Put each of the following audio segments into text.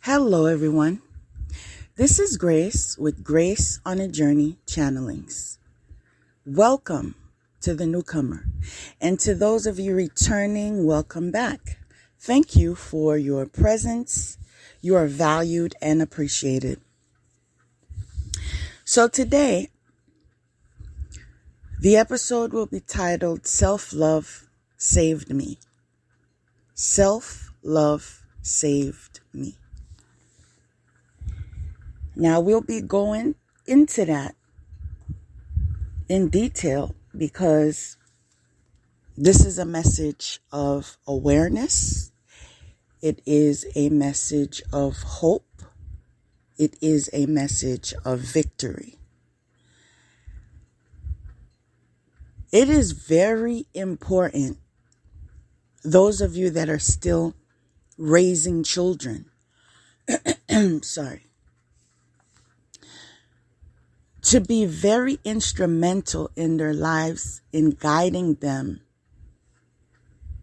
Hello, everyone. This is Grace with Grace on a Journey Channelings. Welcome to the newcomer. And to those of you returning, welcome back. Thank you for your presence. You are valued and appreciated. So today, the episode will be titled Self-Love Saved Me. Self-Love Saved Me. Now, we'll be going into that in detail because this is a message of awareness. It is a message of hope. It is a message of victory. It is very important, those of you that are still raising children, to be very instrumental in their lives in guiding them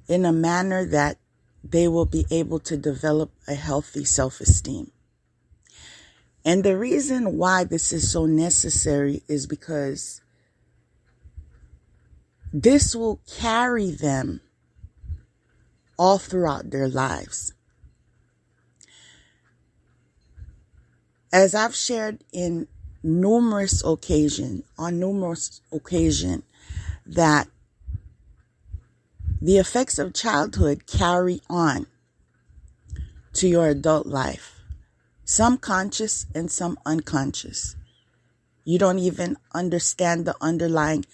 in a manner that they will be able to develop a healthy self-esteem. And the reason why this is so necessary is because this will carry them all throughout their lives. As I've shared on numerous occasions, that the effects of childhood carry on to your adult life. Some conscious and some unconscious. You don't even understand the underlying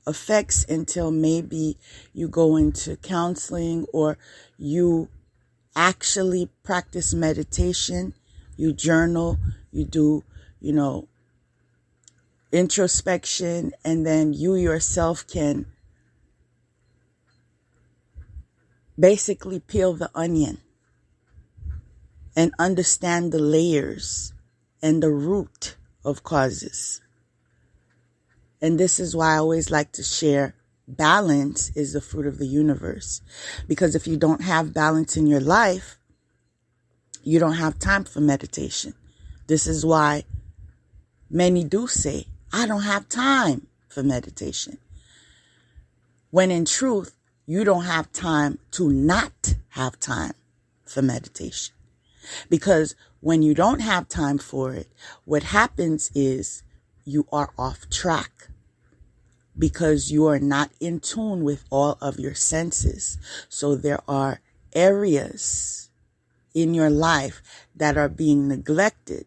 effects until maybe you go into counseling or you actually practice meditation, you journal, you do, introspection, and then you yourself can basically peel the onion and understand the layers and the root of causes. And this is why I always like to share balance is the fruit of the universe. Because if you don't have balance in your life, you don't have time for meditation. This is why many do say, I don't have time for meditation. When in truth, you don't have time to not have time for meditation. Because when you don't have time for it, what happens is you are off track because you are not in tune with all of your senses. So there are areas in your life that are being neglected,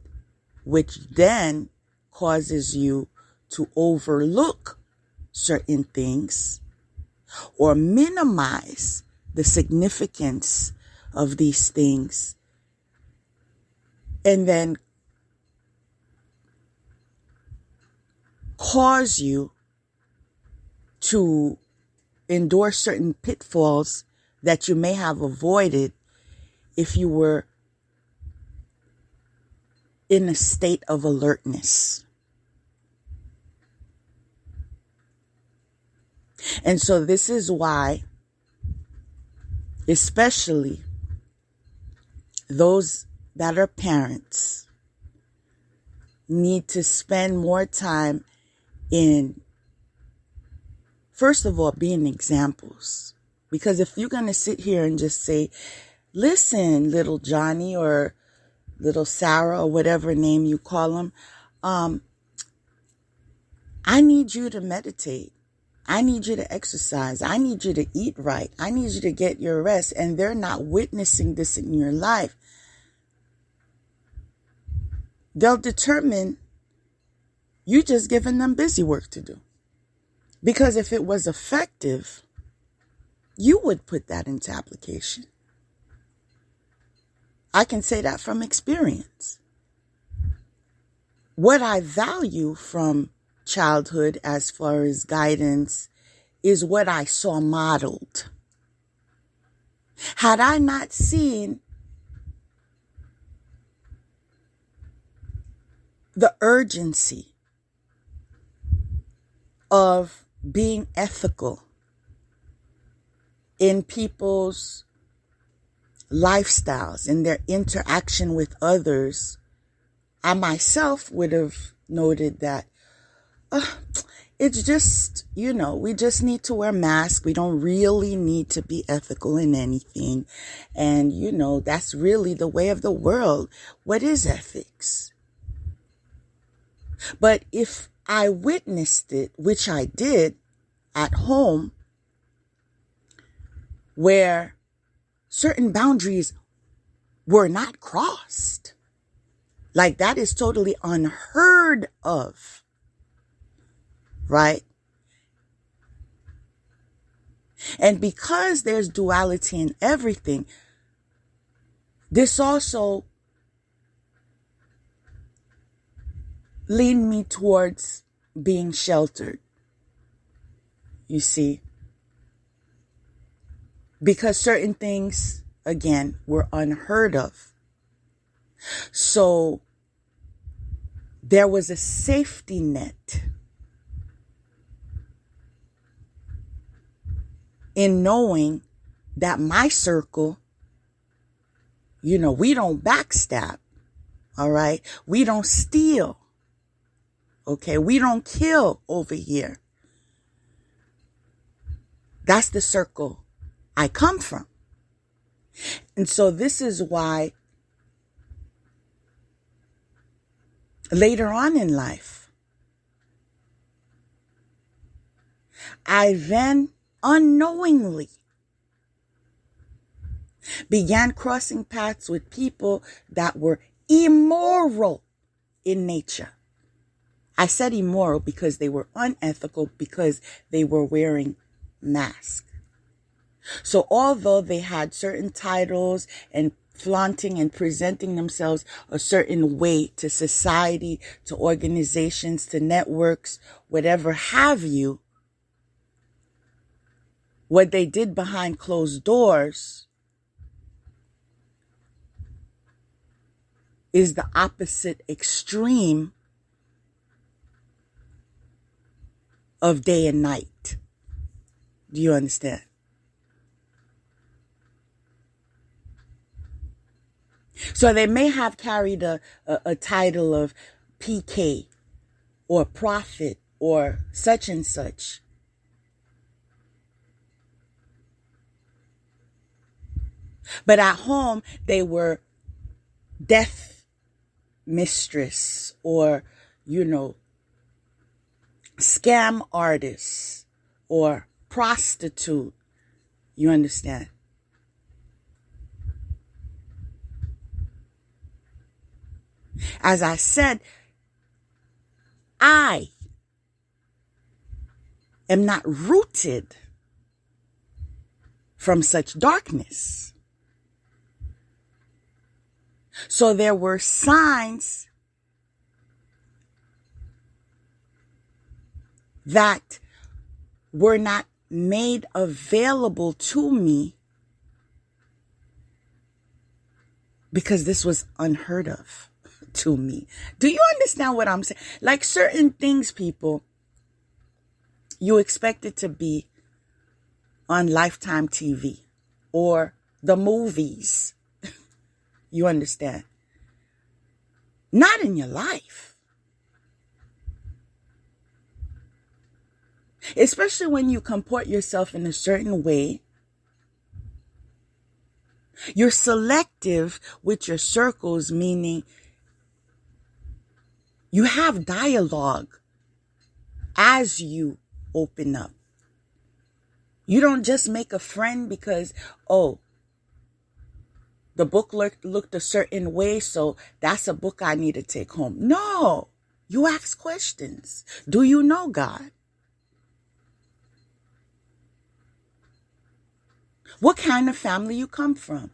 which then causes you to overlook certain things or minimize the significance of these things, and then cause you to endure certain pitfalls that you may have avoided if you were in a state of alertness. And so this is why, especially those that are parents, need to spend more time in, first of all, being examples. Because if you're going to sit here and just say, listen, little Johnny or little Sarah or whatever name you call them, I need you to meditate. I need you to exercise. I need you to eat right. I need you to get your rest. And they're not witnessing this in your life. They'll determine you just giving them busy work to do. Because if it was effective, you would put that into application. I can say that from experience. What I value from childhood as far as guidance is what I saw modeled. Had I not seen the urgency of being ethical in people's lifestyles, in their interaction with others, I myself would have noted that it's just, we just need to wear masks. We don't really need to be ethical in anything. And, that's really the way of the world. What is ethics? But if I witnessed it, which I did at home, where certain boundaries were not crossed, like that is totally unheard of, right? And because there's duality in everything, this also leaned me towards being sheltered, you see, because certain things, again, were unheard of. So there was a safety net in knowing that my circle, we don't backstab, all right? We don't steal, okay? We don't kill over here. That's the circle I come from. And so this is why later on in life, I then unknowingly began crossing paths with people that were immoral in nature. I said immoral because they were unethical, because they were wearing masks. So although they had certain titles and flaunting and presenting themselves a certain way to society, to organizations, to networks, whatever have you, what they did behind closed doors is the opposite extreme of day and night. Do you understand? So they may have carried a title of PK or prophet or such and such. But at home, they were death mistress or, scam artists or prostitute. You understand? As I said, I am not rooted from such darkness. So there were signs that were not made available to me because this was unheard of to me. Do you understand what I'm saying? Like certain things, people, you expect it to be on Lifetime TV or the movies. You understand? Not in your life. Especially when you comport yourself in a certain way. You're selective with your circles, meaning you have dialogue as you open up. You don't just make a friend because, the book looked a certain way, so that's a book I need to take home. No, you ask questions. Do you know God? What kind of family you come from?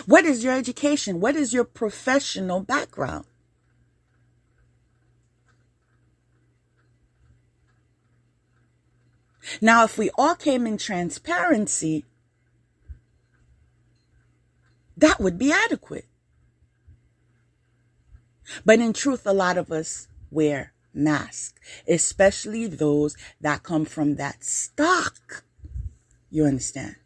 What is your education? What is your professional background? Now, if we all came in transparency, that would be adequate. But in truth, a lot of us wear masks, especially those that come from that stock You understand?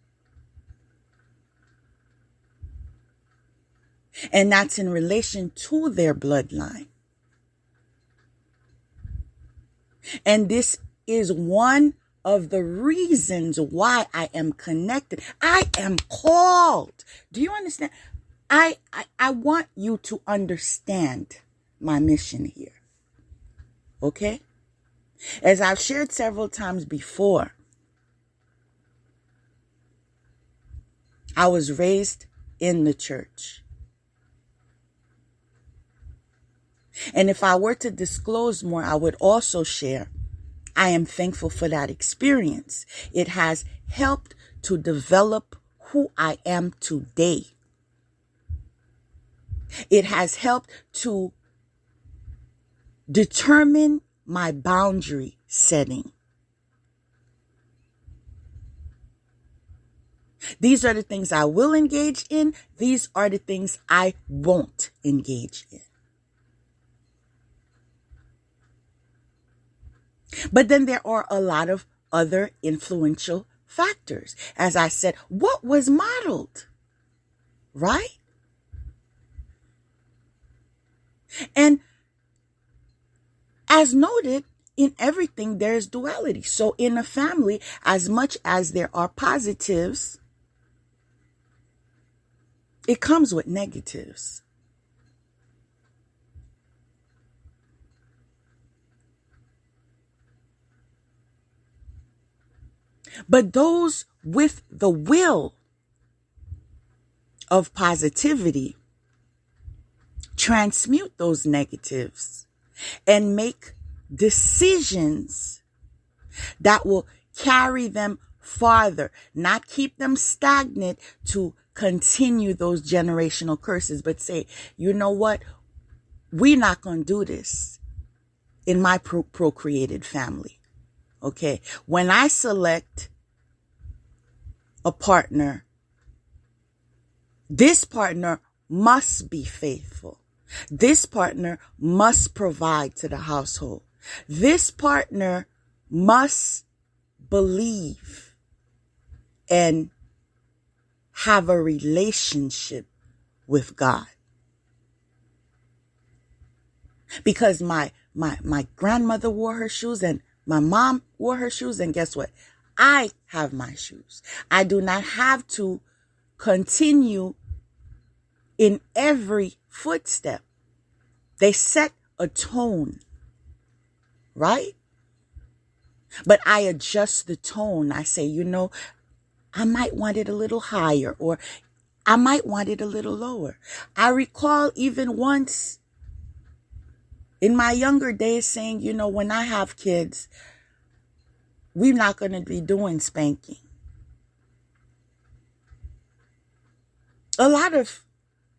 And that's in relation to their bloodline. And this is one of the reasons why I am connected. I am called. Do you understand? I want you to understand my mission here. Okay? As I've shared several times before, I was raised in the church. And if I were to disclose more, I would also share, I am thankful for that experience. It has helped to develop who I am today. It has helped to determine my boundary setting. These are the things I will engage in. These are the things I won't engage in. But then there are a lot of other influential factors. As I said, what was modeled, right? And as noted, in everything there is duality. So in a family, as much as there are positives, it comes with negatives. But those with the will of positivity transmute those negatives and make decisions that will carry them farther, not keep them stagnant to continue those generational curses, but say, you know what? We're not going to do this in my procreated family. Okay. When I select a partner, this partner must be faithful. This partner must provide to the household. This partner must believe and have a relationship with God. Because my grandmother wore her shoes and my mom wore her shoes, and guess what? I have my shoes. I do not have to continue in every footstep. They set a tone, right? But I adjust the tone. I say, you know, I might want it a little higher, or I might want it a little lower. I recall even once in my younger days saying, you know, when I have kids, we're not going to be doing spanking. A lot of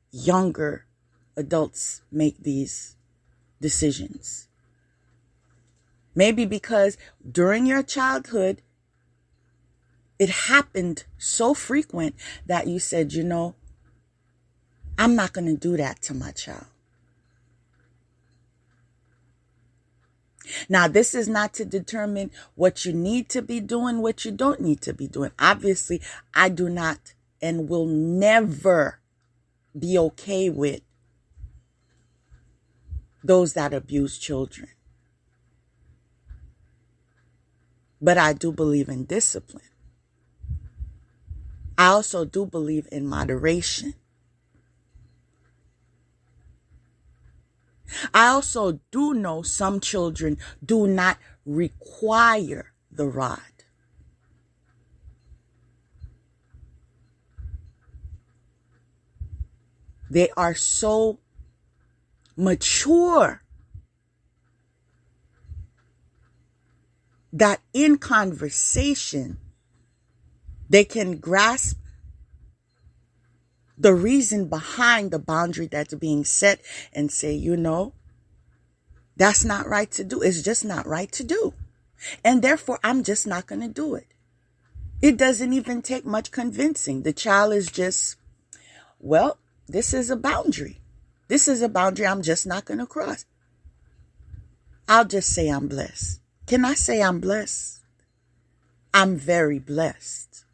younger adults make these decisions. Maybe because during your childhood, it happened so frequent that you said, you know, I'm not going to do that to my child. Now, this is not to determine what you need to be doing, what you don't need to be doing. Obviously, I do not and will never be okay with those that abuse children. But I do believe in discipline. I also do believe in moderation. I also do know some children do not require the rod. They are so mature that in conversation, they can grasp the reason behind the boundary that's being set and say, you know, that's not right to do. It's just not right to do. And therefore, I'm just not going to do it. It doesn't even take much convincing. The child is just, well, this is a boundary. This is a boundary I'm just not going to cross. I'll just say I'm blessed. Can I say I'm blessed? I'm very blessed.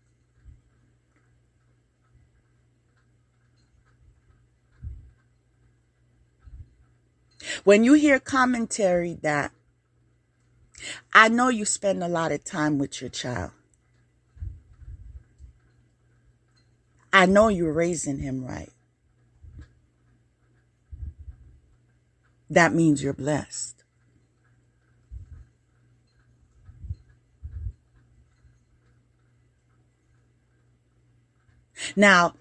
When you hear commentary that I know you spend a lot of time with your child, I know you're raising him right, that means you're blessed. Now,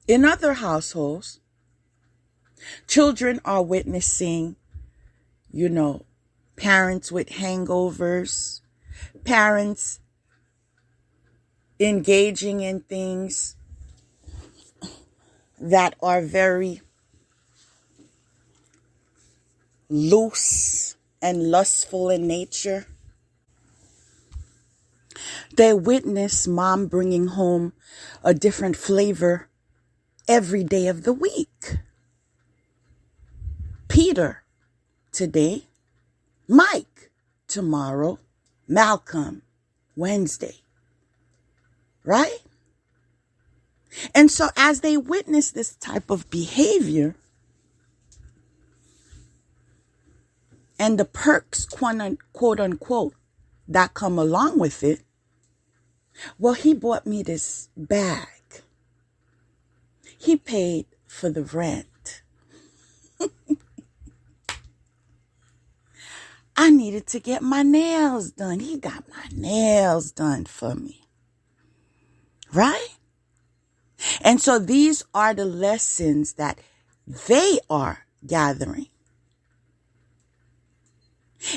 in other households, children are witnessing, parents with hangovers, parents engaging in things that are very loose and lustful in nature. They witness mom bringing home a different flavor every day of the week. Peter today, Mike tomorrow, Malcolm Wednesday. Right? And so as they witness this type of behavior and the perks, quote unquote, that come along with it, well, he bought me this bag. He paid for the rent. I needed to get my nails done. He got my nails done for me. Right? And so these are the lessons that they are gathering.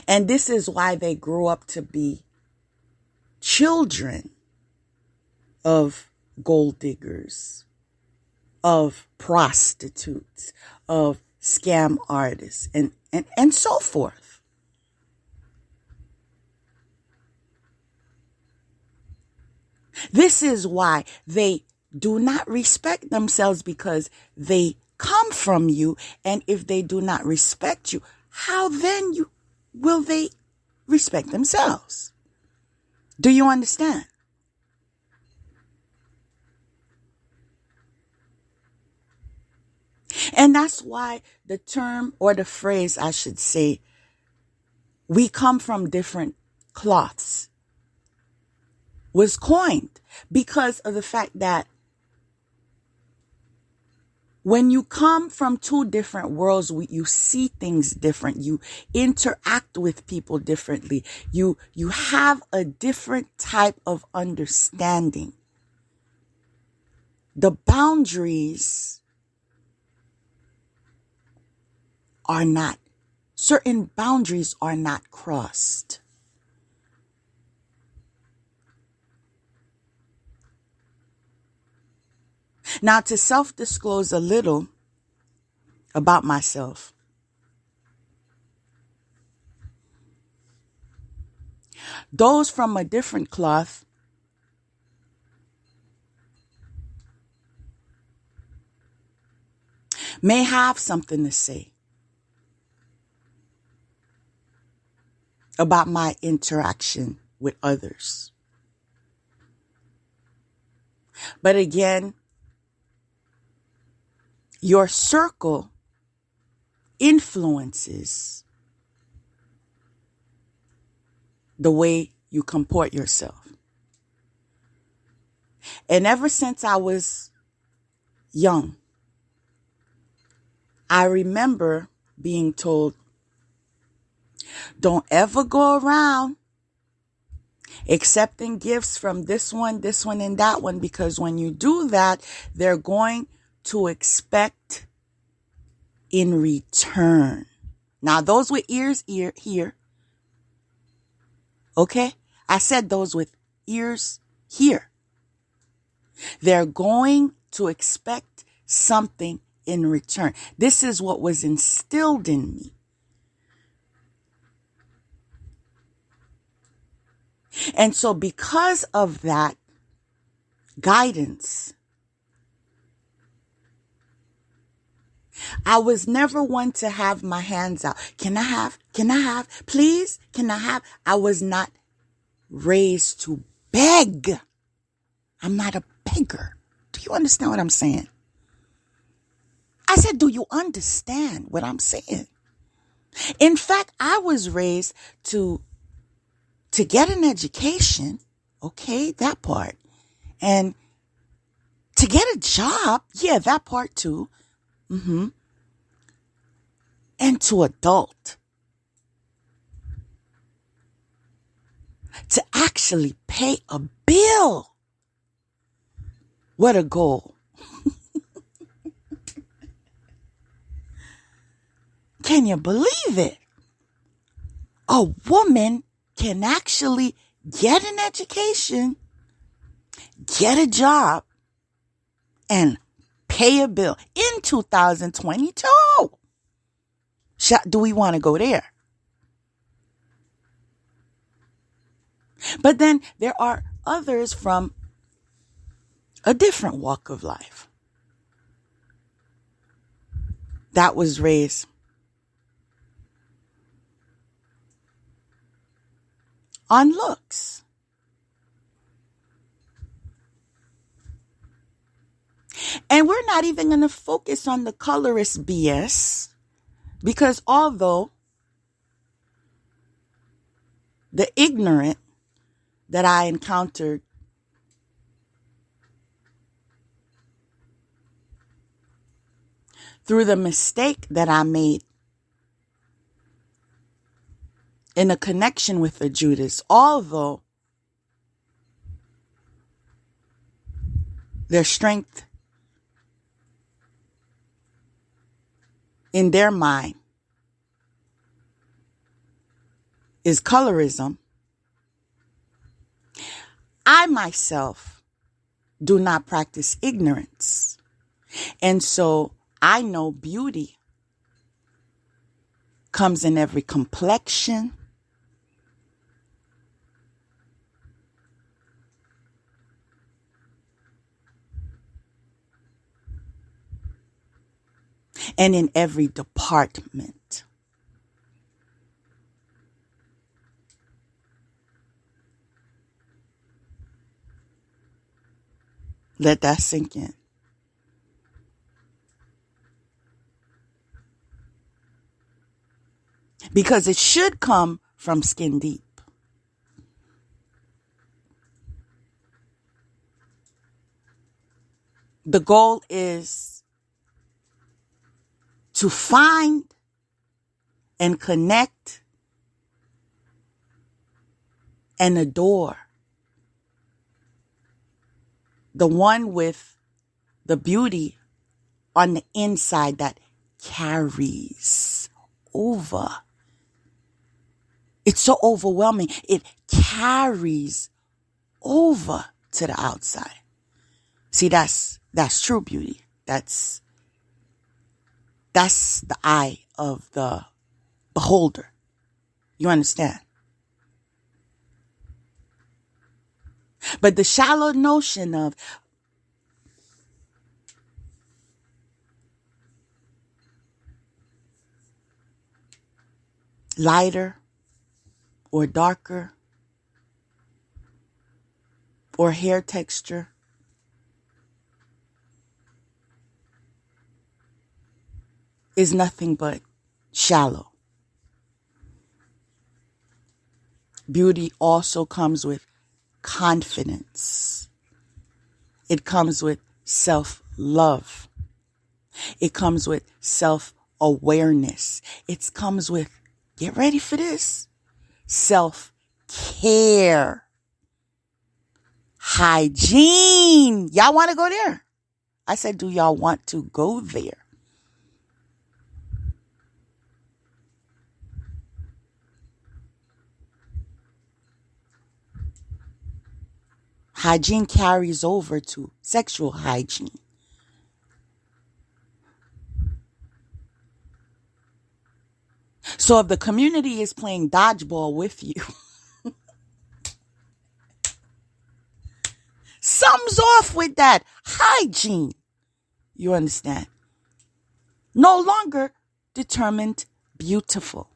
And this is why they grow up to be children of gold diggers, of prostitutes, of scam artists, and so forth. This is why they do not respect themselves, because they come from you. And if they do not respect you, how then will they respect themselves? Do you understand? And that's why the term, or the phrase, I should say, we come from different cloths, was coined because of the fact that when you come from two different worlds, you see things different. You interact with people differently. You have a different type of understanding. The boundaries are not, certain boundaries are not crossed. Now, to self-disclose a little about myself, those from a different cloth may have something to say about my interaction with others. But again, your circle influences the way you comport yourself. And ever since I was young, I remember being told, don't ever go around accepting gifts from this one, and that one, because when you do that, they're going to expect in return. Now, those with ears here. Okay? I said those with ears here. They're going to expect something in return. This is what was instilled in me. And so because of that guidance, I was never one to have my hands out. Can I have? Please? Can I have? I was not raised to beg. I'm not a beggar. Do you understand what I'm saying? I said, do you understand what I'm saying? In fact, I was raised to get an education. Okay, that part. And to get a job. Yeah, that part too. And to adult. To actually pay a bill. What a goal. Can you believe it? A woman can actually get an education, get a job, and pay a bill in 2022. Do we want to go there? But then there are others from a different walk of life that was raised on looks. And we're not even going to focus on the colorist BS, because although the ignorant that I encountered through the mistake that I made in a connection with the Judas, although their strength in their mind is colorism, I myself do not practice ignorance. And so I know beauty comes in every complexion, and in every department. Let that sink in. Because it should come from skin deep. The goal is to find and connect and adore the one with the beauty on the inside that carries over. It's so overwhelming. It carries over to the outside. See, that's true beauty. That's the eye of the beholder. You understand? But the shallow notion of lighter or darker or hair texture is nothing but shallow. Beauty also comes with confidence. It comes with self-love. It comes with self-awareness. It comes with, get ready for this, self-care. Hygiene. Y'all want to go there? I said, do y'all want to go there? Hygiene carries over to sexual hygiene. So if the community is playing dodgeball with you, something's off with that hygiene. You understand? No longer determined beautiful.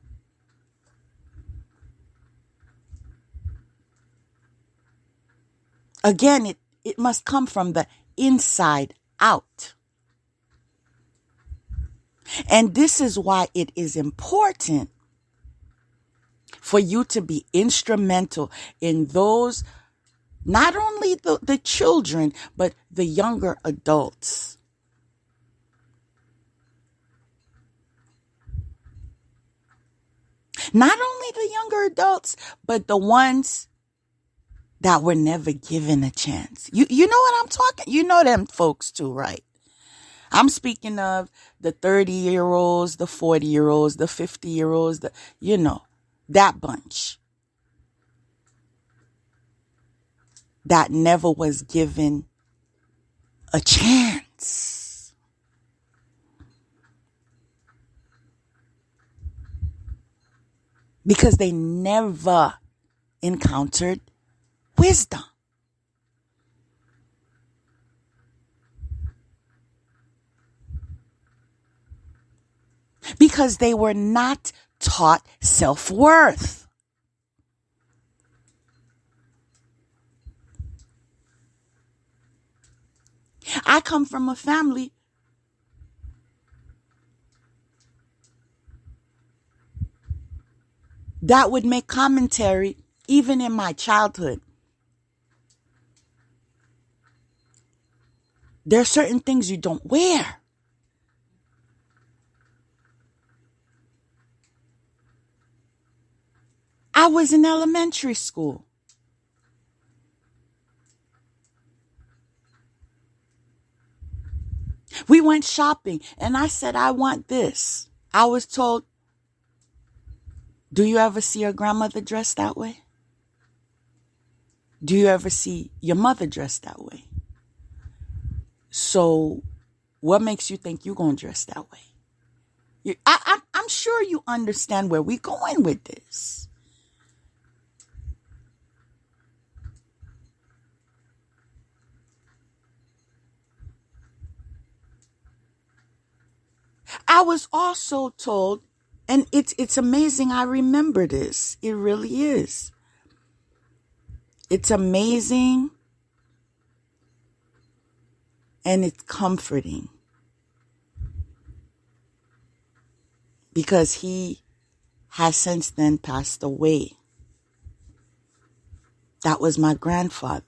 Again, it must come from the inside out. And this is why it is important for you to be instrumental in those, not only the children, but the younger adults. Not only the younger adults, but the ones that were never given a chance. You know what I'm talking? You know them folks too, right? I'm speaking of the 30-year-olds, the 40-year-olds, the 50-year-olds, that bunch that never was given a chance. Because they never encountered wisdom. Because they were not taught self-worth. I come from a family that would make commentary even in my childhood. There are certain things you don't wear. I was in elementary school. We went shopping and I said, I want this. I was told, do you ever see your grandmother dressed that way? Do you ever see your mother dressed that way? So what makes you think you're going to dress that way? I'm sure you understand where we're going with this. I was also told, and it's amazing I remember this. It really is. It's amazing and it's comforting. Because he has since then passed away. That was my grandfather.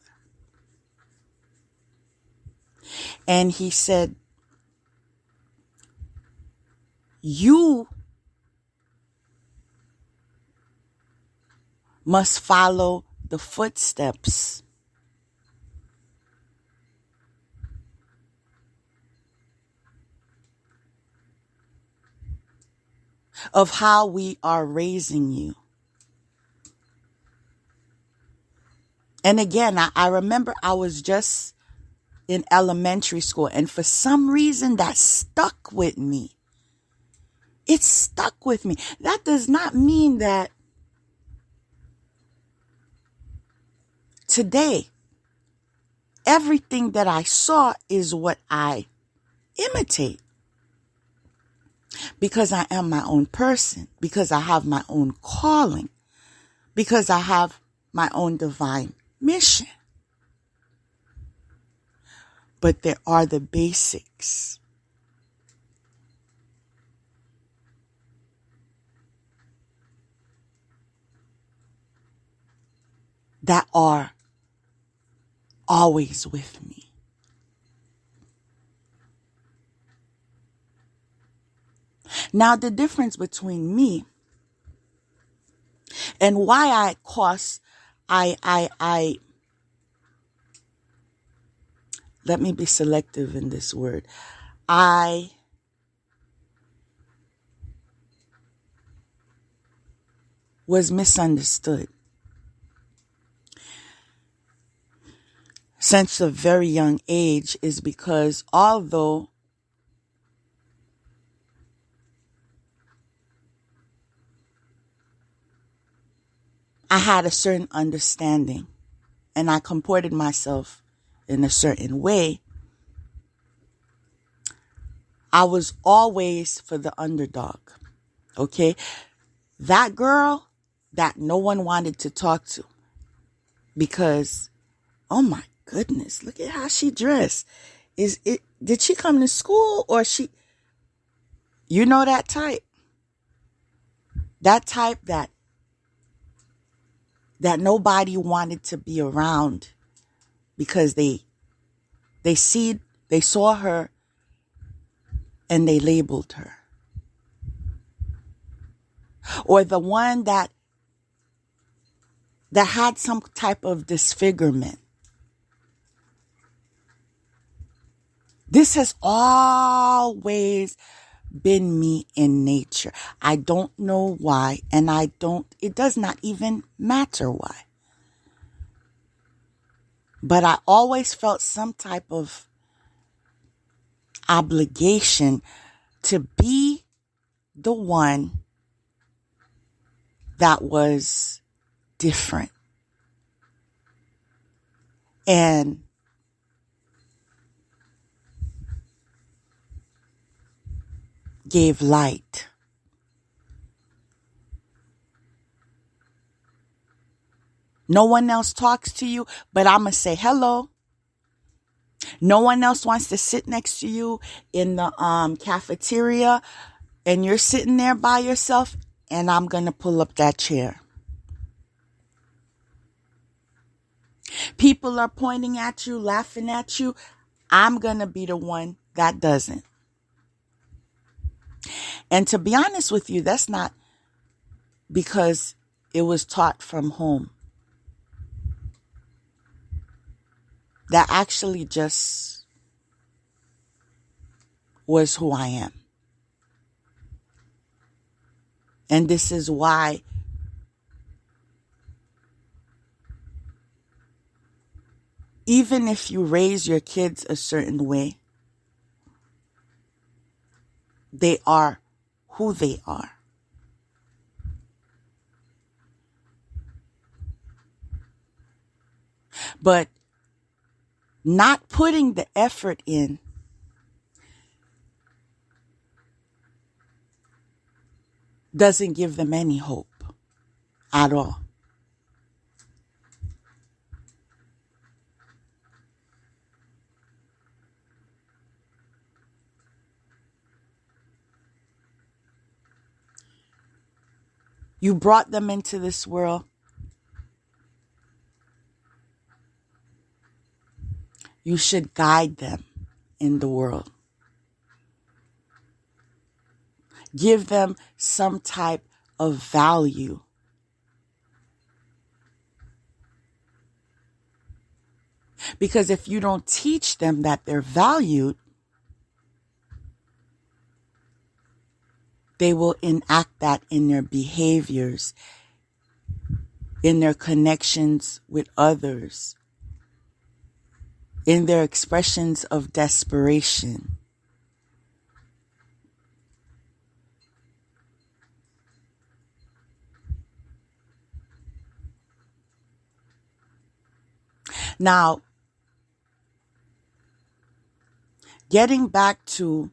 And he said, you must follow the footsteps of how we are raising you. And again, I remember I was just in elementary school, and for some reason that stuck with me. It stuck with me. That does not mean that today, everything that I saw is what I imitate. Because I am my own person. Because I have my own calling. Because I have my own divine mission. But there are the basics. That are always with me. Now, the difference between me and why let me be selective in this word. I was misunderstood. Since a very young age is because although I had a certain understanding and I comported myself in a certain way, I was always for the underdog. Okay? That girl that no one wanted to talk to because, oh my goodness, look at how she dressed. Did she come to school or You know that type? That type that nobody wanted to be around because they saw her and they labeled her. Or the one that had some type of disfigurement. This has always been me in nature. I don't know why, and it does not even matter why. But I always felt some type of obligation to be the one that was different and gave light. No one else talks to you, but I'm going to say hello. No one else wants to sit next to you in the cafeteria, and you're sitting there by yourself, and I'm going to pull up that chair. People are pointing at you, laughing at you. I'm going to be the one that doesn't. And to be honest with you, that's not because it was taught from home. That actually just was who I am. And this is why even if you raise your kids a certain way, they are who they are. But not putting the effort in doesn't give them any hope at all. You brought them into this world. You should guide them in the world. Give them some type of value. Because if you don't teach them that they're valued, they will enact that in their behaviors, in their connections with others, in their expressions of desperation. Now, getting back to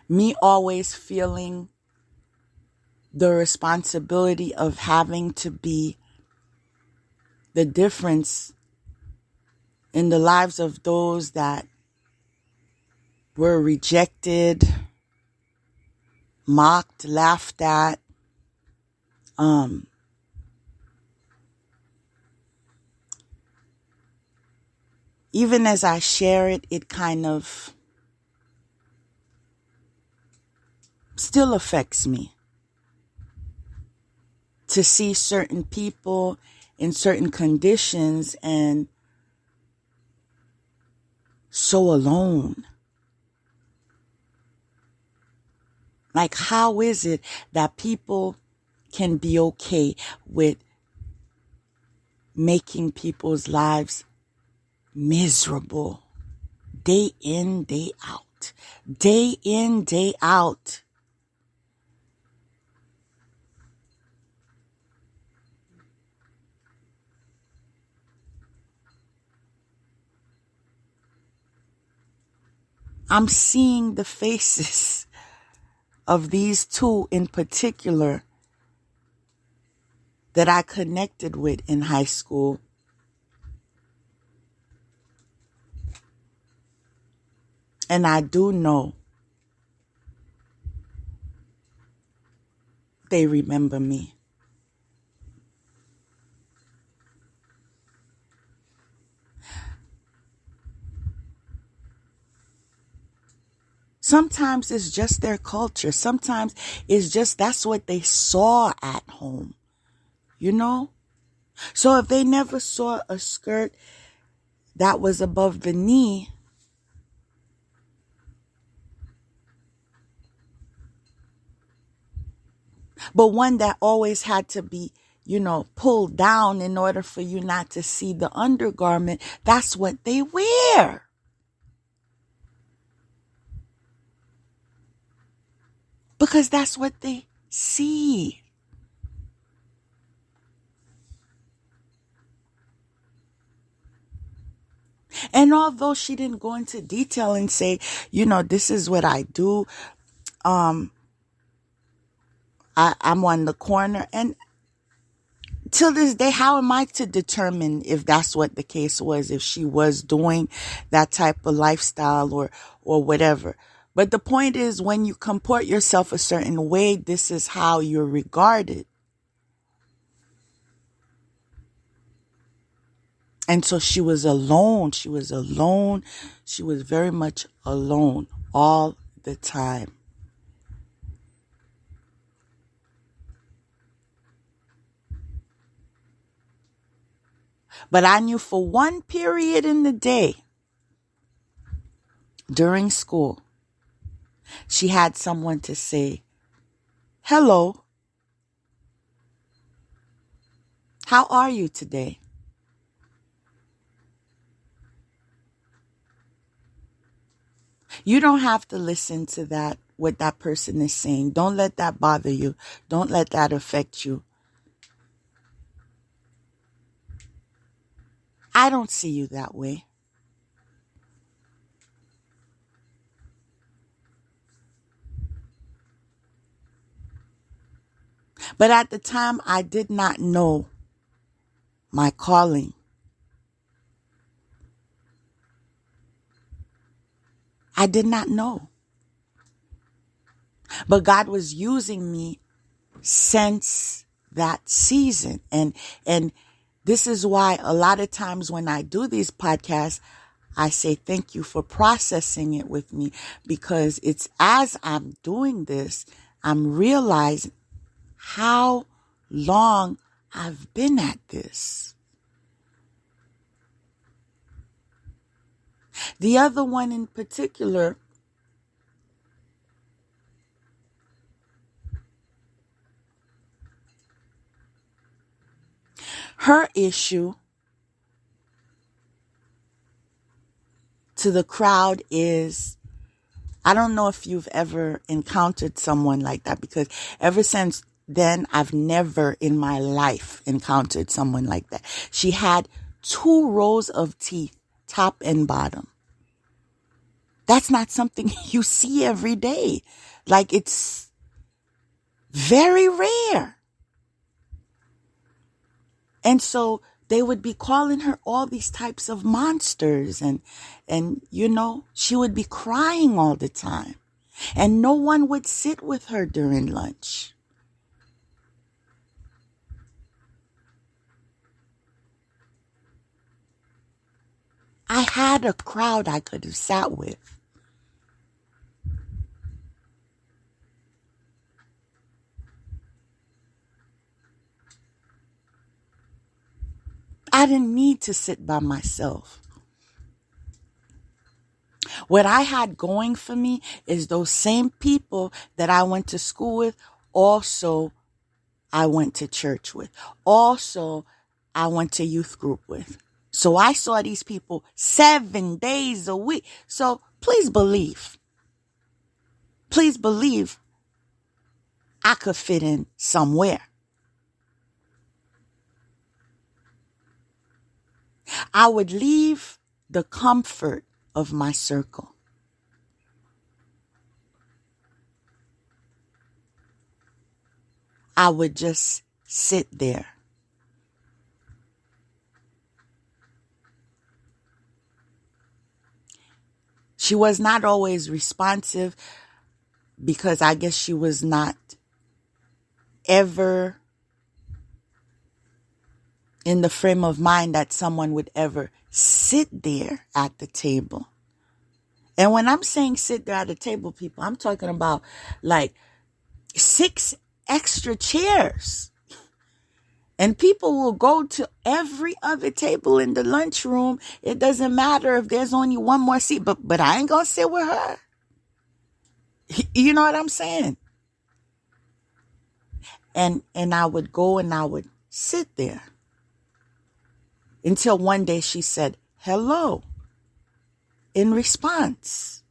me always feeling the responsibility of having to be the difference in the lives of those that were rejected, mocked, laughed at, even as I share it, it kind of still affects me to see certain people in certain conditions and so alone. Like, how is it that people can be okay with making people's lives miserable day in, day out, day in, day out? I'm seeing the faces of these two in particular that I connected with in high school. And I do know they remember me. Sometimes it's just their culture. Sometimes it's just that's what they saw at home, you know? So if they never saw a skirt that was above the knee, but one that always had to be, pulled down in order for you not to see the undergarment, that's what they wear. Because that's what they see. And although she didn't go into detail and say, this is what I do, I'm on the corner. And till this day, how am I to determine if that's what the case was, if she was doing that type of lifestyle or whatever? But the point is, when you comport yourself a certain way, this is how you're regarded. And so she was alone. She was alone. She was very much alone all the time. But I knew for one period in the day during school, she had someone to say, "Hello, how are you today?" You don't have to listen to that, what that person is saying. Don't let that bother you. Don't let that affect you. I don't see you that way. But at the time, I did not know my calling. I did not know. But God was using me since that season. And this is why a lot of times when I do these podcasts, I say thank you for processing it with me, because it's as I'm doing this, I'm realizing how long I've been at this. The other one in particular, her issue to the crowd is, I don't know if you've ever encountered someone like that, because ever since then, I've never in my life encountered someone like that. She had 2 rows of teeth, top and bottom. That's not something you see every day. Like, it's very rare. And so they would be calling her all these types of monsters, and she would be crying all the time, and no one would sit with her during lunch. I had a crowd I could have sat with. I didn't need to sit by myself. What I had going for me is those same people that I went to school with, also I went to church with, also I went to youth group with. So I saw these people 7 days a week. So please believe I could fit in somewhere. I would leave the comfort of my circle. I would just sit there. She was not always responsive because I guess she was not ever in the frame of mind that someone would ever sit there at the table. And when I'm saying sit there at the table, people, I'm talking about like 6 extra chairs. And people will go to every other table in the lunchroom. It doesn't matter if there's only one more seat, but I ain't gonna sit with her. You know what I'm saying? And I would go and I would sit there until one day she said, hello, in response.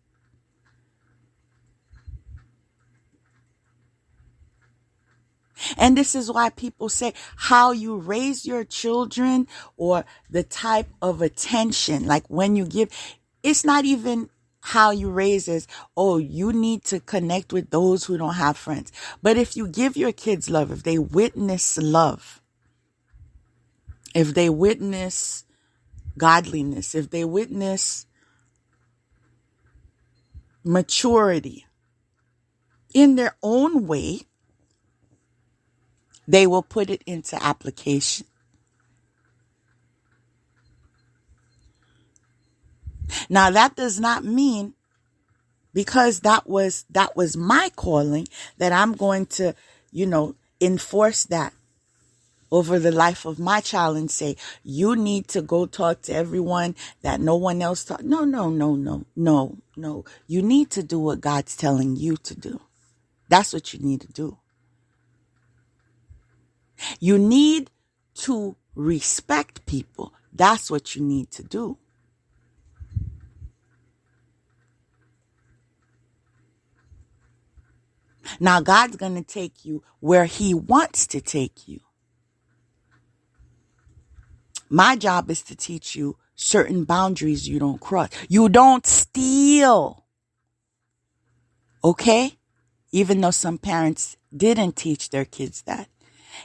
And this is why people say how you raise your children or the type of attention, like when you give, it's not even how you raise is, oh, you need to connect with those who don't have friends. But if you give your kids love, if they witness love, if they witness godliness, if they witness maturity in their own way, they will put it into application. Now, that does not mean because that was my calling that I'm going to, enforce that over the life of my child and say, you need to go talk to everyone that no one else talk. No. You need to do what God's telling you to do. That's what you need to do. You need to respect people. That's what you need to do. Now, God's going to take you where He wants to take you. My job is to teach you certain boundaries you don't cross. You don't steal. Okay? Even though some parents didn't teach their kids that.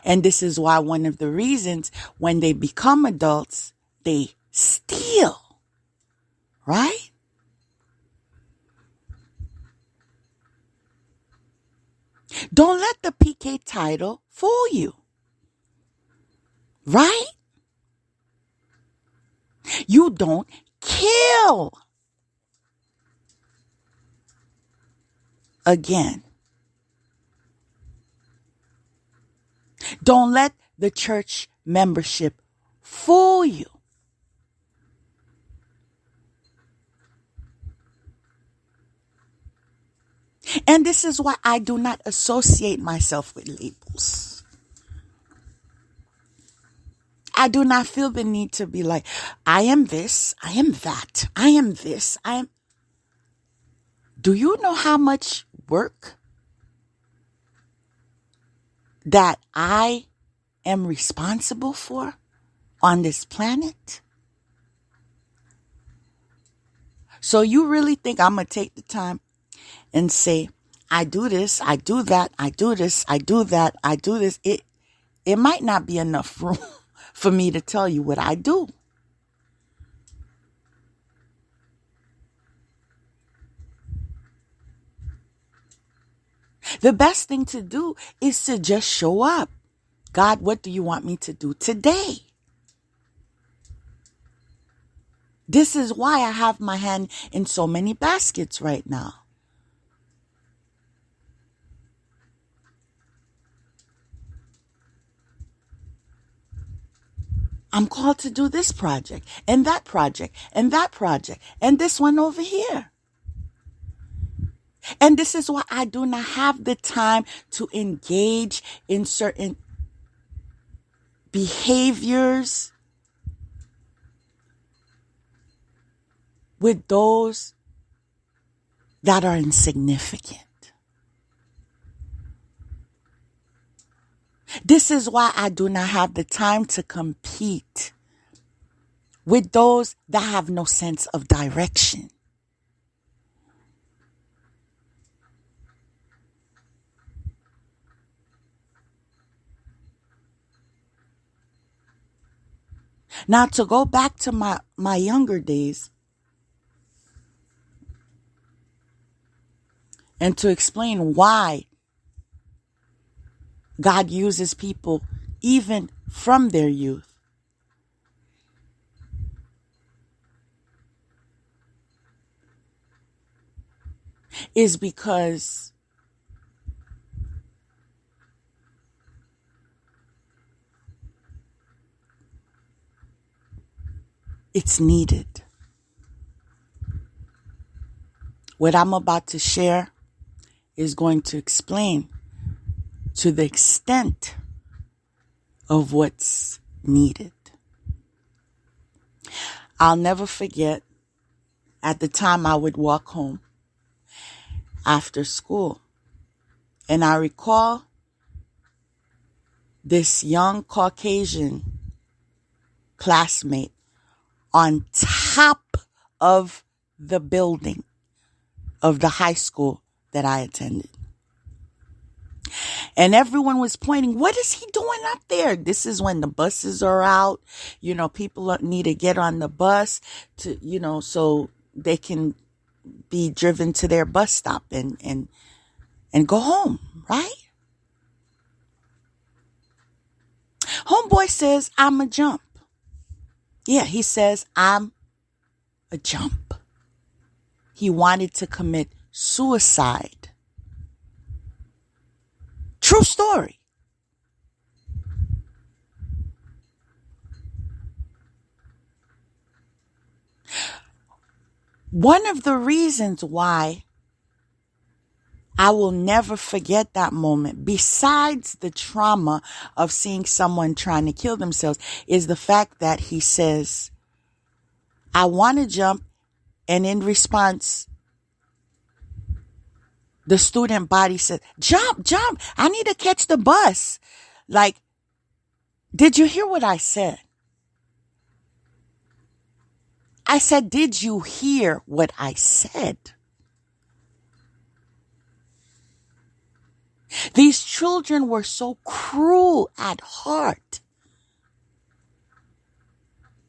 And this is why one of the reasons when they become adults, they steal. Right? Don't let the PK title fool you. Right? You don't kill. Again. Don't let the church membership fool you. And this is why I do not associate myself with labels. I do not feel the need to be like, I am this, I am that, I am this, I am. Do you know how much work that I am responsible for on this planet? So you really think I'm going to take the time and say, I do this, I do that, I do this, I do that, I do this. It might not be enough room for me to tell you what I do. The best thing to do is to just show up. God, what do you want me to do today? This is why I have my hand in so many baskets right now. I'm called to do this project and that project and that project and this one over here. And this is why I do not have the time to engage in certain behaviors with those that are insignificant. This is why I do not have the time to compete with those that have no sense of direction. Now, to go back to my younger days, and to explain why God uses people even from their youth. Is because it's needed. What I'm about to share is going to explain to the extent of what's needed. I'll never forget, at the time I would walk home after school, and I recall this young Caucasian classmate on top of the building of the high school that I attended. And everyone was pointing, what is he doing up there? This is when the buses are out. People need to get on the bus to, so they can be driven to their bus stop and go home, right? Homeboy says, I'm a jump. Yeah, he says, I'm a jump. He wanted to commit suicide. True story. One of the reasons why I will never forget that moment, besides the trauma of seeing someone trying to kill themselves, is the fact that he says, I want to jump. And in response, the student body said, jump, jump. I need to catch the bus. Like, did you hear what I said? I said, did you hear what I said? These children were so cruel at heart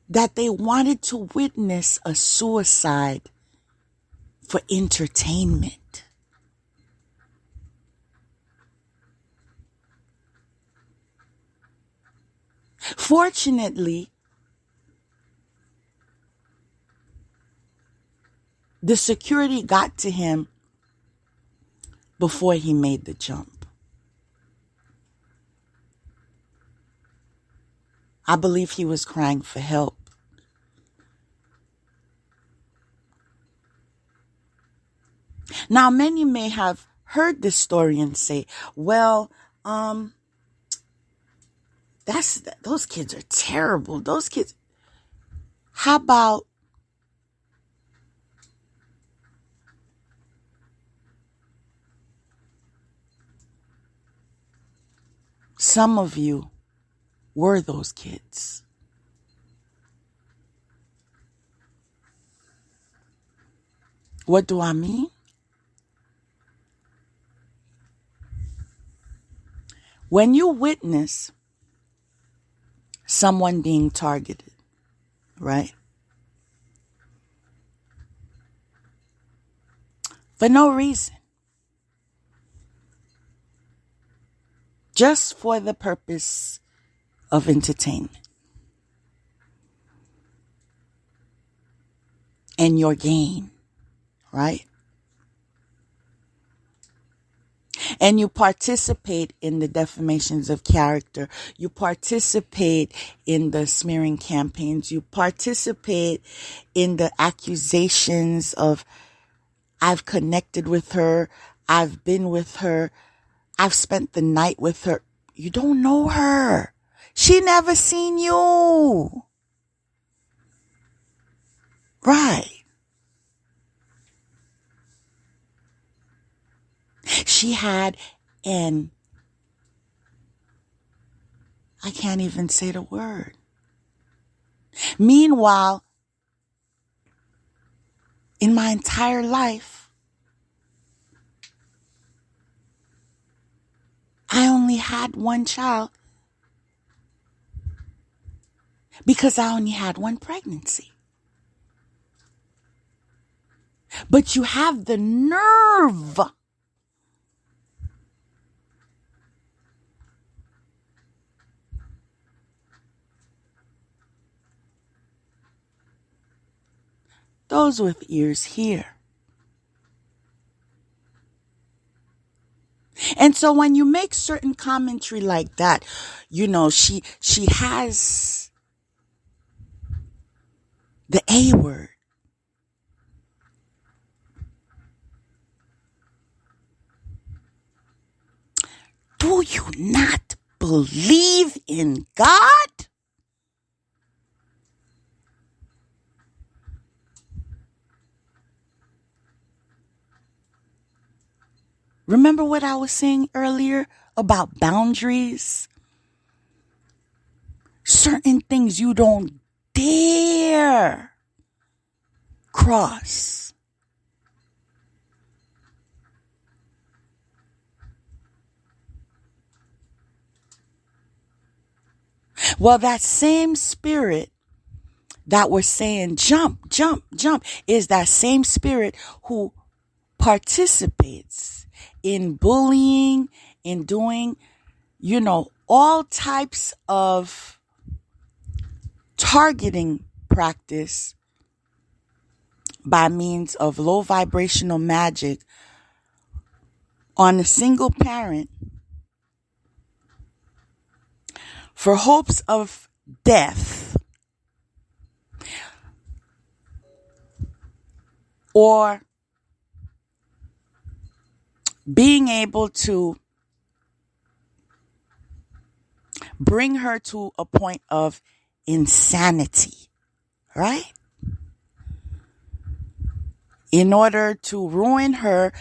that they wanted to witness a suicide for entertainment. Fortunately, the security got to him before he made the jump. I believe he was crying for help. Now, many may have heard this story and say, well, those kids are terrible. Those kids. How about some of you were those kids? What do I mean? When you witness someone being targeted, right? For no reason. Just for the purpose of entertainment. And your gain, right? And you participate in the defamations of character. You participate in the smearing campaigns. You participate in the accusations of, I've connected with her. I've been with her. I've spent the night with her. You don't know her. She never seen you. Right. She had I can't even say the word. Meanwhile, in my entire life, I only had one child because I only had one pregnancy. But you have the nerve those with ears hear. And so when you make certain commentary like that, she has the A word. Do you not believe in God? Remember what I was saying earlier about boundaries? Certain things you don't dare cross. Well, that same spirit that we're saying jump, jump, jump is that same spirit who participates in bullying, in doing, all types of targeting practice by means of low vibrational magic on a single parent for hopes of death or being able to bring her to a point of insanity, right? In order to ruin her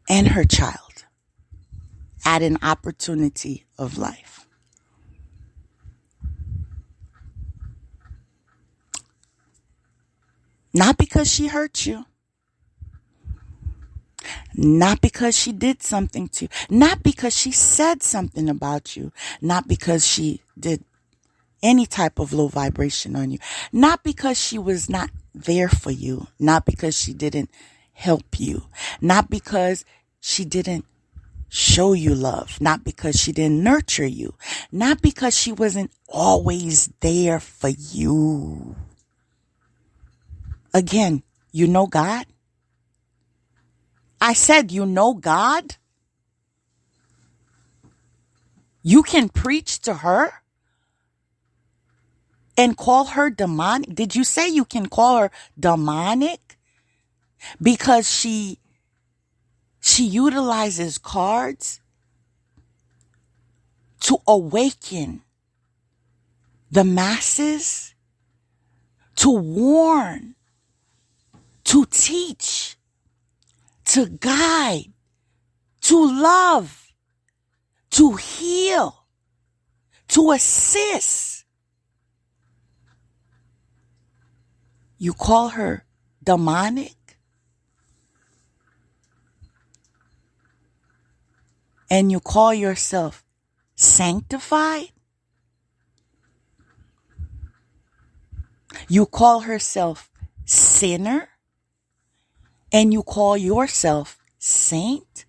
and her child at an opportunity of life. Not because she hurt you. Not because she did something to you. Not because she said something about you. Not because she did any type of low vibration on you. Not because she was not there for you. Not because she didn't help you. Not because she didn't show you love. Not because she didn't nurture you. Not because she wasn't always there for you. Again, you know God? I said, you know God? You can preach to her and call her demonic. Did you say you can call her demonic? Because she utilizes cards to awaken the masses, to warn, to teach, to guide, to love, to heal, to assist. You call her demonic? And you call yourself sanctified? You call herself sinner? And you call yourself saint?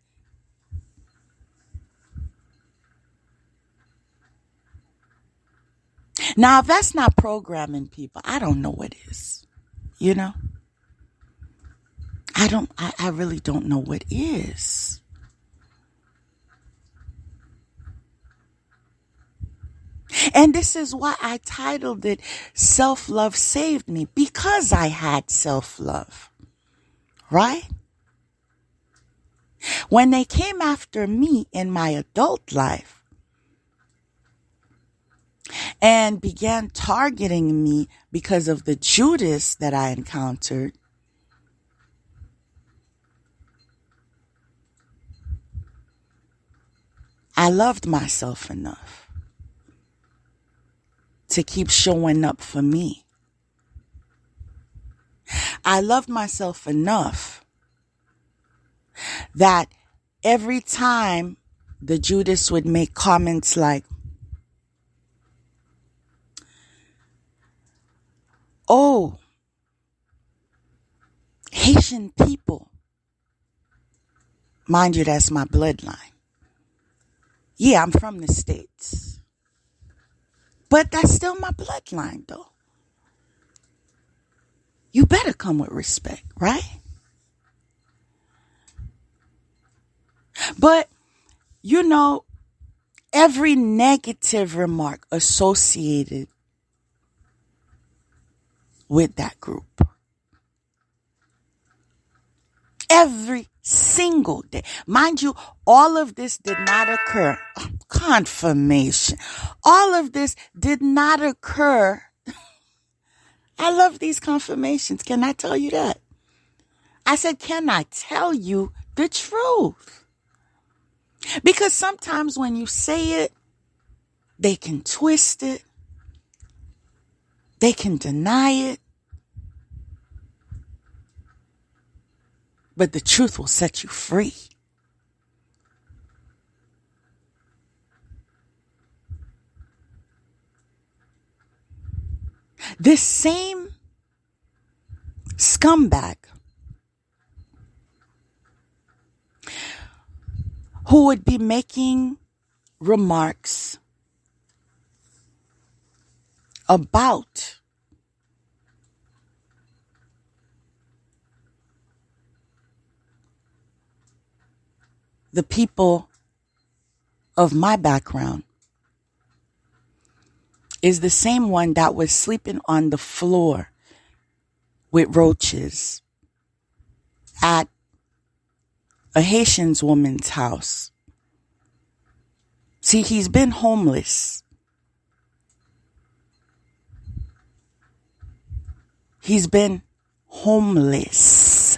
Now, if that's not programming people, I don't know what is. I really don't know what is. And this is why I titled it Self-Love Saved Me, because I had self-love. Right? When they came after me in my adult life and began targeting me because of the Judas that I encountered, I loved myself enough to keep showing up for me. I loved myself enough that every time the Judas would make comments like, oh, Haitian people. Mind you, that's my bloodline. Yeah, I'm from the States. But that's still my bloodline, though. you better come with respect, right? But, every negative remark associated with that group, every single day. Mind you, all of this did not occur. Confirmation. All of this did not occur. I love these confirmations. Can I tell you that? I said, can I tell you the truth? Because sometimes when you say it, they can twist it. They can deny it. But the truth will set you free. This same scumbag who would be making remarks about the people of my background is the same one that was sleeping on the floor with roaches at a Haitian woman's house. See, he's been homeless. He's been homeless.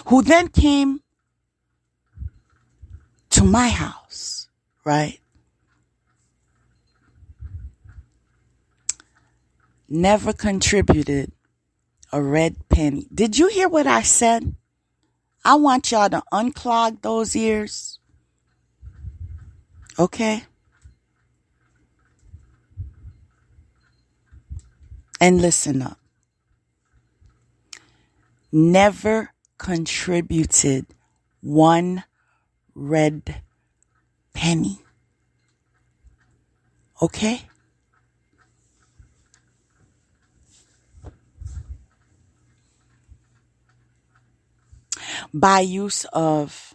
Who then came to my house, right? Never contributed a red penny. Did you hear what I said? I want y'all to unclog those ears. Okay? And listen up. Never contributed one red penny. Okay? By use of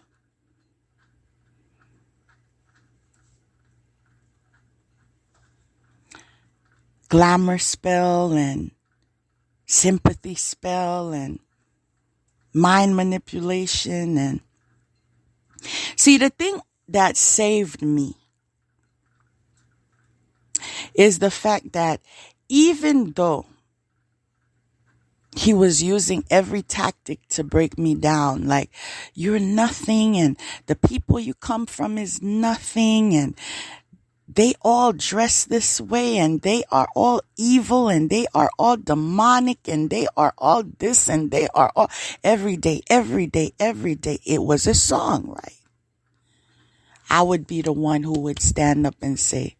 glamour spell and sympathy spell and mind manipulation. And see, the thing that saved me is the fact that even though he was using every tactic to break me down, like, you're nothing and the people you come from is nothing and they all dress this way and they are all evil and they are all demonic and they are all this and they are all every day. It was a song, right? I would be the one who would stand up and say,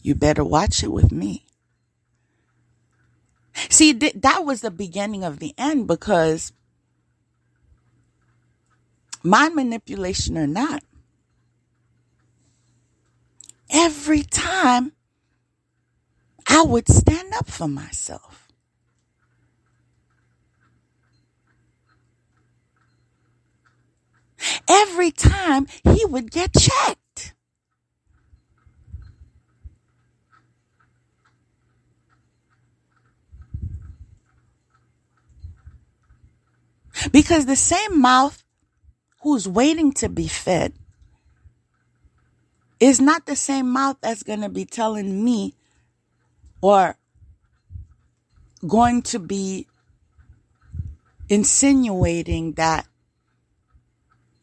you better watch it with me. See, that was the beginning of the end, because mind manipulation or not, every time I would stand up for myself. Every time he would get checked. Because the same mouth who's waiting to be fed is not the same mouth that's going to be telling me or going to be insinuating that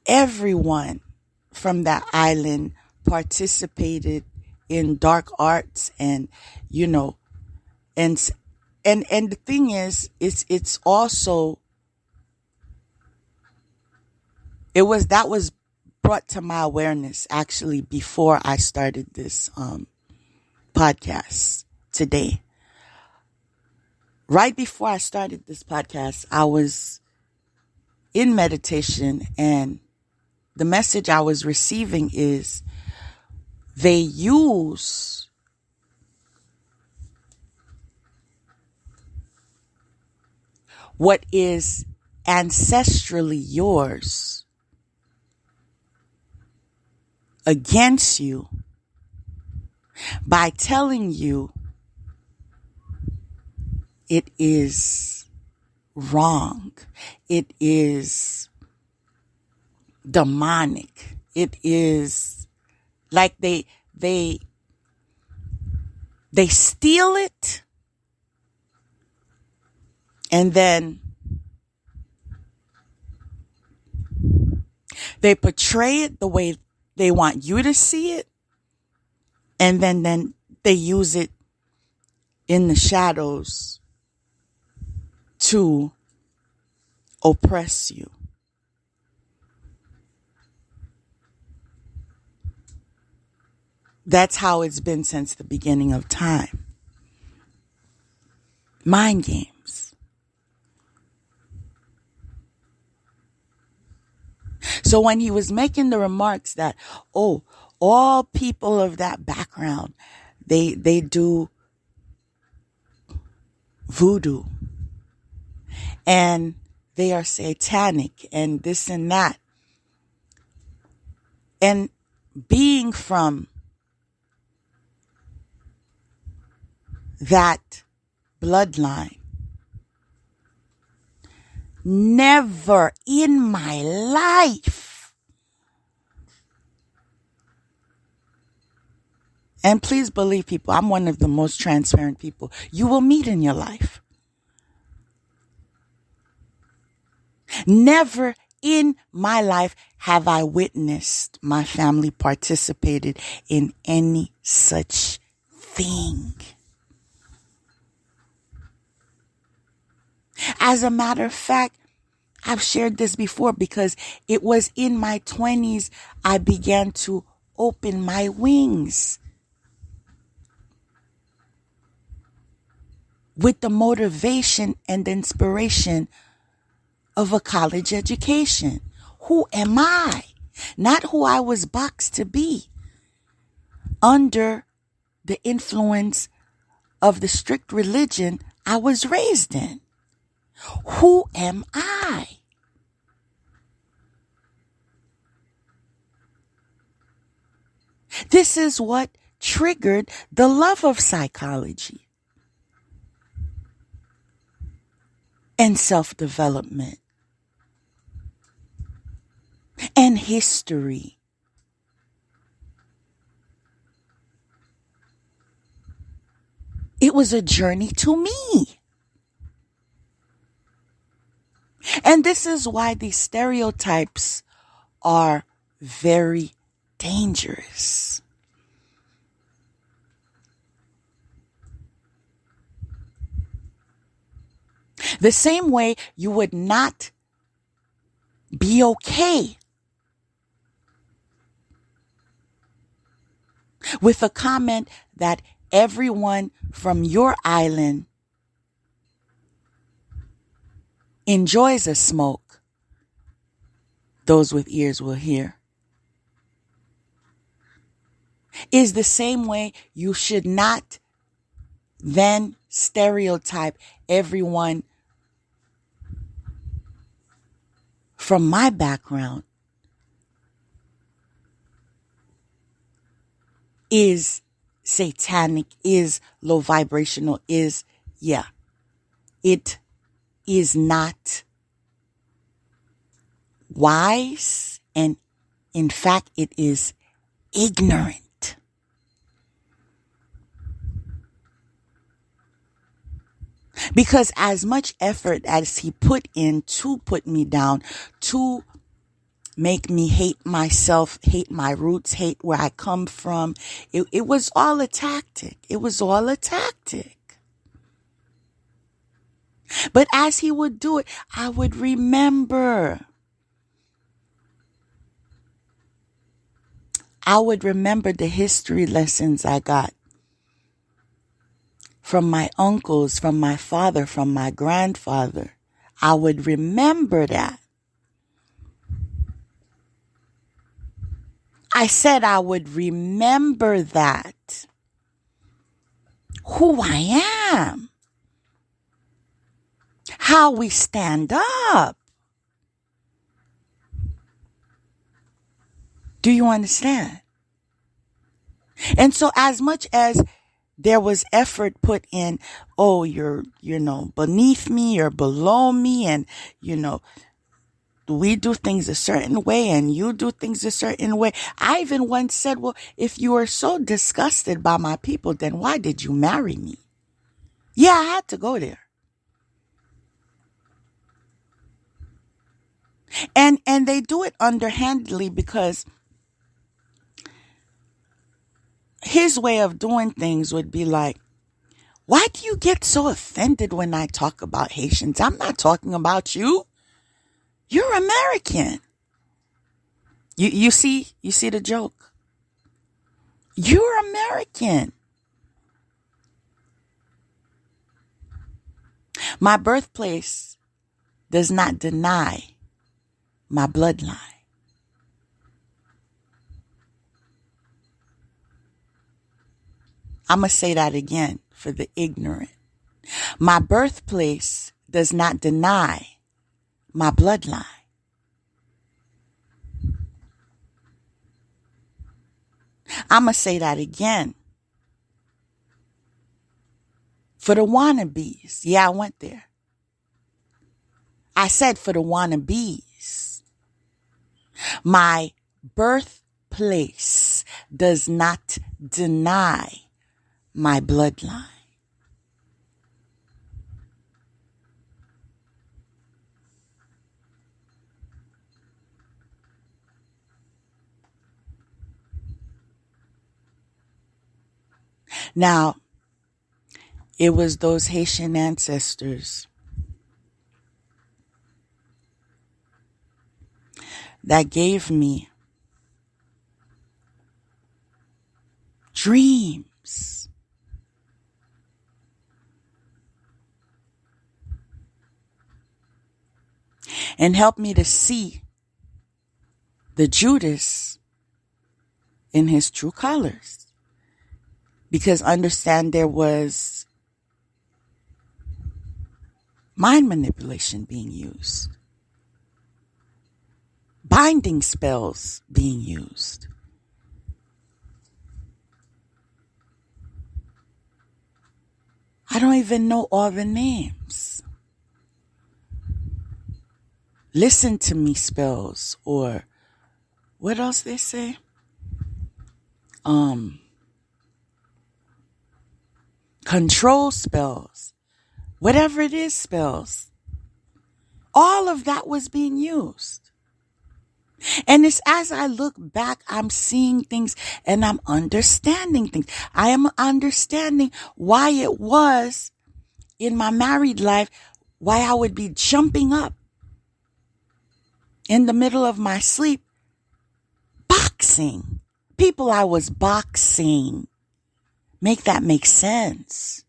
everyone from that island participated in dark arts and, and the thing is, it's also, that was brought to my awareness actually before I started this podcast today. Right before I started this podcast, I was in meditation, and the message I was receiving is they use what is ancestrally yours against you by telling you it is wrong. It is demonic. It is like they steal it and then they portray it the way they want you to see it, and then they use it in the shadows to oppress you. That's how it's been since the beginning of time. Mind games. So when he was making the remarks that, oh, all people of that background, they do voodoo and they are satanic and this and that. And being from that bloodline, never in my life, and please believe people, I'm one of the most transparent people you will meet in your life. Never in my life have I witnessed my family participated in any such thing. As a matter of fact, I've shared this before because it was in my 20s I began to open my wings with the motivation and inspiration of a college education. Who am I? Not who I was boxed to be under the influence of the strict religion I was raised in. Who am I? This is what triggered the love of psychology and self-development and history. It was a journey to me. And this is why these stereotypes are very dangerous. The same way you would not be okay with a comment that everyone from your island enjoys a smoke. Those with ears will hear. Is the same way you should not then stereotype everyone from my background is satanic, is low vibrational, is, it is not wise, and in fact, it is ignorant. Because as much effort as he put in to put me down, to make me hate myself, hate my roots, hate where I come from, it was all a tactic. It was all a tactic. But as he would do it, I would remember. I would remember the history lessons I got from my uncles, from my father, from my grandfather. I would remember that. I said I would remember that. Who I am. How we stand up. Do you understand? And so as much as there was effort put in, oh, you're, beneath me, you're below me, and, we do things a certain way and you do things a certain way. I even once said, well, if you are so disgusted by my people, then why did you marry me? Yeah, I had to go there. And they do it underhandedly because his way of doing things would be like, why do you get so offended when I talk about Haitians? I'm not talking about you. You're American. You see the joke? You're American. My birthplace does not deny my bloodline. I'm going to say that again for the ignorant. My birthplace does not deny my bloodline. I'm going to say that again for the wannabes. Yeah, I went there. I said for the wannabes. My birthplace does not deny my bloodline. Now, it was those Haitian ancestors that gave me dreams. And helped me to see the Judas in his true colors. Because understand there was mind manipulation being used. Binding spells being used. I don't even know all the names. Listen to me spells, or what else they say? Control spells. Whatever it is, spells. All of that was being used. And it's as I look back, I'm seeing things and I'm understanding things. I am understanding why it was in my married life, why I would be jumping up in the middle of my sleep, boxing. People I was boxing. Make that make sense.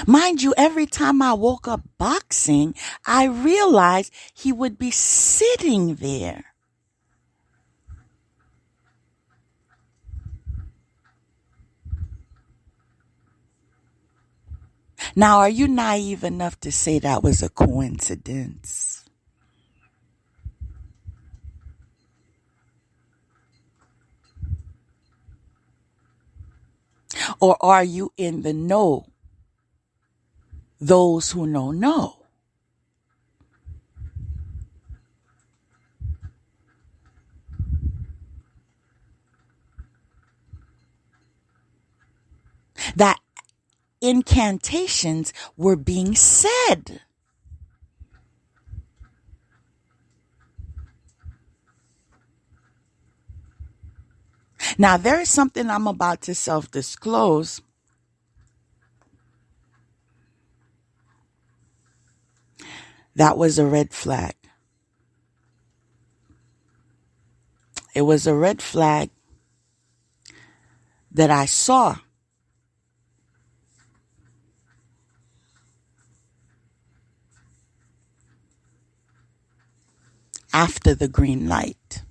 Mind you, every time I woke up boxing, I realized he would be sitting there. Now, are you naive enough to say that was a coincidence? Or are you in the know? Those who know. That incantations were being said. Now, there is something I'm about to self-disclose. That was a red flag. It was a red flag that I saw. after the green light.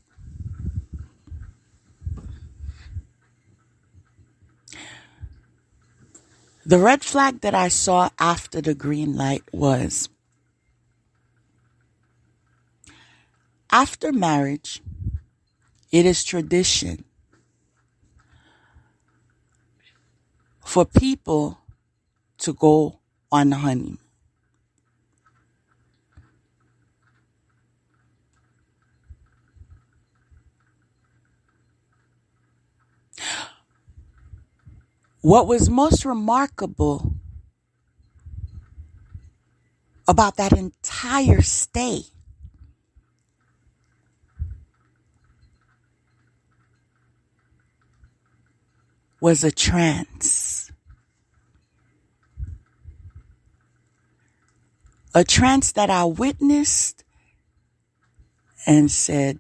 The red flag that I saw after the green light was, after marriage, it is tradition for people to go on a honeymoon. What was most remarkable about that entire stay was a trance. A trance that I witnessed and said,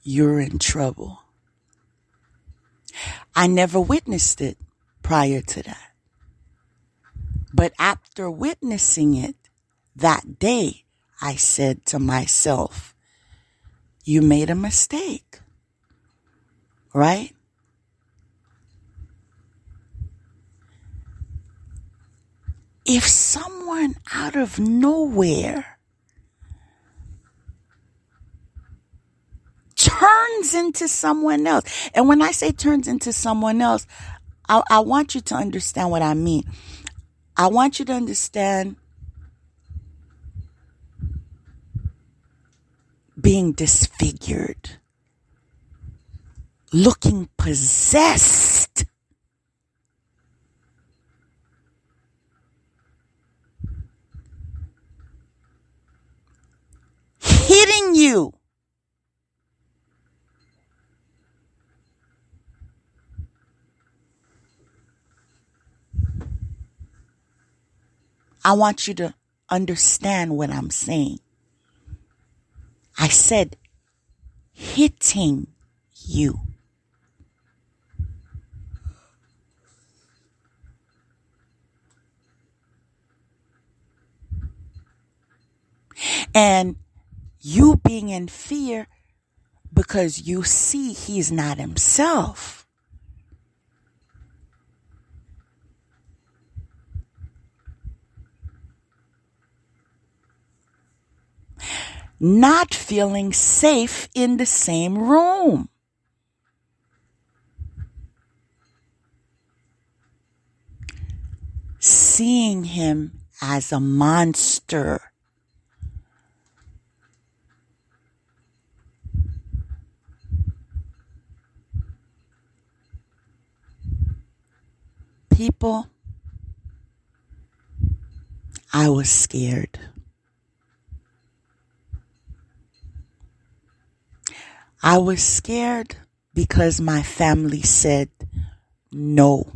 "You're in trouble." I never witnessed it prior to that. But after witnessing it that day, I said to myself, "You made a mistake." Right? If someone out of nowhere turns into someone else, and when I say turns into someone else, I want you to understand what I mean. I want you to understand being disfigured, looking possessed, hitting you. I want you to understand what I'm saying. I said hitting you. And you being in fear because you see he's not himself. Not feeling safe in the same room. Seeing him as a monster. People, I was scared. I was scared because my family said no.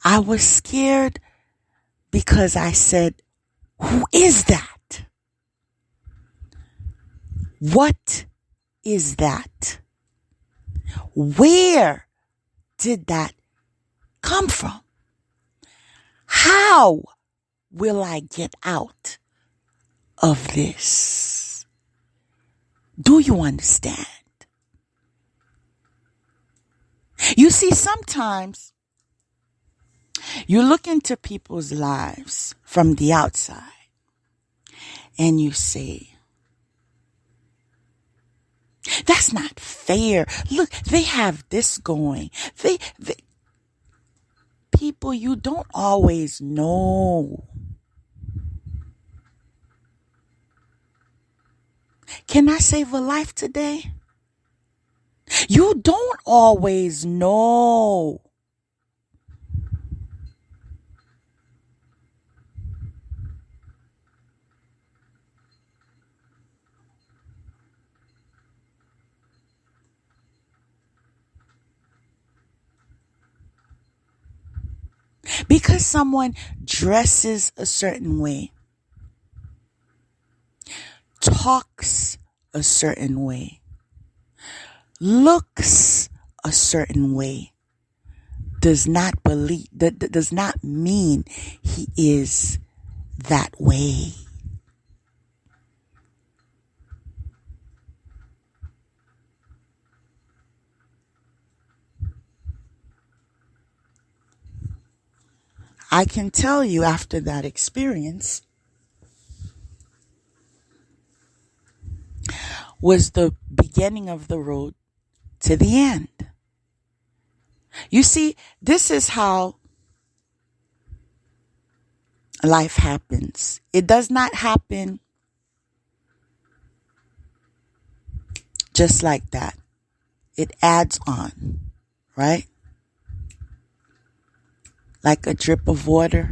I was scared because I said, "Who is that? What is that? Where did that come from? How will I get out of this?" Do you understand? You see, sometimes you look into people's lives from the outside and you say, "That's not fair. Look, they have this going. They people, you don't always know. Can I save a life today? You don't always know. Because someone dresses a certain way, talks a certain way, looks a certain way, does not mean he is that way. I can tell you after that experience was the beginning of the road to the end. You see, this is how life happens. It does not happen just like that. It adds on, right? Like a drip of water.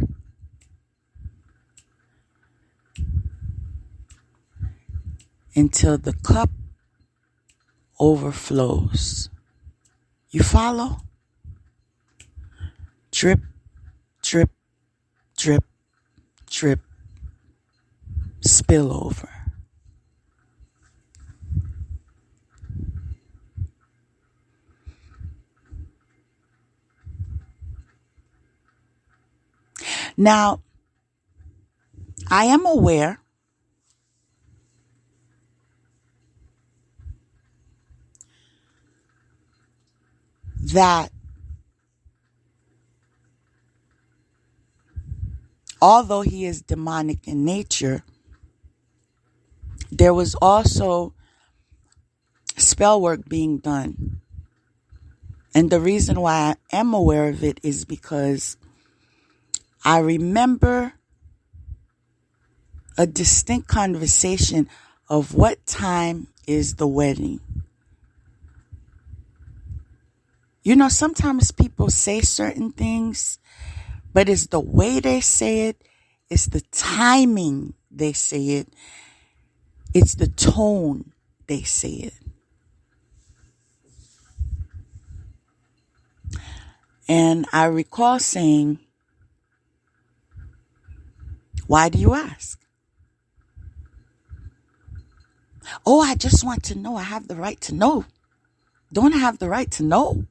Until the cup overflows. You follow? Drip, drip, drip, drip, spill over. Now, I am aware that although he is demonic in nature, there was also spell work being done. And the reason why I am aware of it is because I remember a distinct conversation of what time is the wedding. You know, sometimes people say certain things, but it's the way they say it, it's the timing they say it, it's the tone they say it. And I recall saying, why do you ask? Oh, I just want to know. I have the right to know. Don't I have the right to know?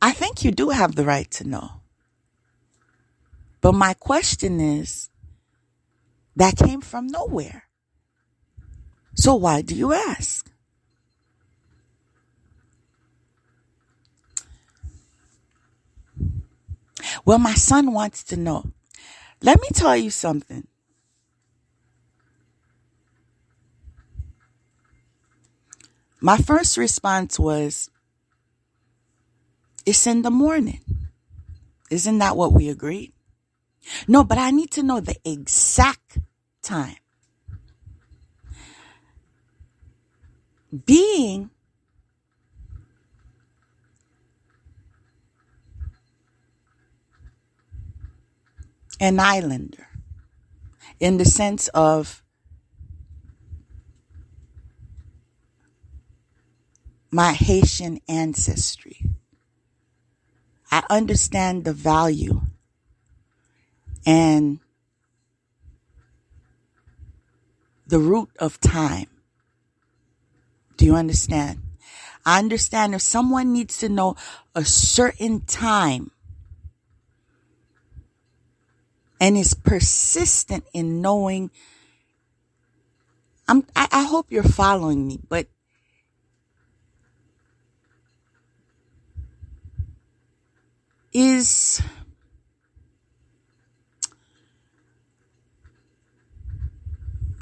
I think you do have the right to know. But my question is, that came from nowhere. So why do you ask? Well, my son wants to know. Let me tell you something. My first response was, it's in the morning. Isn't that what we agreed? No, but I need to know the exact time. Being an islander, in the sense of my Haitian ancestry, I understand the value and the root of time. Do you understand? I understand if someone needs to know a certain time and is persistent in knowing, I hope you're following me, but is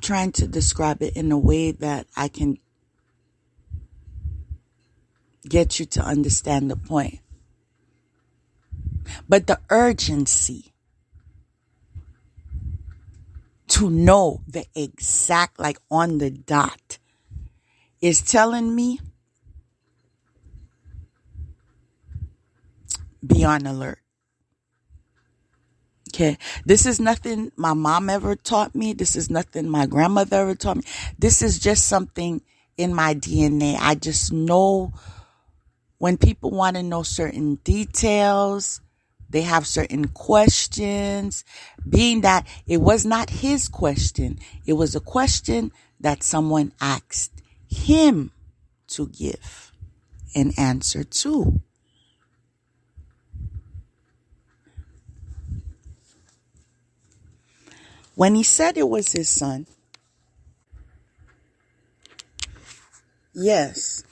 trying to describe it in a way that I can get you to understand the point. But the urgency to know the exact, like on the dot, is telling me be on alert. Okay, this is nothing my mom ever taught me. This is nothing my grandmother ever taught me. This is just something in my DNA. I just know when people want to know certain details, they have certain questions, being that it was not his question. It was a question that someone asked him to give an answer to. When he said it was his son, yes,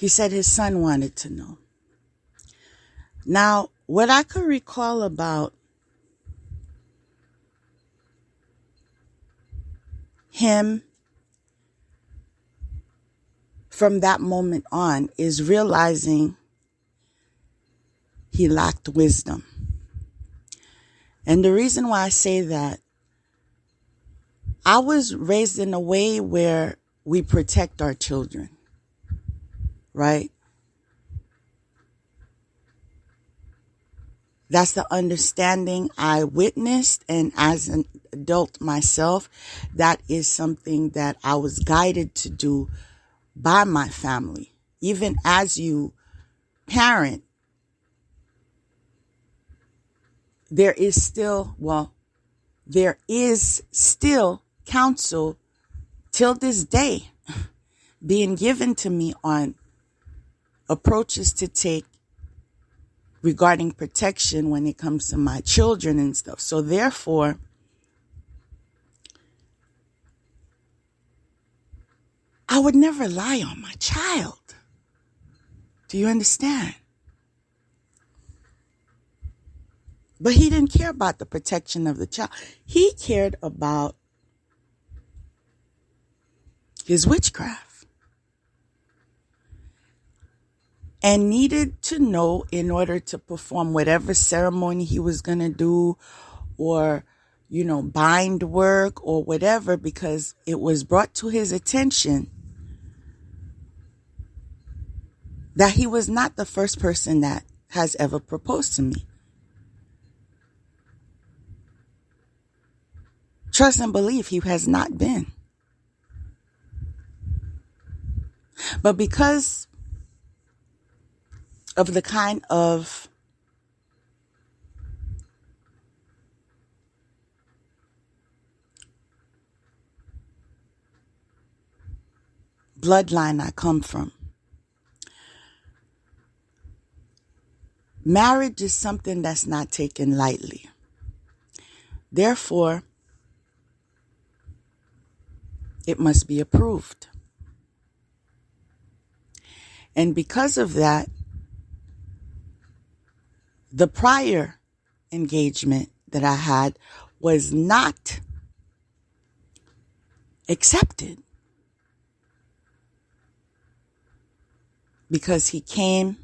He said his son wanted to know. Now, what I could recall about him from that moment on is realizing he lacked wisdom. And the reason why I say that, I was raised in a way where we protect our children, right? That's the understanding I witnessed, and as an adult myself, that is something that I was guided to do by my family. Even as you parent, there is still counsel till this day being given to me on approaches to take regarding protection when it comes to my children and stuff. So therefore, I would never lie on my child. Do you understand? But he didn't care about the protection of the child. He cared about his witchcraft. And needed to know in order to perform whatever ceremony he was going to do, or, bind work or whatever, because it was brought to his attention that he was not the first person that has ever proposed to me. Trust and believe he has not been. But because of the kind of bloodline I come from, marriage is something that's not taken lightly. Therefore, it must be approved. And because of that, the prior engagement that I had was not accepted because he came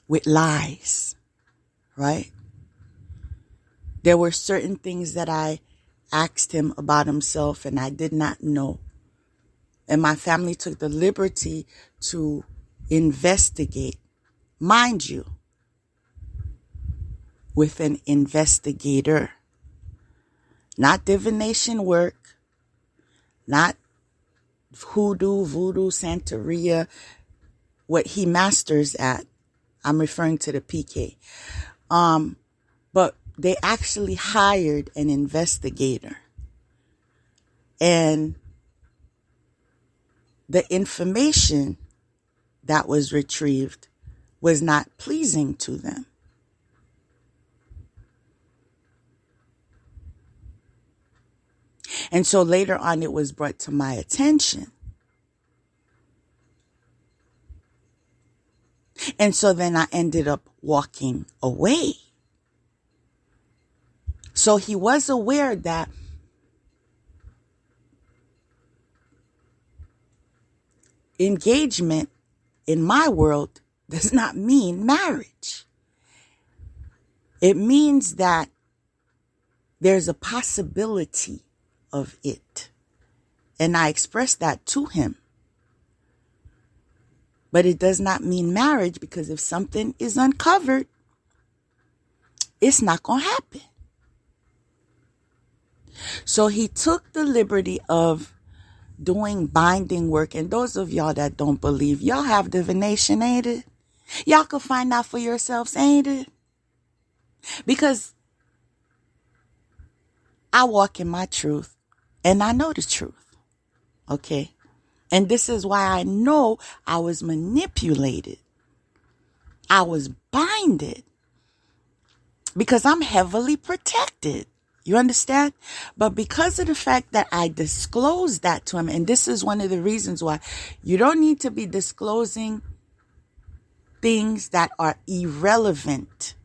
with lies, right? There were certain things that I asked him about himself and I did not know. And my family took the liberty to investigate, mind you, with an investigator. Not divination work, not hoodoo, voodoo, Santeria, what he masters at. I'm referring to the PK. But they actually hired an investigator. And the information that was retrieved was not pleasing to them. And so later on, it was brought to my attention. And so then I ended up walking away. So he was aware that engagement in my world does not mean marriage. It means that there's a possibility of it. And I expressed that to him. But it does not mean marriage, because if something is uncovered, it's not going to happen. So he took the liberty of doing binding work. And those of y'all that don't believe, y'all have divination, ain't it? Y'all can find out for yourselves, ain't it? Because I walk in my truth and I know the truth. Okay? And this is why I know I was manipulated. I was binded. Because I'm heavily protected. You understand? But because of the fact that I disclosed that to him, and this is one of the reasons why you don't need to be disclosing things that are irrelevant,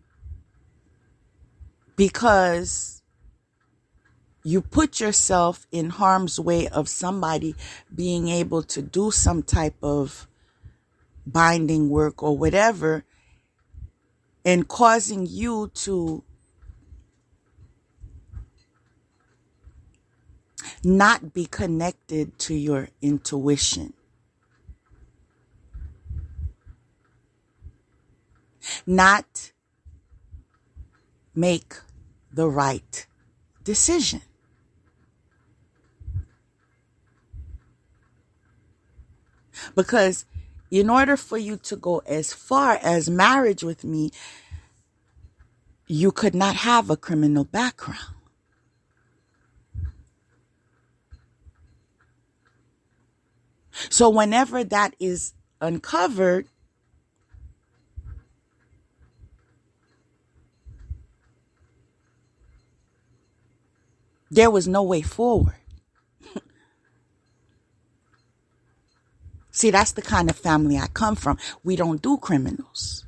because you put yourself in harm's way of somebody being able to do some type of binding work or whatever, and causing you to not be connected to your intuition, not make the right decision. Because in order for you to go as far as marriage with me, you could not have a criminal background. So whenever that is uncovered, there was no way forward. See, that's the kind of family I come from. We don't do criminals.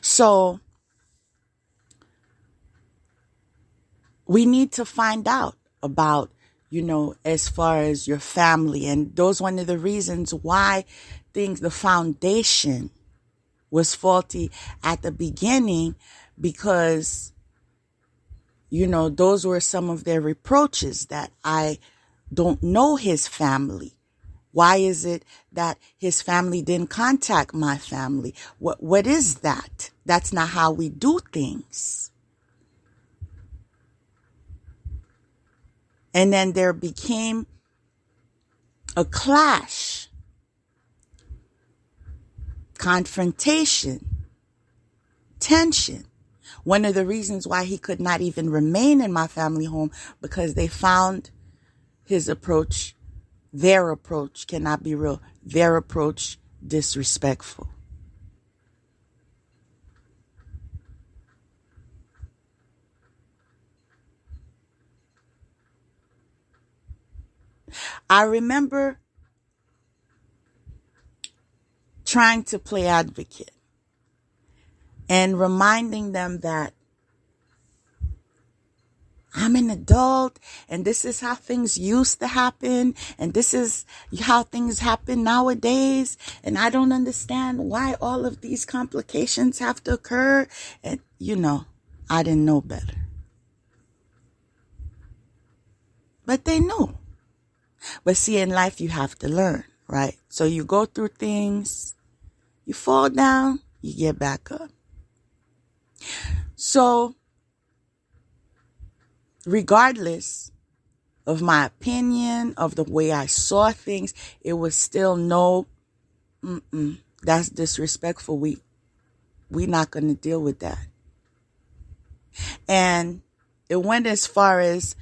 So we need to find out about, as far as your family. And those one of the reasons why the foundation was faulty at the beginning, because, those were some of their reproaches, that I don't know his family. Why is it that his family didn't contact my family? What is that? That's not how we do things. And then there became a clash, confrontation, tension. One of the reasons why he could not even remain in my family home, because they found his approach, their approach, cannot be real, their approach disrespectful. I remember trying to play advocate and reminding them that I'm an adult and this is how things used to happen and this is how things happen nowadays, and I don't understand why all of these complications have to occur. And I didn't know better. But they knew. But see, in life you have to learn, right? So you go through things, you fall down, you get back up. So regardless of my opinion, of the way I saw things, it was still no, that's disrespectful. We not going to deal with that. And it went as far as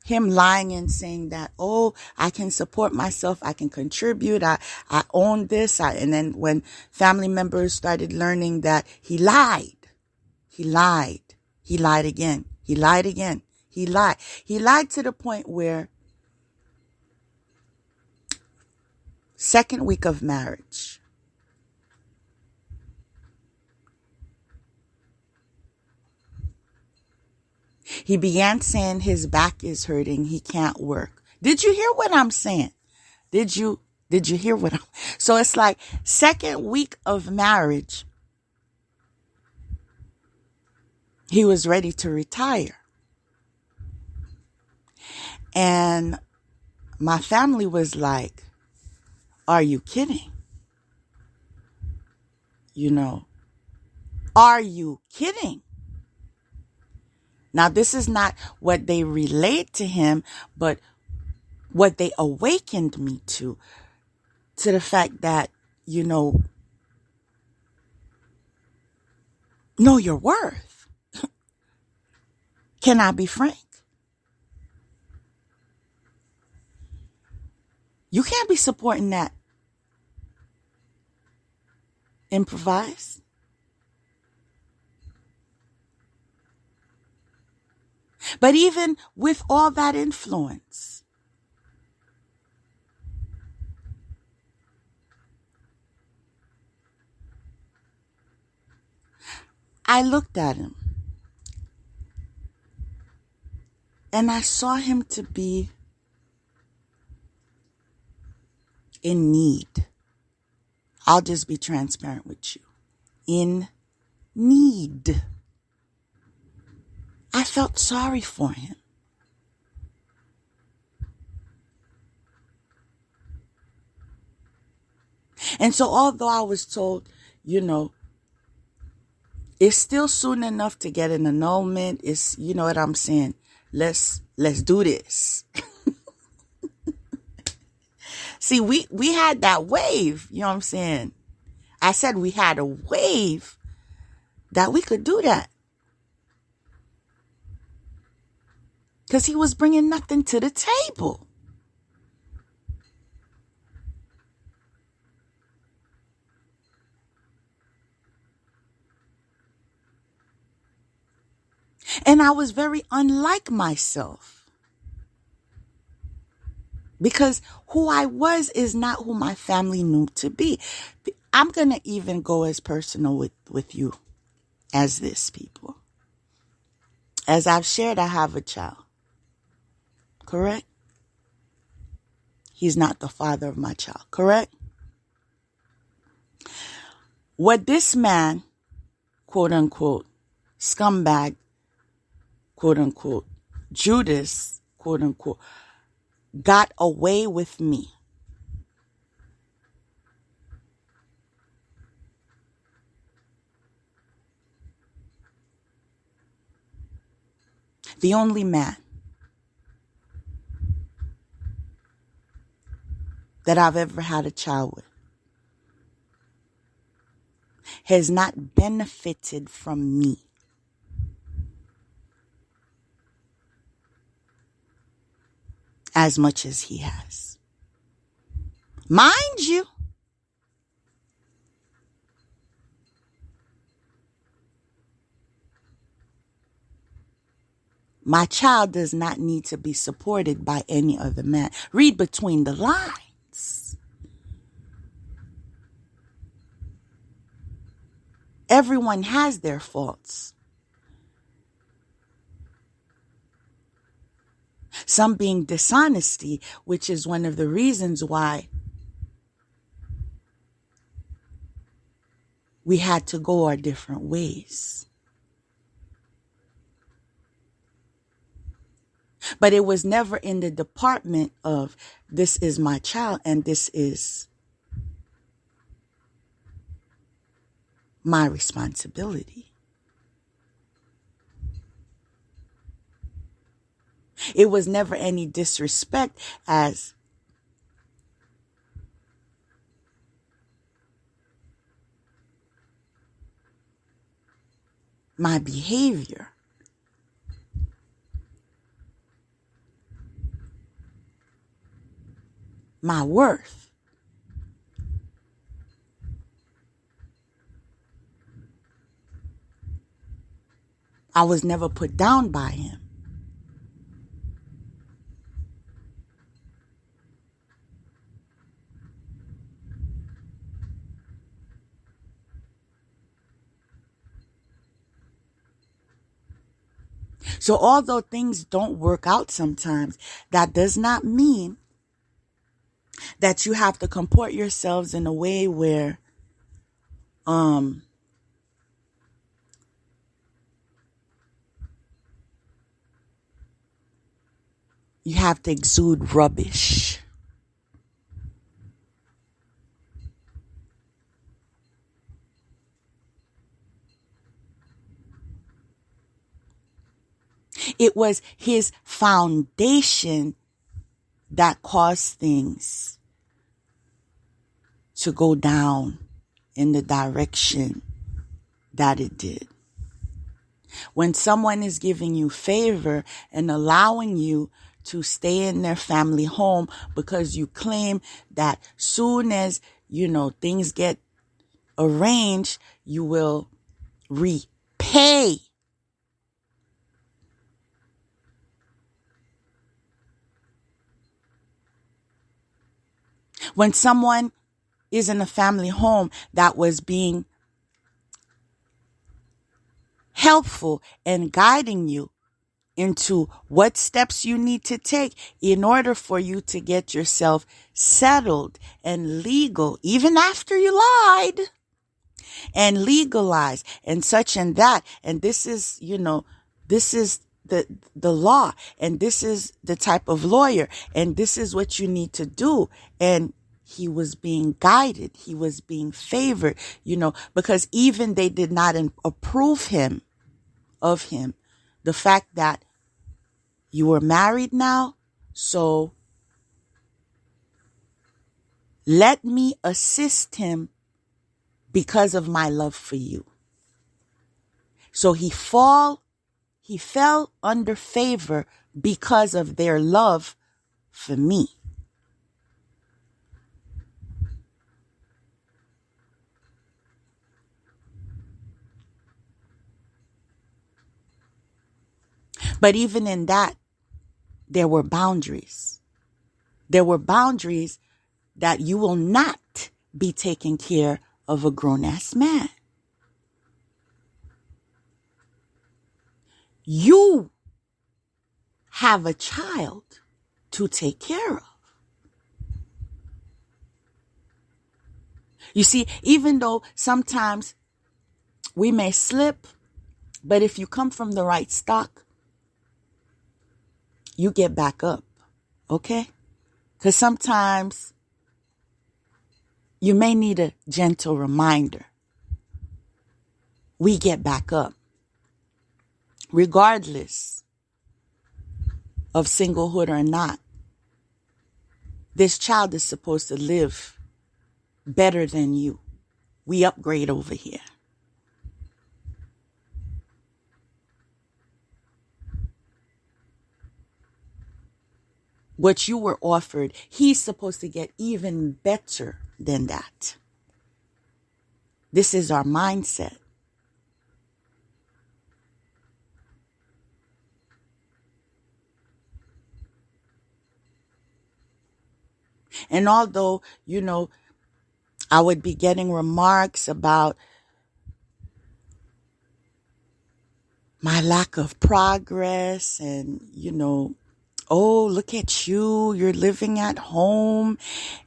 him lying and saying that, oh, I can support myself, I can contribute, I own this. And then when family members started learning that he lied again. He lied to the point where second week of marriage, he began saying his back is hurting, he can't work. Did you hear what I'm saying? Did you hear what I'm... So it's like second week of marriage, he was ready to retire. And my family was like, are you kidding? Are you kidding? Now, this is not what they relayed to him, but what they awakened me to the fact that, know your worth. Can I be frank? You can't be supporting that improvise. But even with all that influence, I looked at him and I saw him to be in need. I'll just be transparent with you. In need. I felt sorry for him. And so although I was told, it's still soon enough to get an annulment, it's, you know what I'm saying? Let's do this. See, we had that wave, you know what I'm saying? I said we had a wave that we could do that. Because he was bringing nothing to the table. And I was very unlike myself. Because who I was is not who my family knew to be. I'm going to even go as personal with you as this, people. As I've shared, I have a child. Correct? He's not the father of my child. Correct? What this man, quote unquote, scumbag, quote unquote, Judas, quote unquote, got away with me. The only man that I've ever had a child with has not benefited from me as much as he has. Mind you, my child does not need to be supported by any other man. Read between the lines. Everyone has their faults. Some being dishonesty, which is one of the reasons why we had to go our different ways. But it was never in the department of this is my child and this is my responsibility. It was never any disrespect as my behavior. My worth. I was never put down by him. So although things don't work out sometimes, that does not mean that you have to comport yourselves in a way where you have to exude rubbish. It was his foundation that caused things to go down in the direction that it did. When someone is giving you favor and allowing you to stay in their family home because you claim that soon as, things get arranged, you will repay When someone is in a family home that was being helpful and guiding you into what steps you need to take in order for you to get yourself settled and legal, even after you lied, and legalized and such and that. And this is, this is the law, and this is the type of lawyer, and this is what you need to do. And he was being guided. He was being favored, because even they did not approve of him. The fact that you were married now, so let me assist him because of my love for you. So he fell under favor because of their love for me. But even in that, there were boundaries. There were boundaries that you will not be taking care of a grown-ass man. You have a child to take care of. You see, even though sometimes we may slip, but if you come from the right stock, you get back up, okay? Because sometimes you may need a gentle reminder. We get back up. Regardless of singlehood or not, this child is supposed to live better than you. We upgrade over here. What you were offered, he's supposed to get even better than that. This is our mindset. And although, I would be getting remarks about my lack of progress and, oh, look at you, you're living at home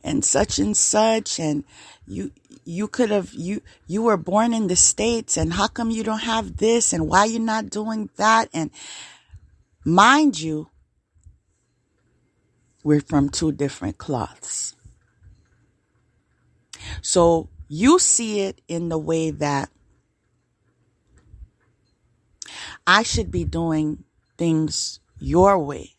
and such, and you could have, you were born in the States, and how come you don't have this, and why you're not doing that? And mind you, we're from two different cloths. So you see it in the way that I should be doing things your way.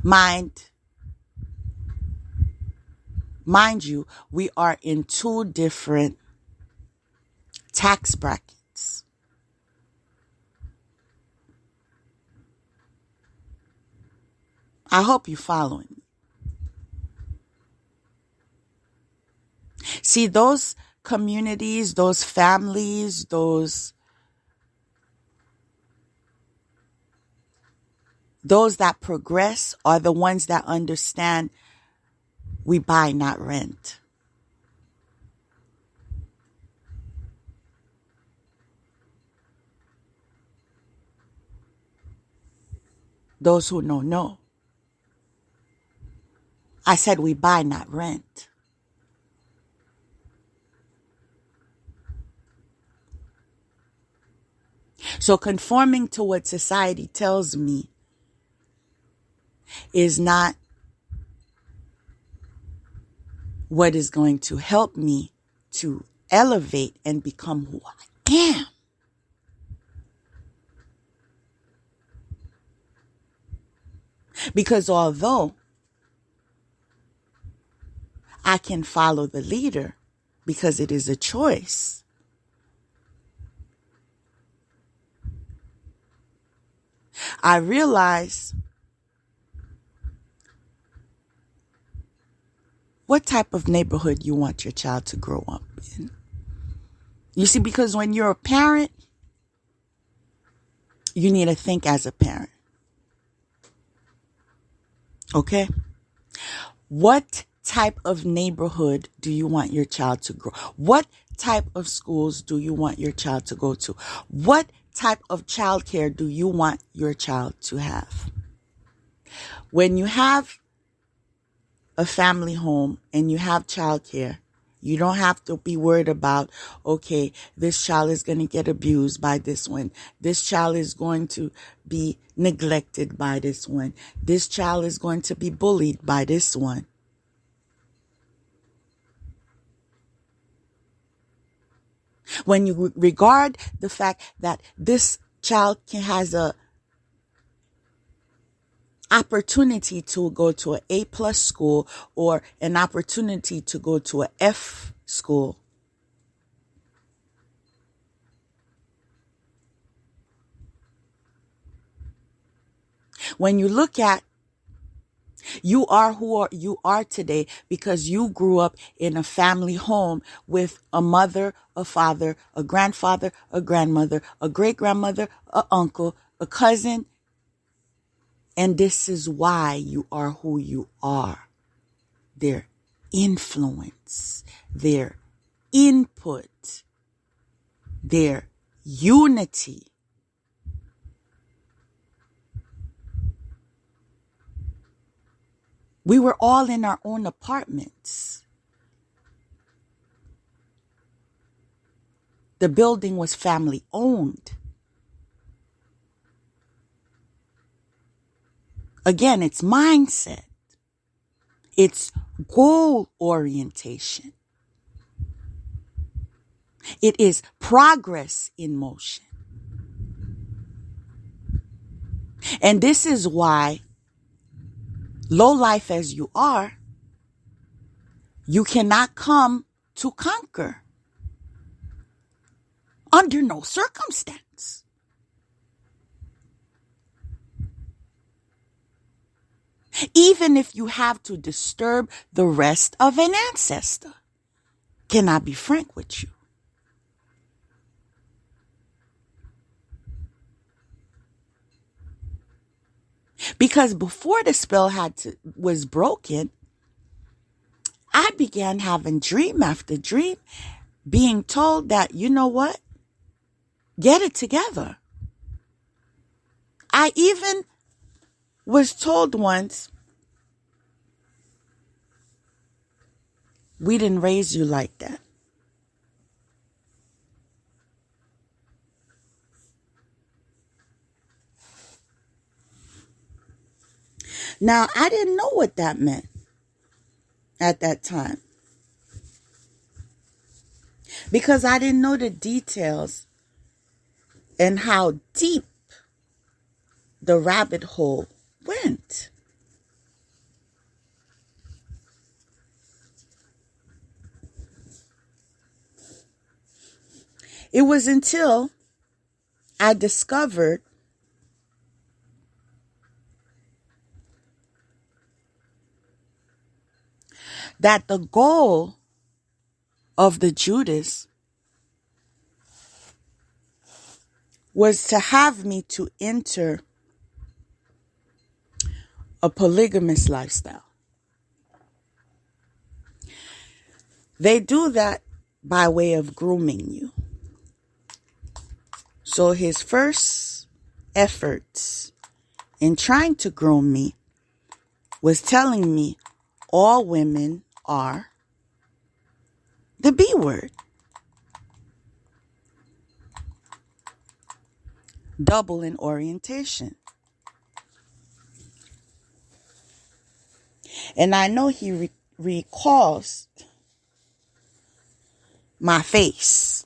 Mind you, we are in two different tax brackets. I hope you're following me. See, those communities, those families, those that progress are the ones that understand we buy, not rent. Those who know. I said we buy, not rent. So conforming to what society tells me is not what is going to help me to elevate and become who I am. Because although I can follow the leader because it is a choice, I realize what type of neighborhood you want your child to grow up in. You see, because when you're a parent, you need to think as a parent. Okay? What type of neighborhood do you want your child to grow? What type of schools do you want your child to go to? What type of childcare do you want your child to have? When you have a family home and you have childcare, you don't have to be worried about, okay, this child is going to get abused by this one. This child is going to be neglected by this one. This child is going to be bullied by this one. When you regard the fact that this child has a opportunity to go to an A+ school or an opportunity to go to an F school, when you look at you are who you are today because you grew up in a family home with a mother, a father, a grandfather, a grandmother, a great-grandmother, a uncle, a cousin. And this is why you are who you are. Their influence, their input, their unity. We were all in our own apartments. The building was family owned. Again, it's mindset. It's goal orientation. It is progress in motion. And this is why, low life as you are, you cannot come to conquer under no circumstance. Even if you have to disturb the rest of an ancestor. Can I be frank with you? Because before the spell was broken, I began having dream after dream, being told that, you know what? Get it together. I even was told once, we didn't raise you like that. Now, I didn't know what that meant at that time, because I didn't know the details and how deep the rabbit hole went. It was until I discovered that the goal of the Judas was to have me to enter a polygamous lifestyle. They do that by way of grooming you. So his first efforts in trying to groom me was telling me all women are the B word. Double in orientation. And I know he recalls my face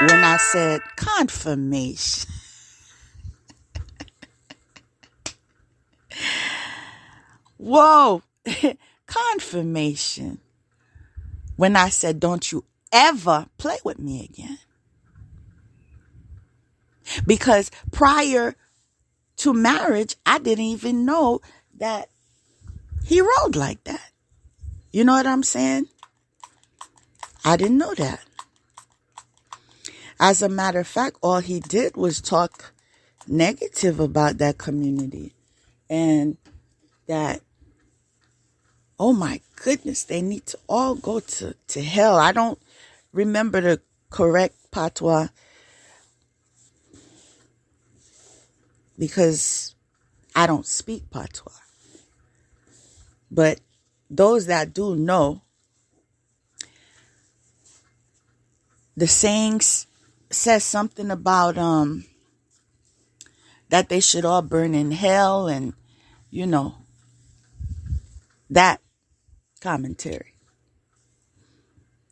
when I said confirmation. Whoa, confirmation. When I said, don't you ever play with me again. Because prior to marriage, I didn't even know that he rolled like that. You know what I'm saying? I didn't know that. As a matter of fact, all he did was talk negative about that community. and that, oh my goodness, they need to all go to hell. I don't remember the correct patois because I don't speak patois. But those that do know, the saying says something about that they should all burn in hell, and that commentary.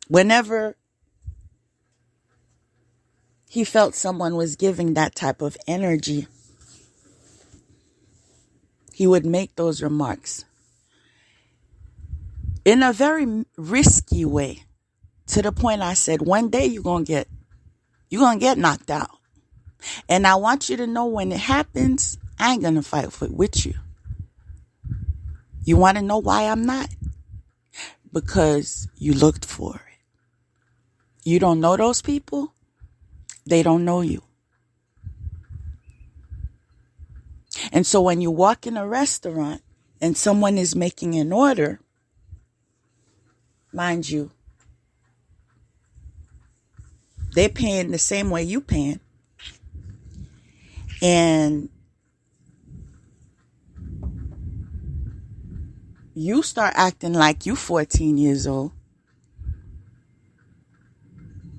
Whenever he felt someone was giving that type of energy, he would make those remarks in a very risky way, to the point I said, one day you're gonna get knocked out. And I want you to know, when it happens, I ain't gonna fight with you. You want to know why I'm not? Because you looked for it. You don't know those people. They don't know you. And so when you walk in a restaurant and someone is making an order, mind you, they're paying the same way you paying. And you start acting like you 14 years old,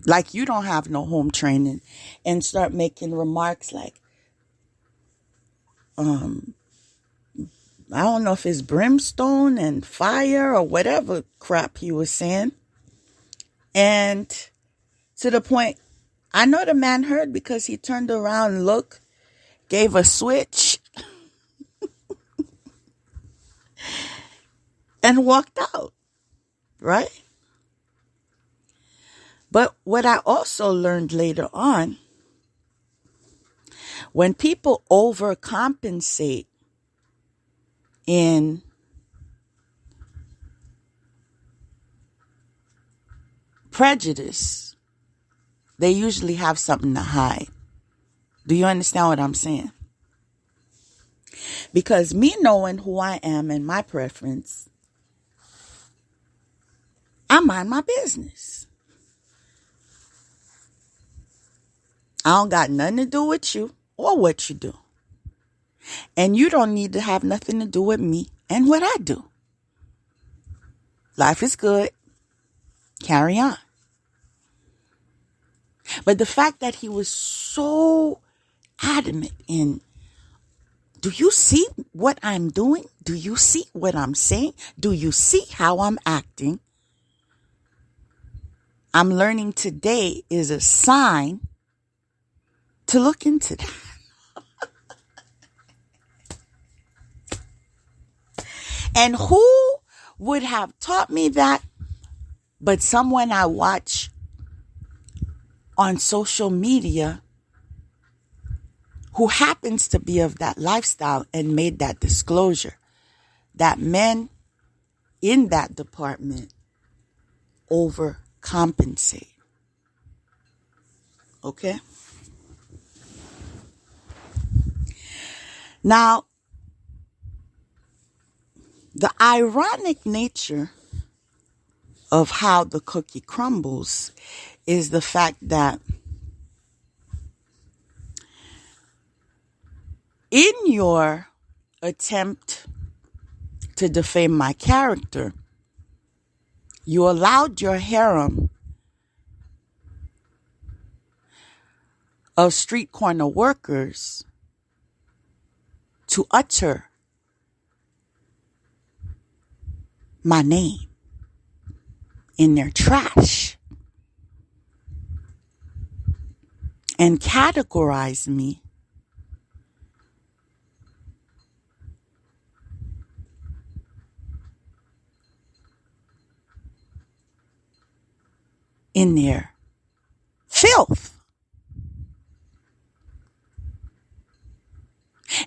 like you don't have no home training, and start making remarks like, I don't know if it's brimstone and fire or whatever crap he was saying. And to the point, I know the man heard, because he turned around, looked, gave a switch, and walked out, right? But what I also learned later on, when people overcompensate in prejudice, they usually have something to hide. Do you understand what I'm saying? Because me knowing who I am and my preference, I mind my business. I don't got nothing to do with you or what you do. And you don't need to have nothing to do with me and what I do. Life is good. Carry on. But the fact that he was so adamant in, do you see what I'm doing? Do you see what I'm saying? Do you see how I'm acting? I'm learning today is a sign to look into that. And who would have taught me that but someone I watch on social media who happens to be of that lifestyle and made that disclosure that men in that department overcompensate. Okay? Now, the ironic nature of how the cookie crumbles is the fact that in your attempt to defame my character, you allowed your harem of street corner workers to utter my name in their trash and categorize me in their filth.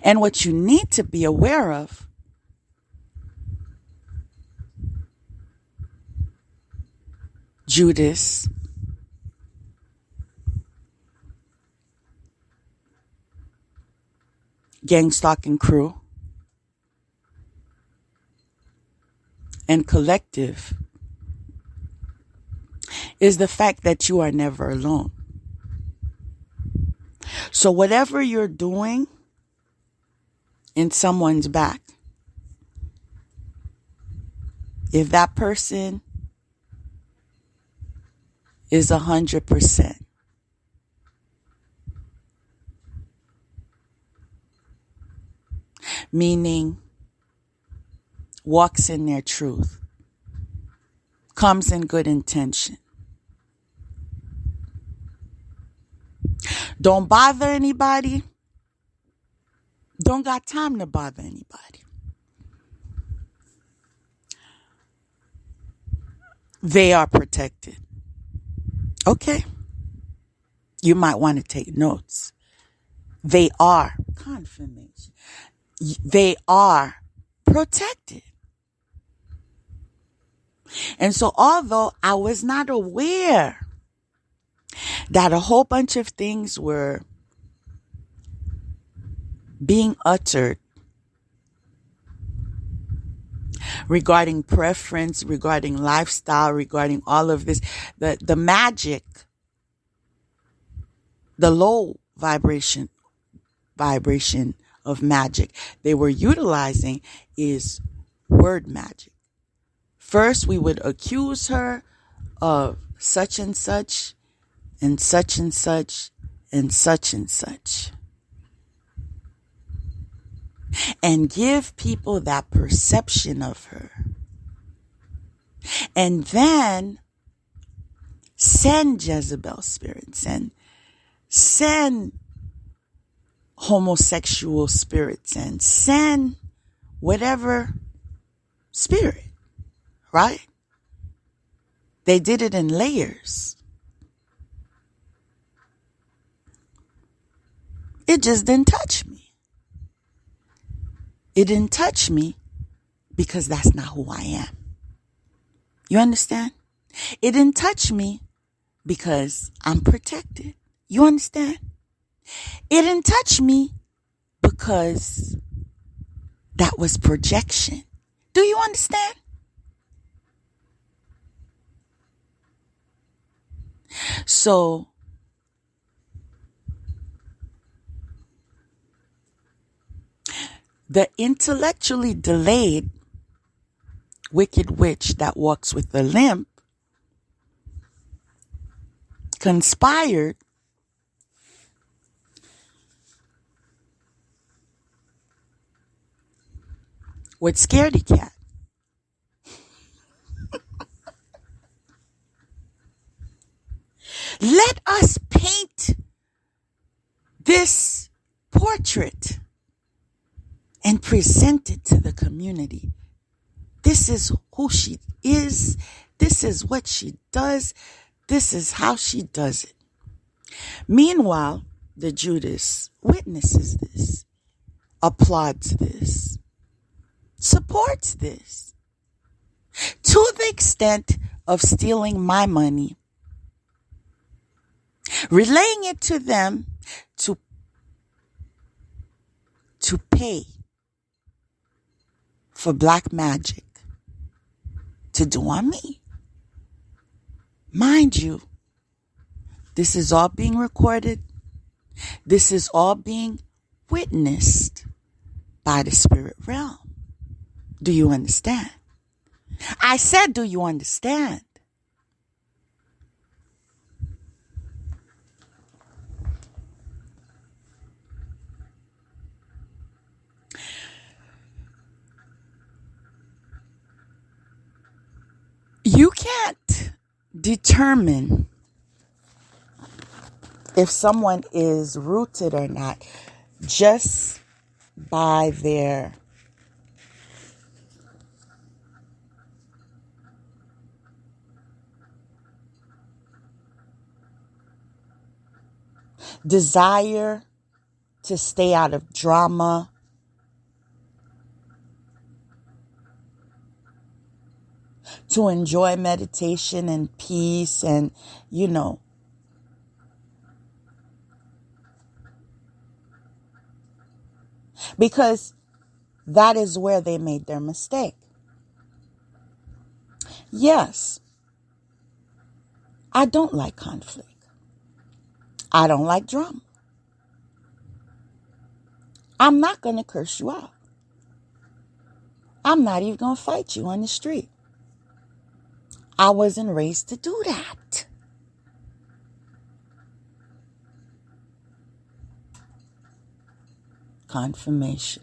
And what you need to be aware of, Judas, gang stalking crew, and collective is the fact that you are never alone. So whatever you're doing in someone's back, if that person is 100%, meaning walks in their truth, comes in good intention, don't bother anybody, don't got time to bother anybody, they are protected. Okay. You might want to take notes. They are confirmation. They are protected. And so although I was not aware that a whole bunch of things were being uttered regarding preference, regarding lifestyle, regarding all of this, the magic, the low vibration of magic they were utilizing is word magic. First, we would accuse her of such and such and such and such and such and such, and give people that perception of her, and then send Jezebel spirits and send homosexual spirits and send whatever spirit, right? They did it in layers. It just didn't touch me. It didn't touch me because that's not who I am. You understand? It didn't touch me because I'm protected. You understand? It didn't touch me because that was projection. Do you understand? So, the intellectually delayed wicked witch that walks with a limp conspired with Scaredy Cat. Let us paint this portrait and present it to the community. This is who she is. This is what she does. This is how she does it. Meanwhile, the Judas witnesses this, applauds this, supports this, to the extent of stealing my money, relaying it to them to pay for black magic to do on me. Mind you, this is all being recorded. This is all being witnessed by the spirit realm. Do you understand? I said, do you understand? You can't determine if someone is rooted or not just by their desire to stay out of drama, to enjoy meditation and peace and, because that is where they made their mistake. Yes, I don't like conflict. I don't like drama. I'm not going to curse you out. I'm not even going to fight you on the street. I wasn't raised to do that. Confirmation.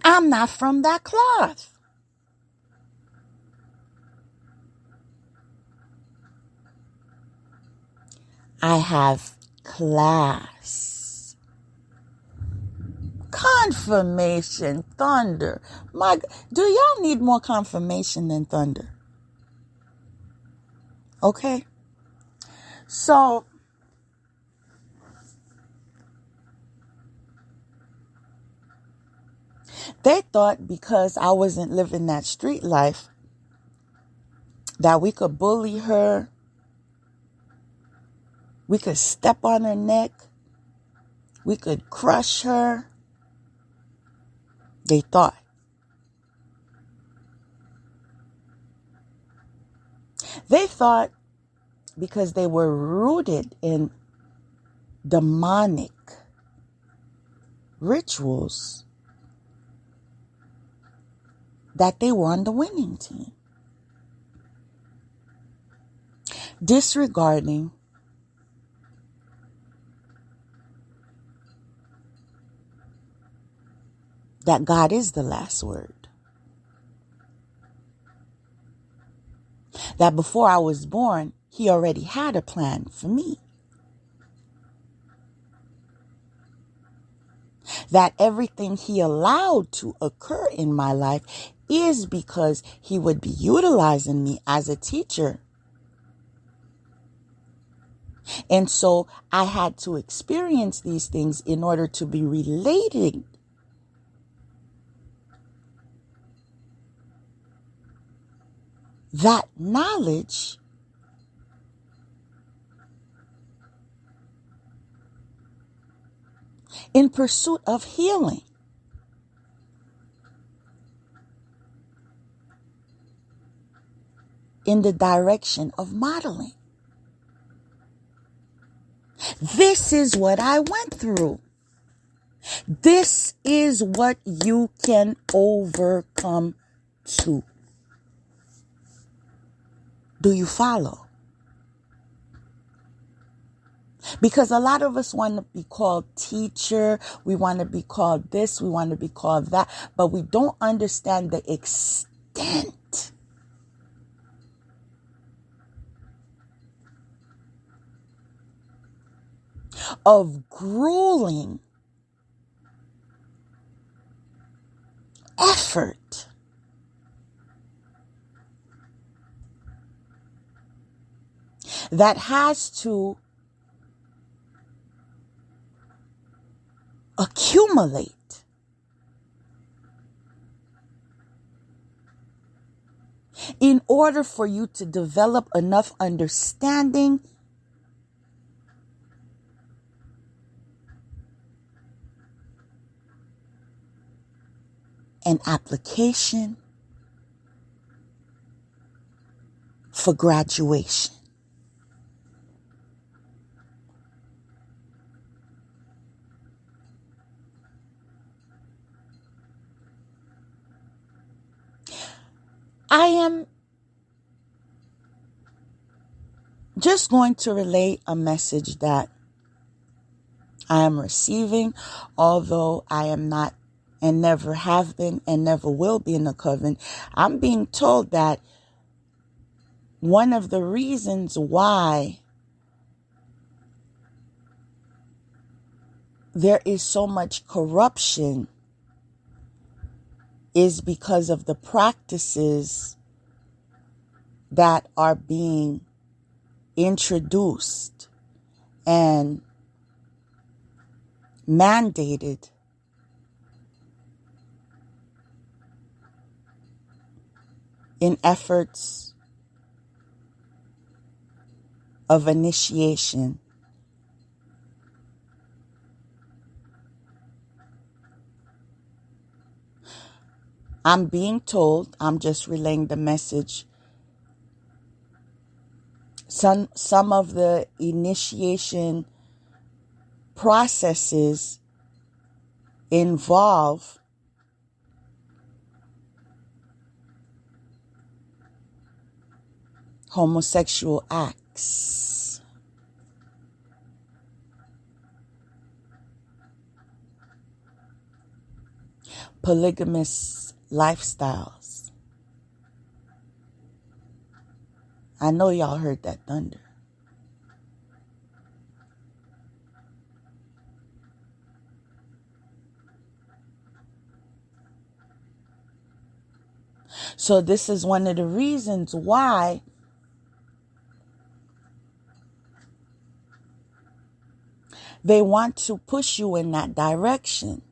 I'm not from that cloth. I have class. Confirmation, thunder. Do y'all need more confirmation than thunder? Okay. So, they thought because I wasn't living that street life that we could bully her, we could step on her neck, we could crush her. They thought. They thought because they were rooted in demonic rituals that they were on the winning team. Disregarding that God is the last word. That before I was born, He already had a plan for me. That everything He allowed to occur in my life is because He would be utilizing me as a teacher. And so I had to experience these things in order to be related. That knowledge in pursuit of healing. In the direction of modeling. This is what I went through. This is what you can overcome to. Do you follow? Because a lot of us want to be called teacher. We want to be called this. We want to be called that. But we don't understand the extent of grueling effort that has to accumulate in order for you to develop enough understanding and application for graduation. I am just going to relay a message that I am receiving, although I am not and never have been and never will be in the coven. I'm being told that one of the reasons why there is so much corruption is because of the practices that are being introduced and mandated in efforts of initiation. I'm being told, I'm just relaying the message. Some of the initiation processes involve homosexual acts. Polygamous lifestyles. I know y'all heard that thunder. So this is one of the reasons why they want to push you in that direction.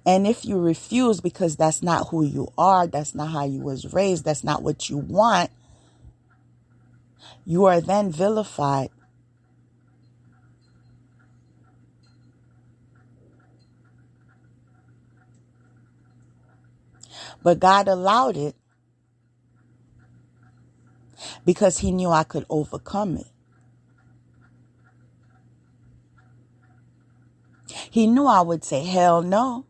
And if you refuse because that's not who you are, that's not how you was raised, that's not what you want, you are then vilified. But God allowed it because he knew I could overcome it. He knew I would say, hell no.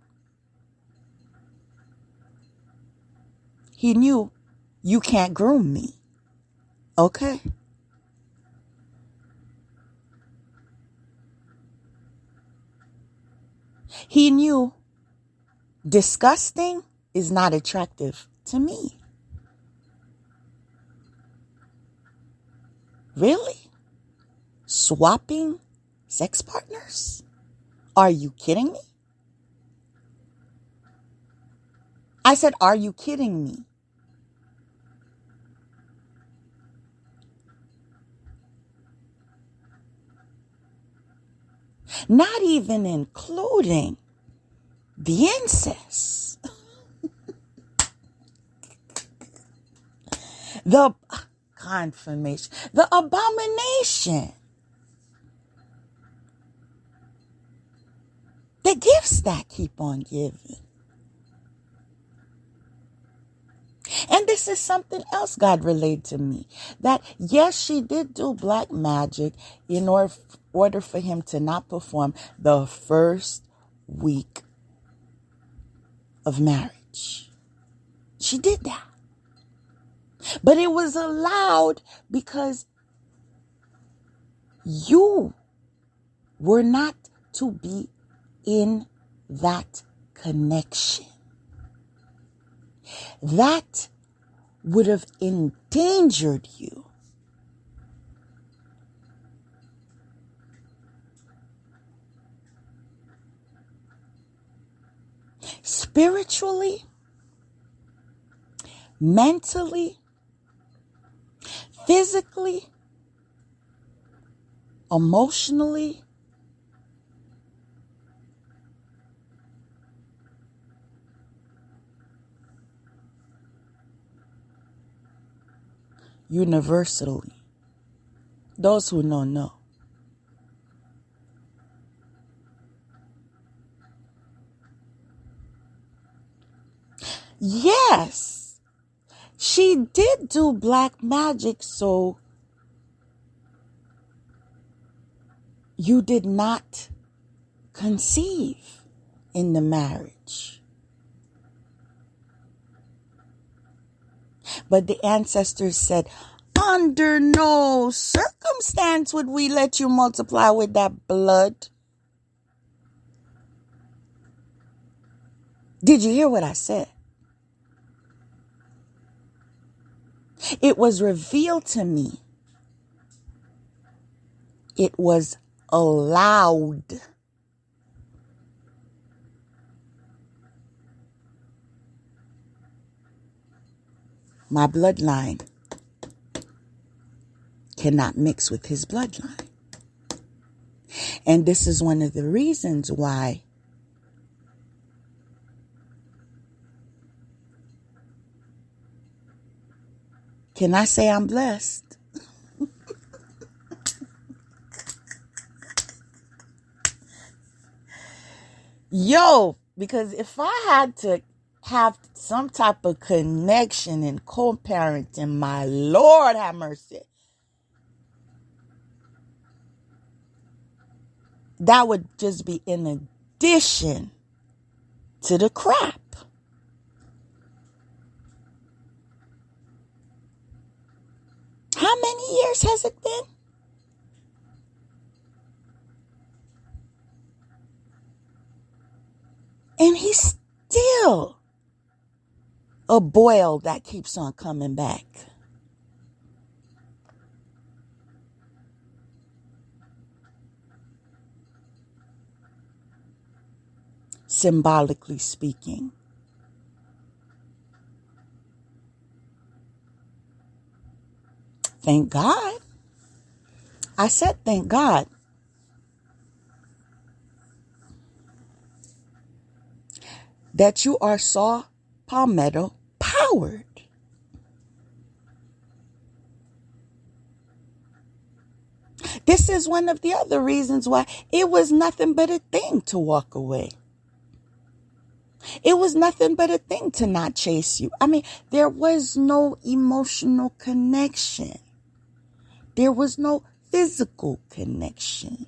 He knew you can't groom me. Okay. He knew disgusting is not attractive to me. Really? Swapping sex partners? Are you kidding me? I said, are you kidding me? Not even including the incest. The confirmation. The abomination. The gifts that keep on giving. And this is something else God relayed to me. That yes, she did do black magic in order for him to not perform the first week of marriage. She did that. But it was allowed because you were not to be in that connection. That would have endangered you. Spiritually, mentally, physically, emotionally, universally. Those who know, know. Yes, she did do black magic, so you did not conceive in the marriage. But the ancestors said, under no circumstance would we let you multiply with that blood. Did you hear what I said? It was revealed to me. It was allowed. My bloodline cannot mix with his bloodline. And this is one of the reasons why can I say I'm blessed? Yo, because if I had to have some type of connection and co-parenting, my Lord have mercy, that would just be in addition to the crap. How many years has it been? And he's still a boil that keeps on coming back. Symbolically speaking. Thank God. I said thank God. That you are saw palmetto powered. This is one of the other reasons why it was nothing but a thing to walk away. It was nothing but a thing to not chase you. I mean, there was no emotional connection. There was no physical connection.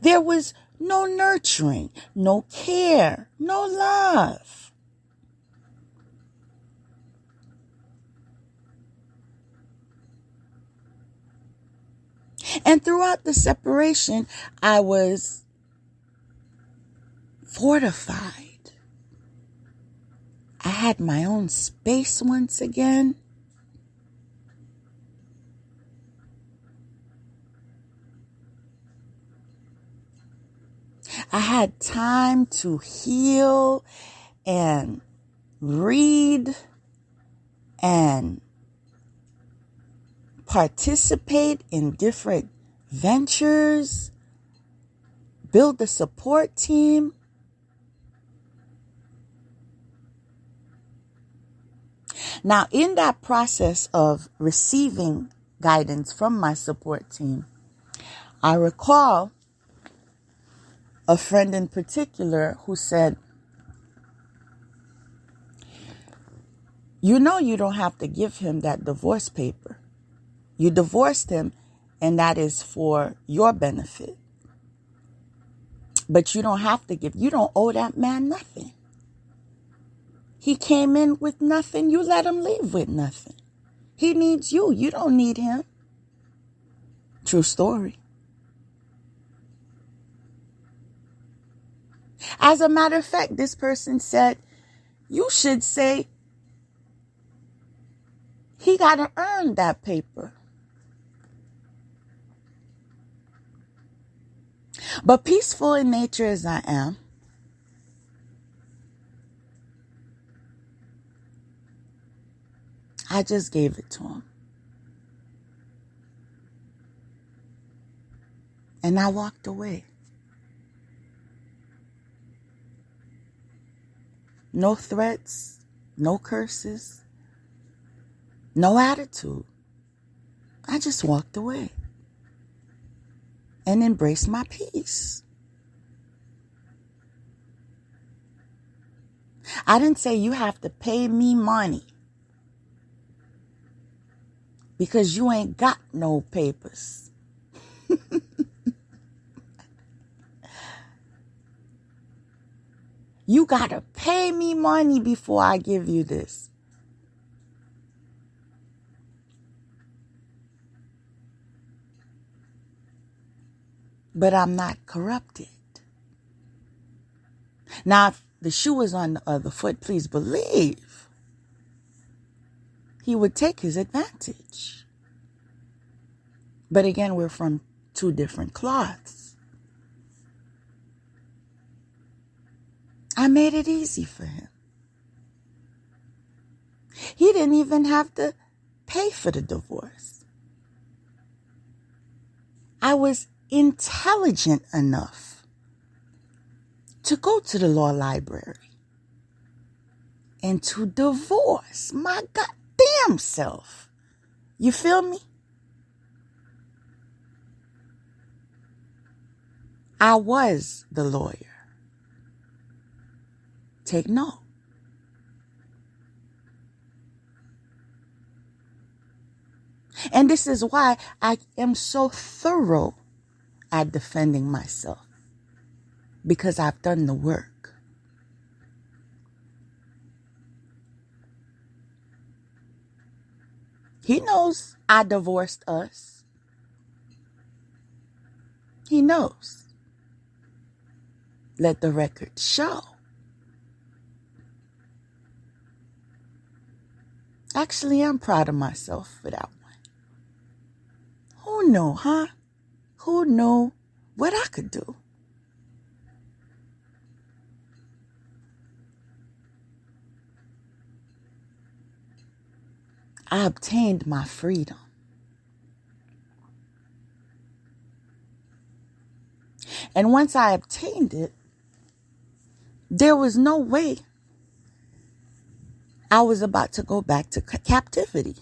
There was no nurturing, no care, no love. And throughout the separation, I was fortified. I had my own space once again. I had time to heal and read and participate in different ventures, build a support team. Now, in that process of receiving guidance from my support team, I recall a friend in particular who said, you know, you don't have to give him that divorce paper. You divorced him, and that is for your benefit. But you don't have to you don't owe that man nothing. He came in with nothing. You let him leave with nothing. He needs you. You don't need him. True story. As a matter of fact, this person said, you should say, he got to earn that paper. But peaceful in nature as I am, I just gave it to him. And I walked away. No threats, no curses, no attitude. I just walked away and embraced my peace. I didn't say you have to pay me money because you ain't got no papers. You got to pay me money before I give you this. But I'm not corrupted. Now, if the shoe was on the other foot, please believe he would take his advantage. But again, we're from two different cloths. I made it easy for him. He didn't even have to pay for the divorce. I was intelligent enough to go to the law library and to divorce my goddamn self. You feel me? I was the lawyer. Take note. And this is why I am so thorough at defending myself. Because I've done the work. He knows I divorced us. He knows. Let the record show. Actually, I'm proud of myself for that one. Who knew, huh? Who knew what I could do? I obtained my freedom. And once I obtained it, there was no way I was about to go back to captivity.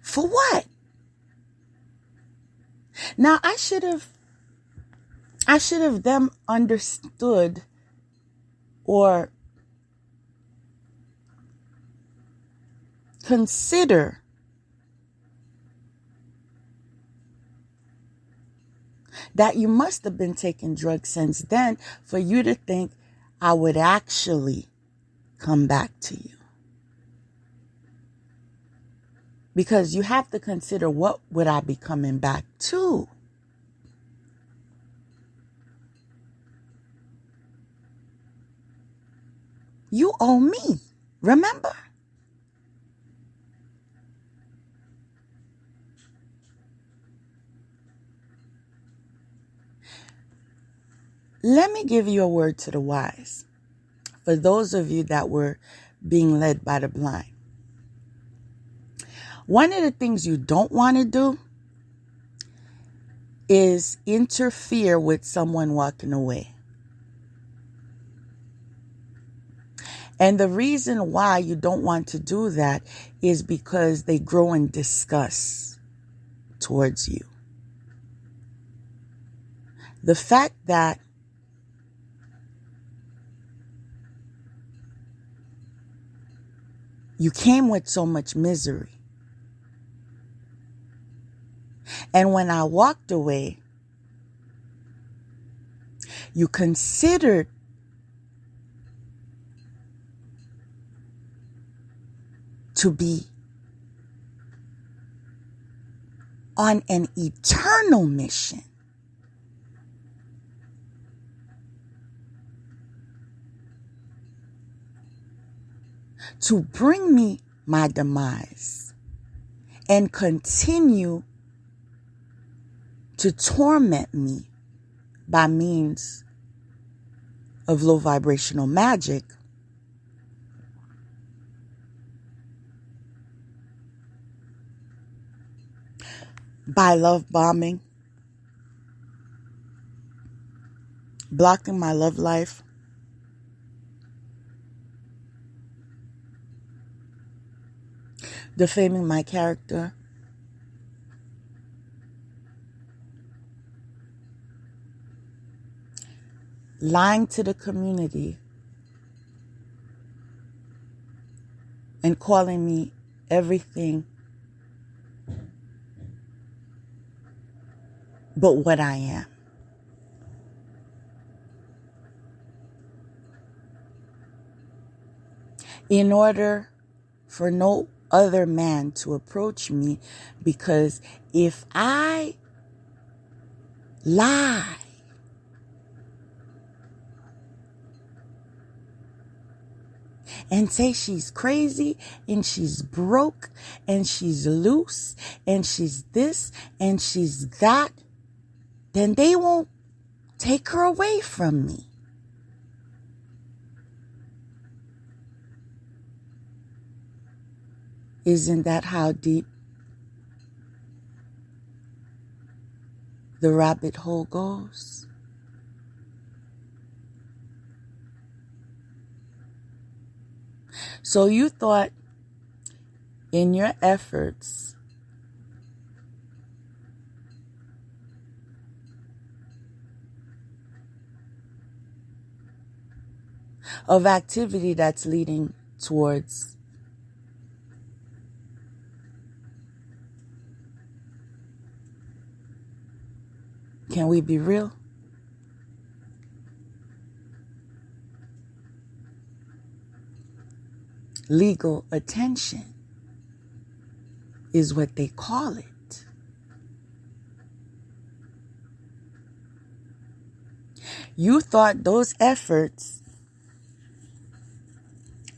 For what? Now, I should have then understood or consider that you must have been taking drugs since then for you to think I would actually come back to you. Because you have to consider, what would I be coming back to? You owe me, remember? Let me give you a word to the wise. For those of you that were being led by the blind. One of the things you don't want to do is interfere with someone walking away. And the reason why you don't want to do that is because they grow in disgust towards you. The fact that you came with so much misery. And when I walked away, you considered to be on an eternal mission. To bring me my demise and continue to torment me by means of low vibrational magic, by love bombing, blocking my love life, defaming my character, lying to the community, and calling me everything but what I am. In order for no other man to approach me, because if I lie and say she's crazy and she's broke and she's loose and she's this and she's that, then they won't take her away from me. Isn't that how deep the rabbit hole goes? So you thought in your efforts of activity that's leading towards can we be real? Legal attention is what they call it. You thought those efforts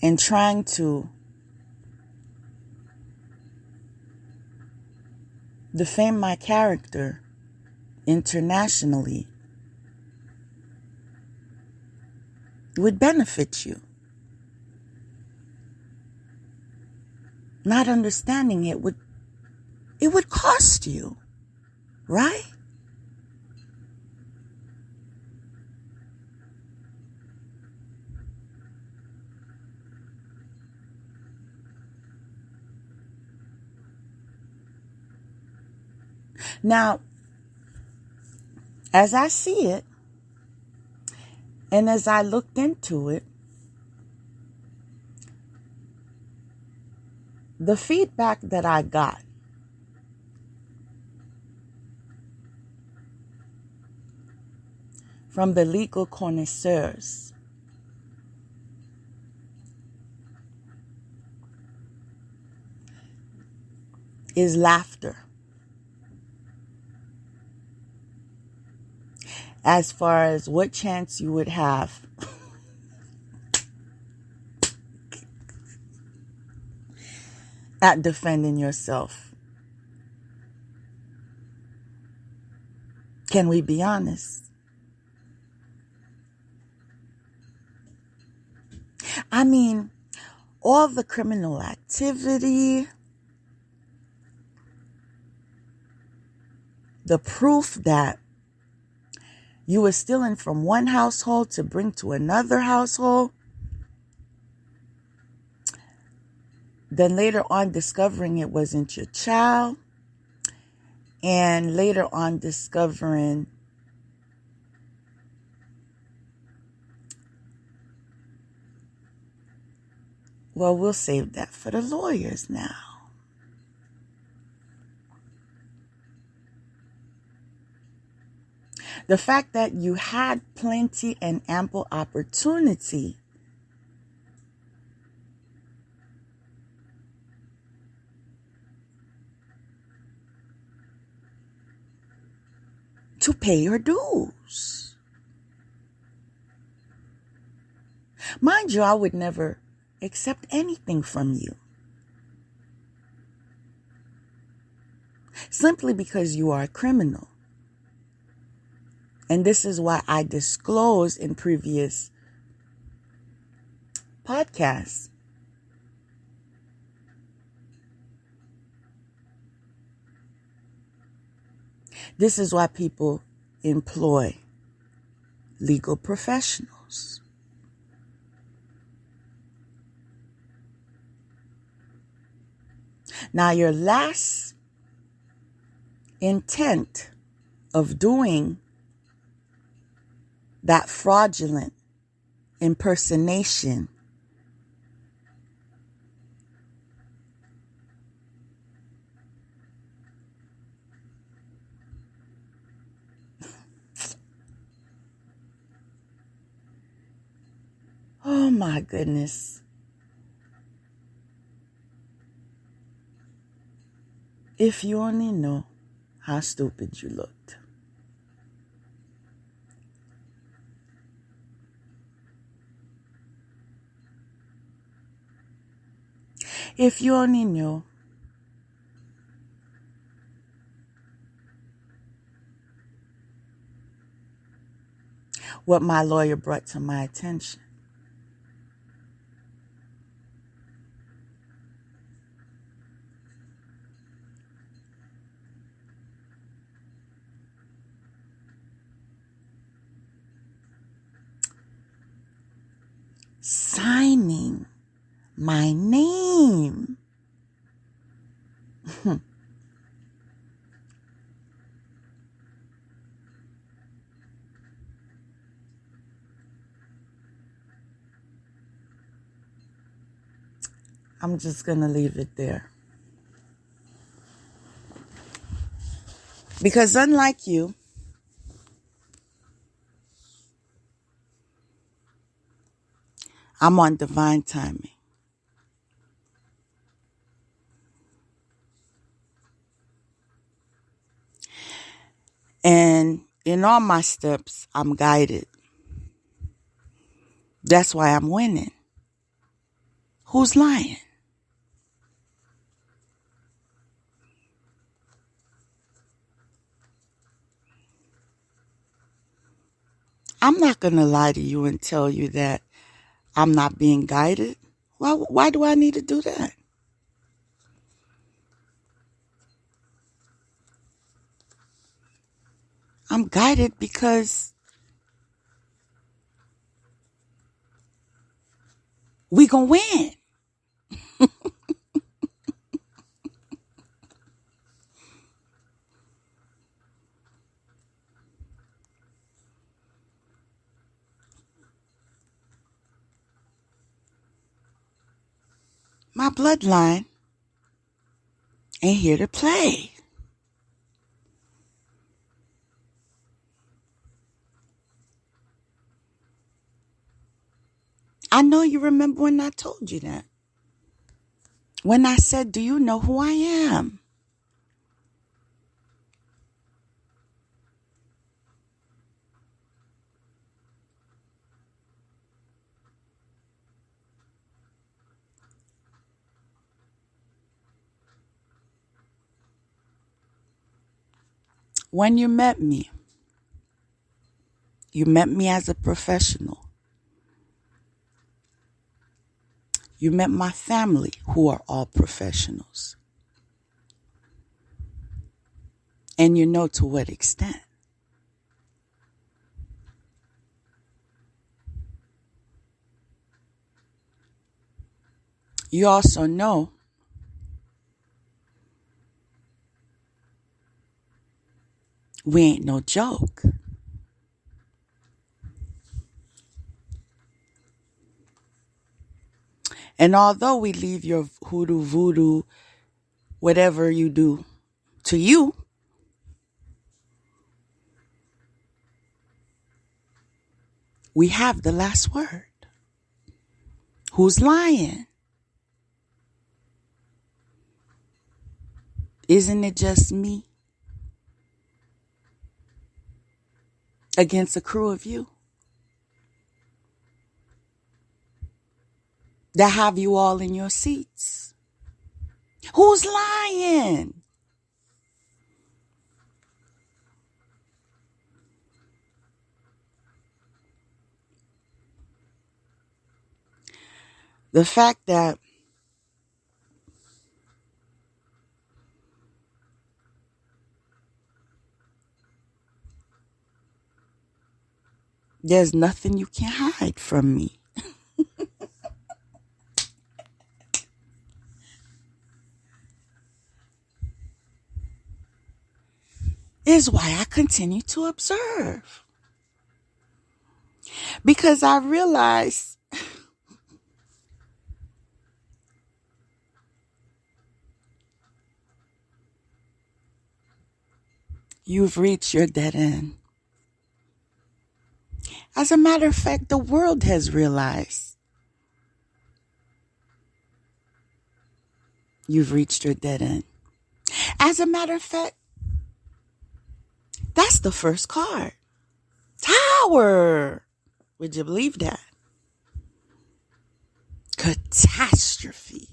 in trying to defame my character internationally would benefit you. Not understanding it would cost you, right? Now, as I see it, and as I looked into it, the feedback that I got from the legal connoisseurs is laughter. As far as what chance you would have at defending yourself. Can we be honest? I mean, all the criminal activity, the proof that you were stealing from one household to bring to another household, then later on discovering it wasn't your child, and later on discovering well, we'll save that for the lawyers now. The fact that you had plenty and ample opportunity to pay your dues. Mind you, I would never accept anything from you. Simply because you are a criminal. And this is why I disclosed in previous podcasts. This is why people employ legal professionals. Now, your last intent of doing that fraudulent impersonation oh my goodness. If you only know how stupid you looked. If you only knew what my lawyer brought to my attention. Signing my name I'm just going to leave it there. Because unlike you, I'm on divine timing. And in all my steps, I'm guided. That's why I'm winning. Who's lying? I'm not going to lie to you and tell you that I'm not being guided. Why do I need to do that? I'm guided because we gonna win. My bloodline ain't here to play. I know you remember when I told you that. When I said, do you know who I am? When you met me as a professional. You met my family, who are all professionals. And you know to what extent. You also know we ain't no joke. And although we leave your hoodoo, voodoo, whatever you do to you, we have the last word. Who's lying? Isn't it just me against a crew of you that have you all in your seats? Who's lying? The fact that there's nothing you can hide from me is why I continue to observe. Because I realize you've reached your dead end. As a matter of fact, the world has realized you've reached your dead end. As a matter of fact, that's the first card. Tower. Would you believe that? Catastrophe.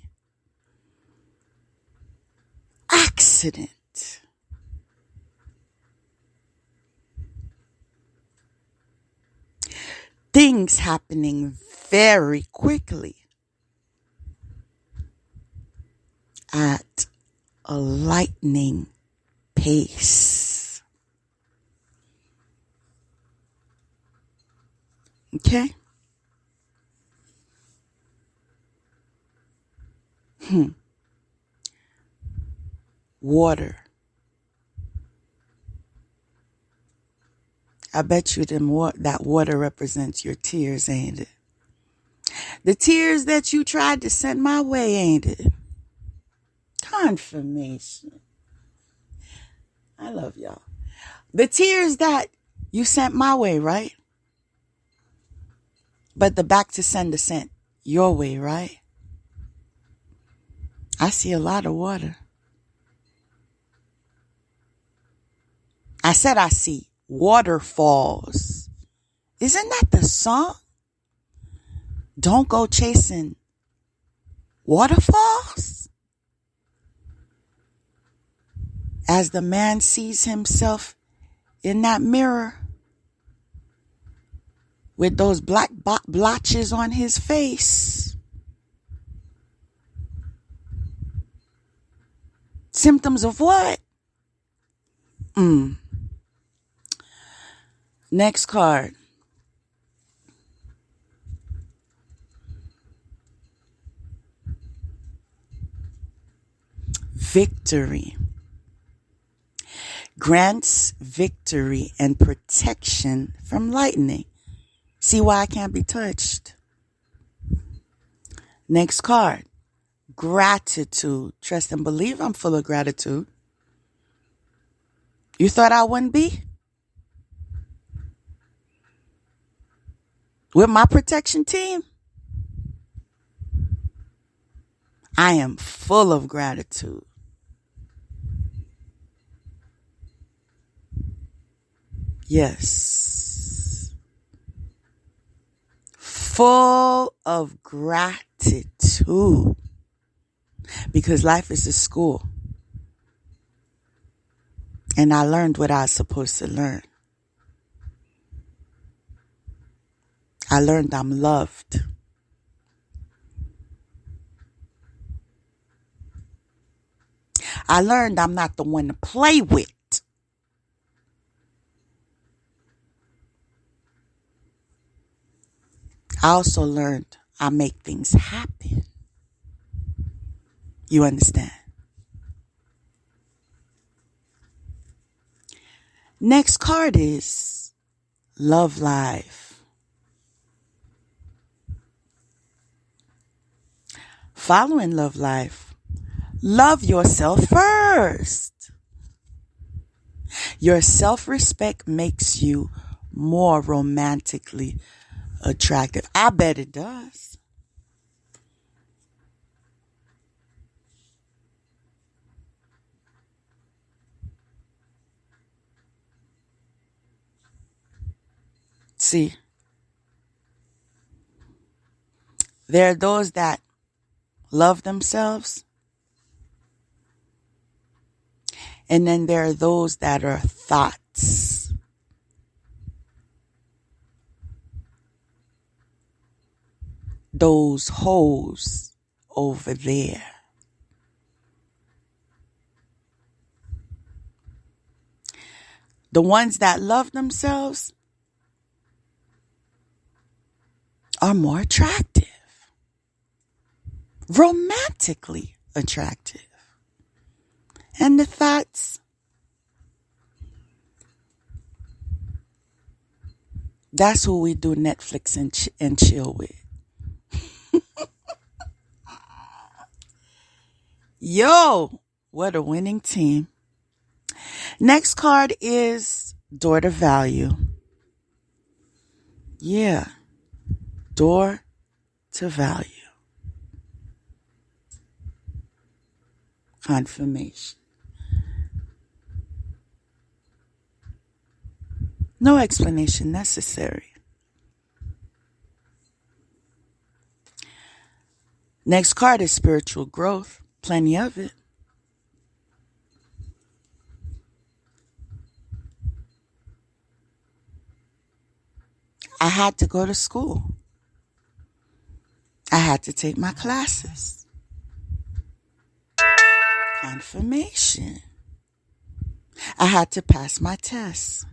Accident. Things happening very quickly at a lightning pace. Okay? water. I bet you that water represents your tears, ain't it? The tears that you tried to send my way, ain't it? Confirmation. I love y'all. The tears that you sent my way, right? But the back to sender sent your way, right? I see a lot of water. I said I see waterfalls. Isn't that the song? Don't go chasing waterfalls. As the man sees himself in that mirror with those black blotches on his face. Symptoms of what? Next card. Victory. Grants victory and protection from lightning. See why I can't be touched? Next card. Gratitude. Trust and believe I'm full of gratitude. You thought I wouldn't be? With my protection team, I am full of gratitude. Yes. Full of gratitude. Because life is a school. And I learned what I was supposed to learn. I learned I'm loved. I learned I'm not the one to play with. I also learned I make things happen. You understand? Next card is Love Life. Following Love Life, love yourself first. Your self-respect makes you more romantically attractive. I bet it does. See, there are those that love themselves, and then there are those that are thoughts. Those hoes over there. The ones that love themselves are more attractive. Romantically attractive. And the thoughts, that's who we do Netflix and chill with. Yo, what a winning team. Next card is Door to Value. Yeah, Door to Value. Confirmation. No explanation necessary. Next card is Spiritual Growth. Plenty of it. I had to go to school. I had to take my classes. Confirmation. I had to pass my tests.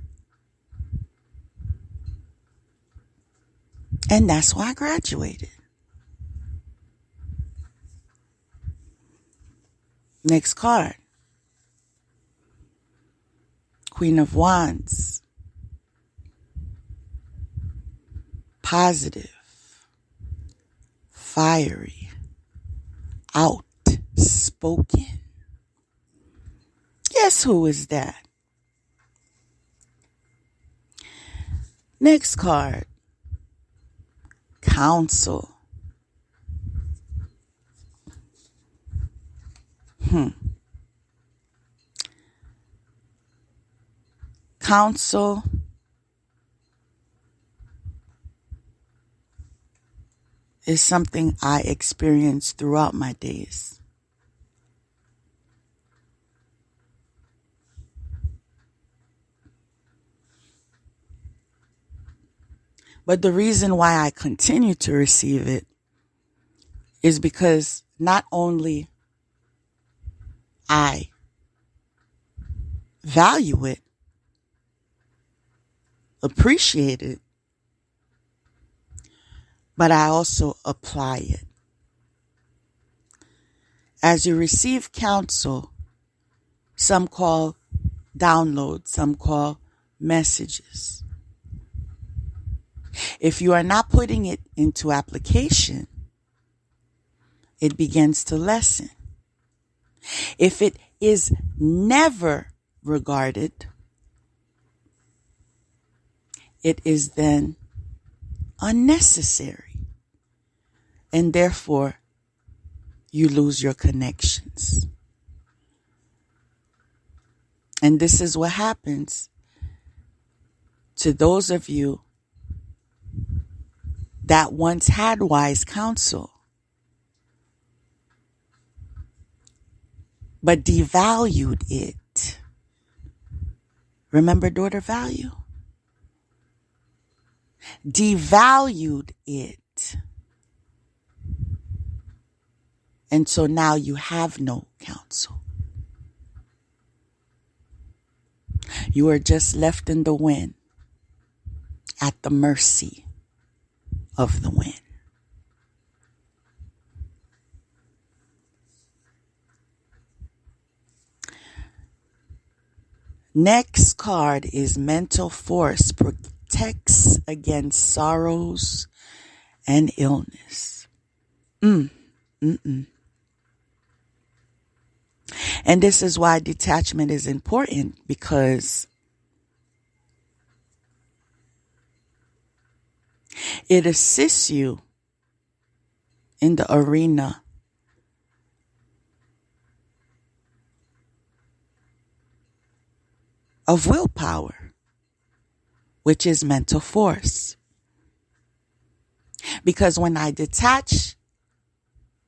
And that's why I graduated. Next card. Queen of Wands. Positive. Fiery. Outspoken. Guess who is that? Next card. Counsel. Counsel is something I experienced throughout my days. But the reason why I continue to receive it is because not only I value it, appreciate it, but I also apply it. As you receive counsel, some call downloads, some call messages. If you are not putting it into application, it begins to lessen. If it is never regarded, it is then unnecessary. And therefore, you lose your connections. And this is what happens to those of you that once had wise counsel, but devalued it. Remember daughter value? Devalued it. And so now you have no counsel. You are just left in the wind, at the mercy of the wind. Next card is mental force, protects against sorrows and illness. And this is why detachment is important, because it assists you in the arena of willpower, which is mental force. Because when I detach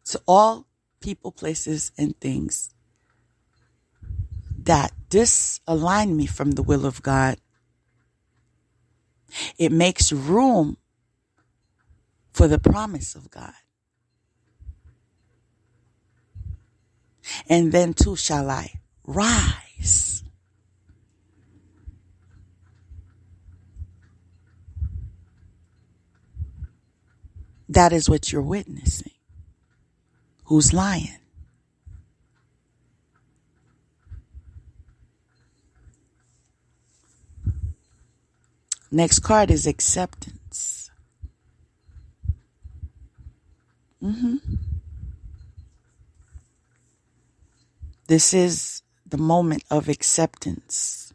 to all people, places, and things that disalign me from the will of God, it makes room for the promise of God. And then too shall I rise. That is what you're witnessing. Who's lying? Next card is acceptance. This is the moment of acceptance.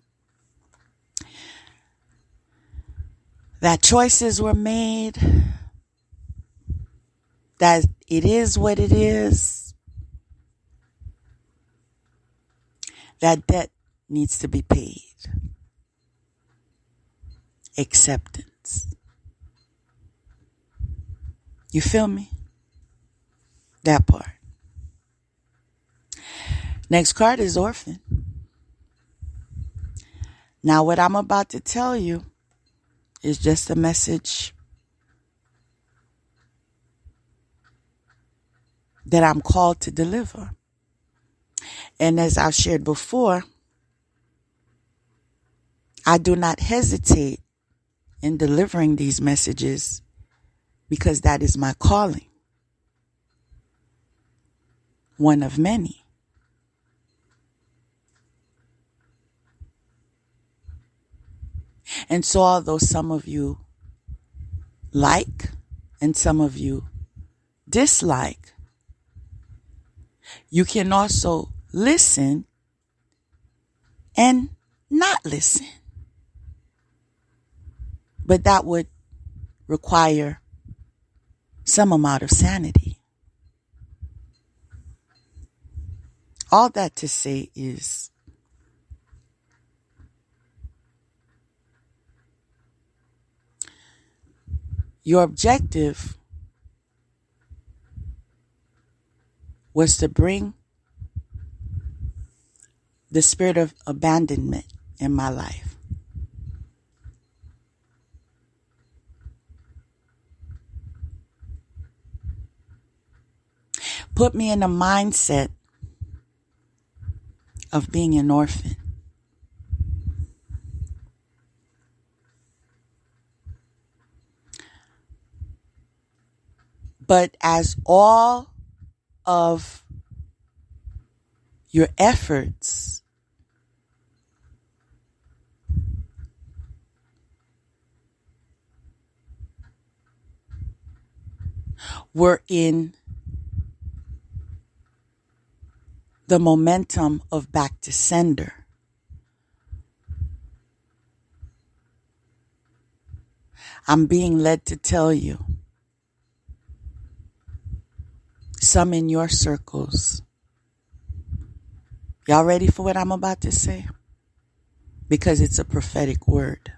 That choices were made, that it is what it is, that debt needs to be paid. Acceptance. You feel me? That part. Next card is orphan. Now what I'm about to tell you is just a message that I'm called to deliver. And as I've shared before, I do not hesitate in delivering these messages because that is my calling. One of many. And so although some of you like and some of you dislike, you can also listen and not listen. But that would require some amount of sanity. All that to say is, your objective was to bring the spirit of abandonment in my life. Put me in a mindset of being an orphan. But as all of your efforts were in the momentum of back to sender, I'm being led to tell you, some in your circles, y'all ready for what I'm about to say? Because it's a prophetic word.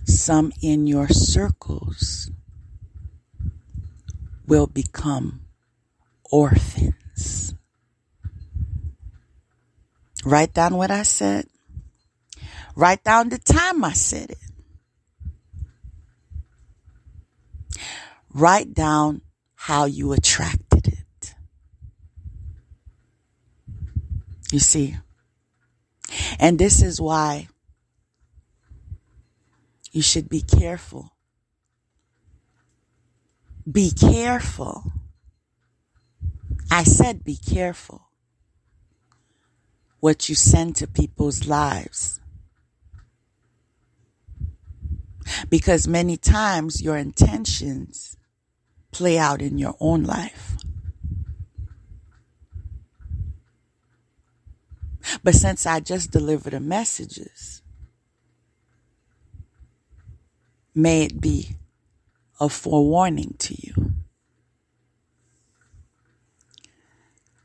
Some in your circles will become orphans. Write down what I said. Write down the time I said it. Write down how you attracted it. You see? And this is why you should be careful. Be careful. I said be careful what you send to people's lives. Because many times your intentions play out in your own life. But since I just delivered the messages, may it be a forewarning to you.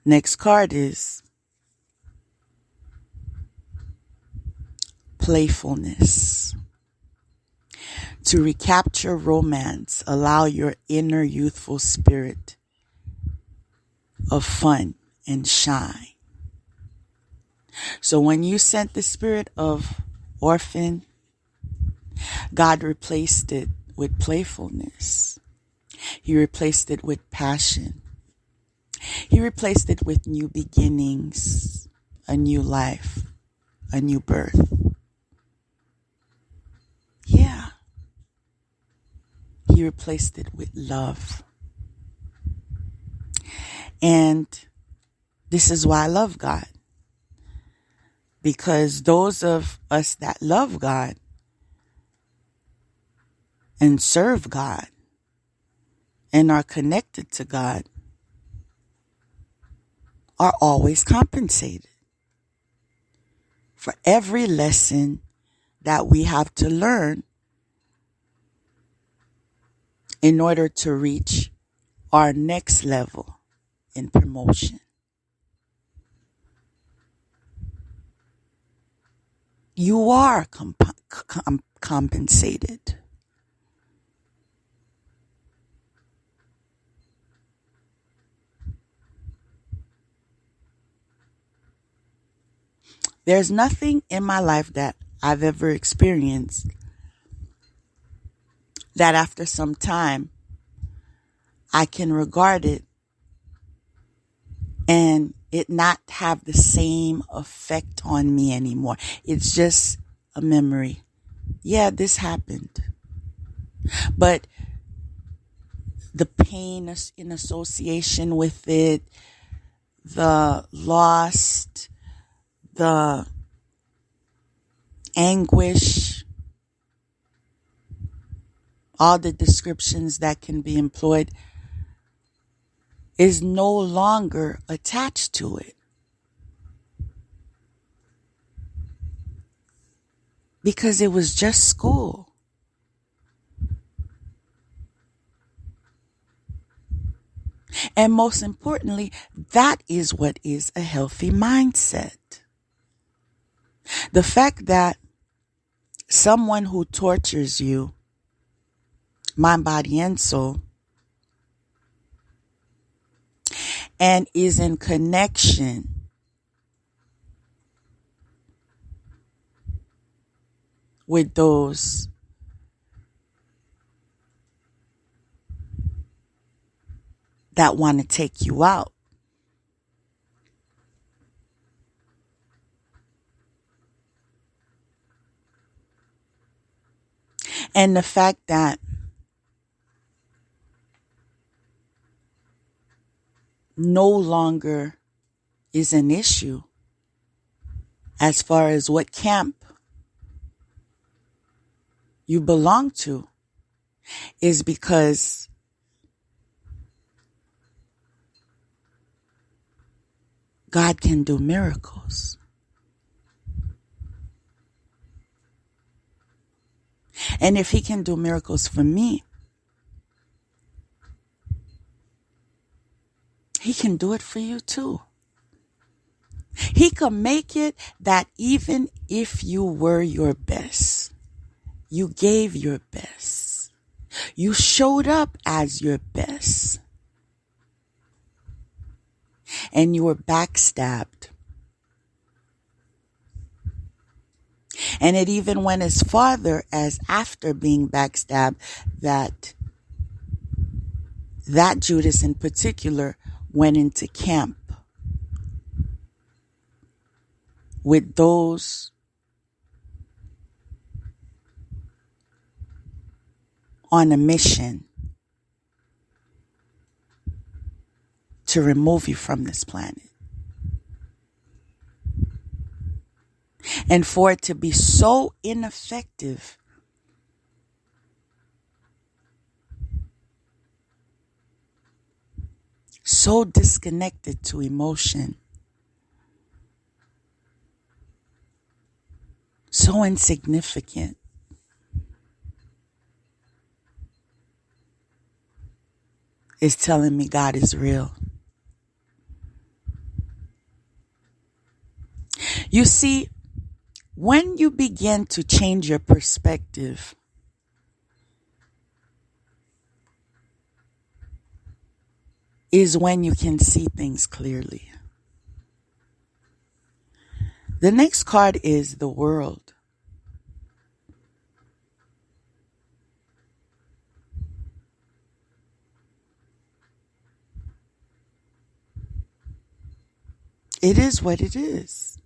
Next card is playfulness. To recapture romance, allow your inner youthful spirit of fun and shine. So when you sent the spirit of orphan, God replaced it with playfulness. He replaced it with passion. He replaced it with new beginnings, a new life, a new birth. Yeah. He replaced it with love. And this is why I love God. Because those of us that love God and serve God and are connected to God are always compensated for every lesson that we have to learn in order to reach our next level in promotion. You are compensated. There's nothing in my life that I've ever experienced that after some time I can regard it and it not have the same effect on me anymore. It's just a memory. Yeah, this happened. But the pain in association with it, the loss, the anguish, all the descriptions that can be employed is no longer attached to it. Because it was just school. And most importantly, that is what is a healthy mindset. The fact that someone who tortures you, mind, body, and soul, and is in connection with those that want to take you out, and the fact that no longer is an issue as far as what camp you belong to is because God can do miracles. And if he can do miracles for me, he can do it for you too. He can make it that even if you were your best, you gave your best, you showed up as your best, and you were backstabbed. And it even went as farther as after being backstabbed that Judas in particular went into camp with those on a mission to remove you from this planet. And for it to be so ineffective, so disconnected to emotion, so insignificant, is telling me God is real. You see, when you begin to change your perspective, is when you can see things clearly. The next card is the World. It is what it is.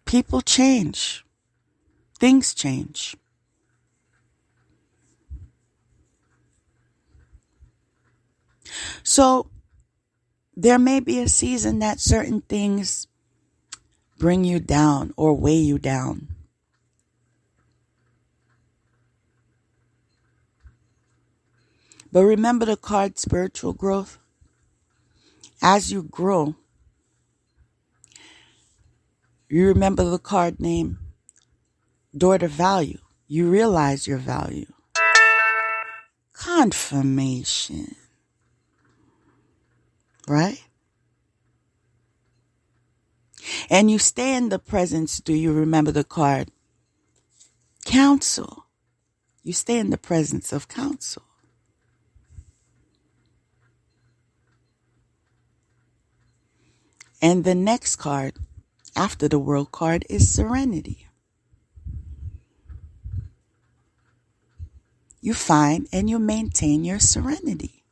People change. Things change. So there may be a season that certain things bring you down or weigh you down. But remember the card spiritual growth. As you grow, you remember the card name daughter value. You realize your value. Confirmation. Right? And you stay in the presence. Do you remember the card? Counsel. You stay in the presence of counsel. And the next card after the World card is serenity. You find and you maintain your serenity.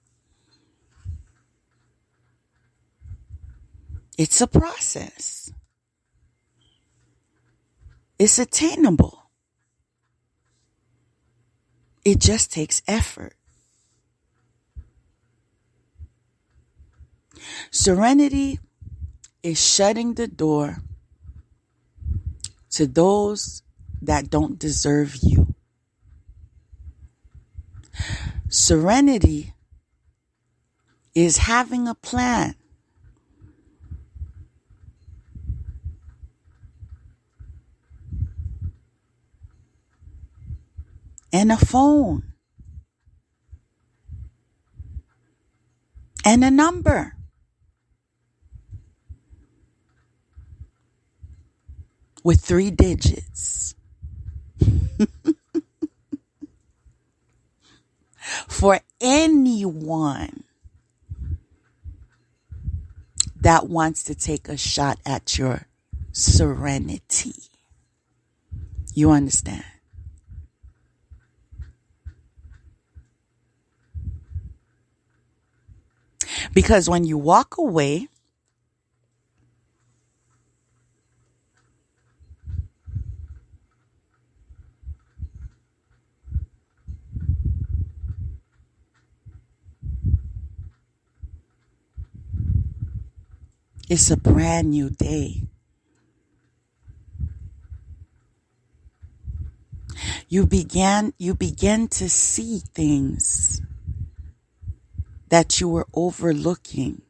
It's a process. It's attainable. It just takes effort. Serenity is shutting the door to those that don't deserve you. Serenity is having a plan. And a phone. And a number. With 3 digits. For anyone that wants to take a shot at your serenity. You understand? Because when you walk away, it's a brand new day. You begin to see things that you were overlooking,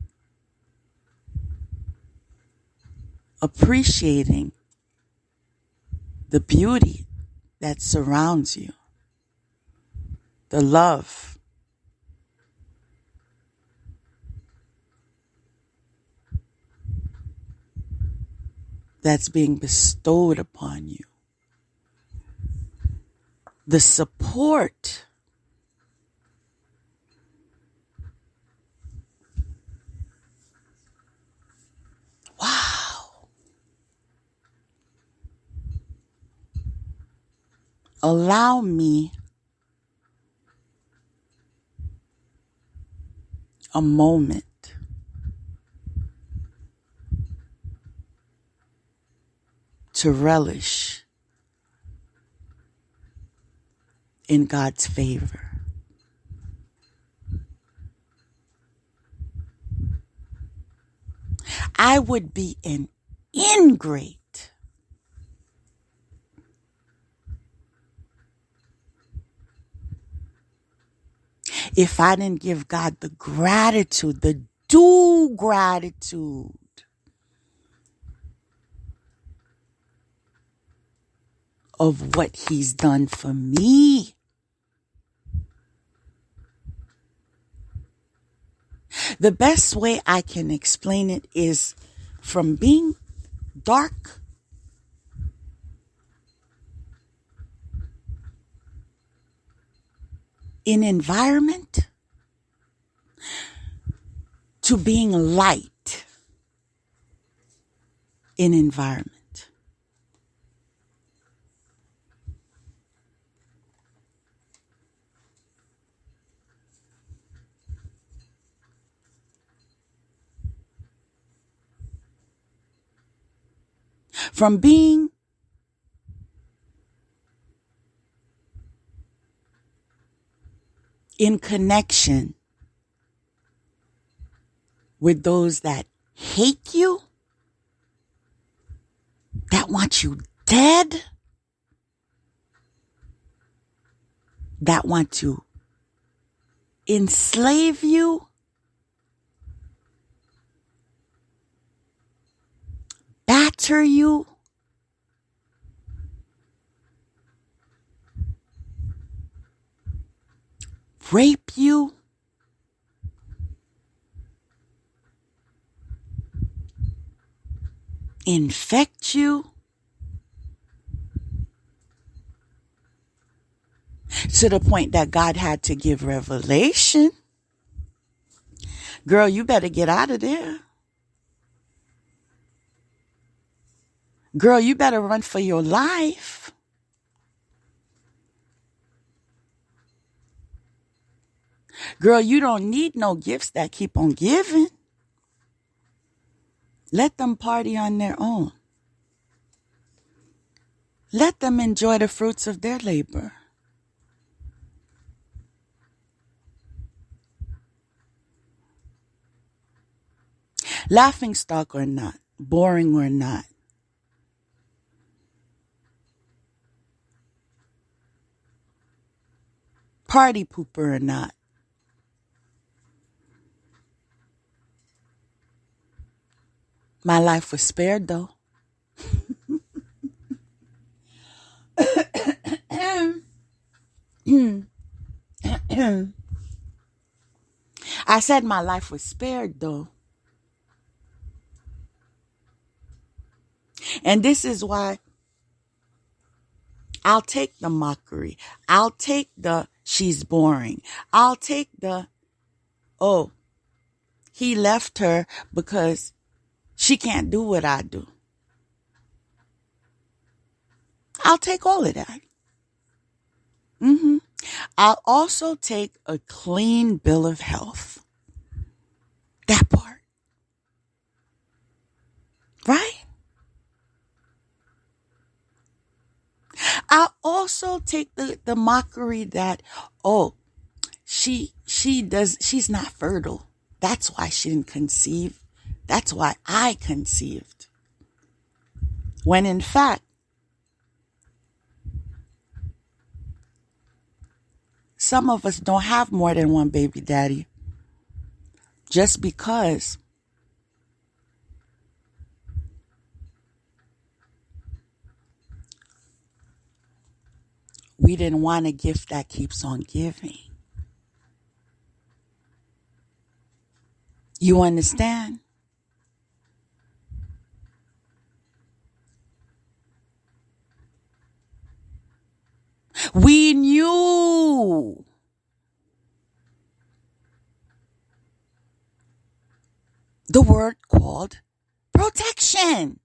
appreciating the beauty that surrounds you, the love, that's being bestowed upon you, the support. Wow. Allow me a moment to relish in God's favor. I would be an ingrate if I didn't give God the gratitude, the due gratitude of what He's done for me. The best way I can explain it is from being dark in environment to being light in environment. From being in connection with those that hate you, that want you dead, that want to enslave you, batter you, rape you, infect you, to the point that God had to give revelation. Girl, you better get out of there. Girl, you better run for your life. Girl, you don't need no gifts that keep on giving. Let them party on their own. Let them enjoy the fruits of their labor. Laughing stock or not, boring or not, party pooper or not, my life was spared though. I said my life was spared though. And this is why I'll take the mockery. I'll take the she's boring. I'll take the, oh, he left her because she can't do what I do. I'll take all of that. I'll also take a clean bill of health. That part. Right? I'll also take the mockery that, oh, she's not fertile. That's why she didn't conceive. That's why I conceived. When in fact, some of us don't have more than one baby daddy just because we didn't want a gift that keeps on giving. You understand? We knew the word called protection.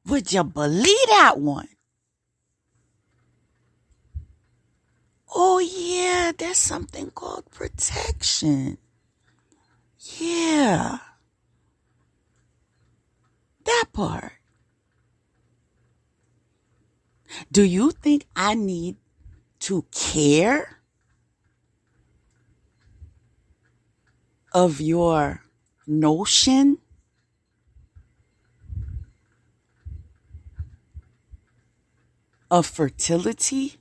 Would you believe that one? Oh yeah, there's something called protection. Yeah. That part. Do you think I need to care of your notion of fertility?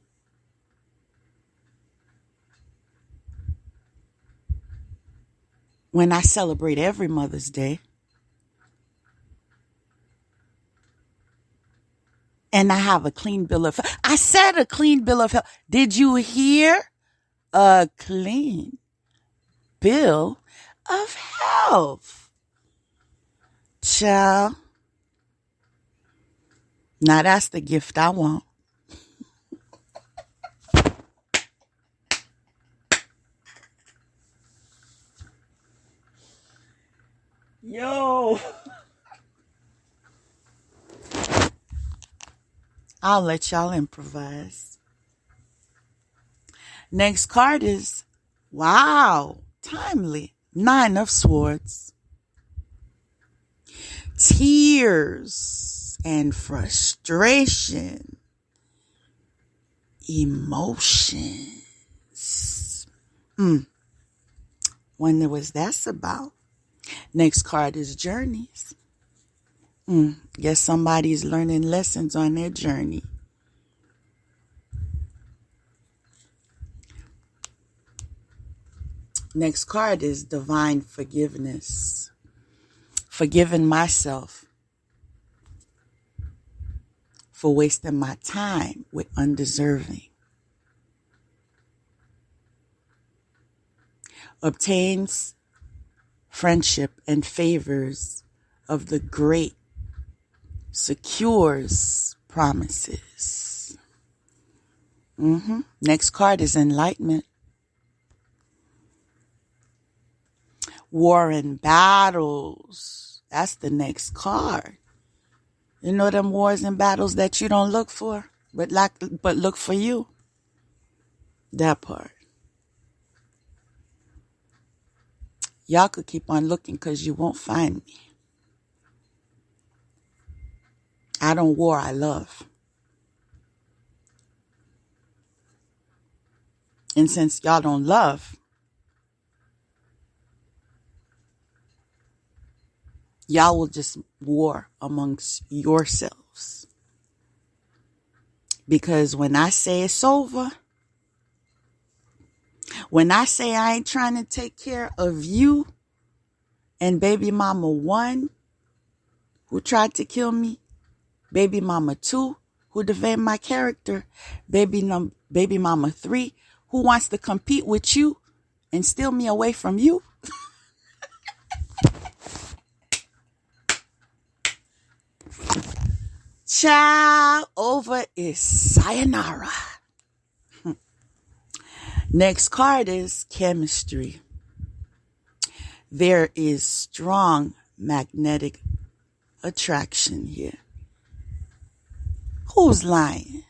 When I celebrate every Mother's Day, and I have a clean bill of health. I said a clean bill of health. Did you hear? A clean bill of health. Child. Now that's the gift I want. Yo. I'll let y'all improvise. Next card is, wow, timely. 9 of Swords. Tears and frustration. Emotions. Wonder what that's about. Next card is Journeys. Guess somebody's learning lessons on their journey. Next card is Divine Forgiveness. Forgiving myself for wasting my time with undeserving. Obtains friendship and favors of the great. Secures promises. Next card is Enlightenment. War and battles. That's the next card. You know them wars and battles that you don't look for, but look for you. That part. Y'all could keep on looking because you won't find me. I don't war, I love. And since y'all don't love, y'all will just war amongst yourselves. Because when I say it's over, when I say I ain't trying to take care of you and baby mama 1 who tried to kill me, baby mama 2 who defamed my character, baby mama 3 who wants to compete with you and steal me away from you. Child, over is sayonara. Next card is chemistry. There is strong magnetic attraction here. Who's lying?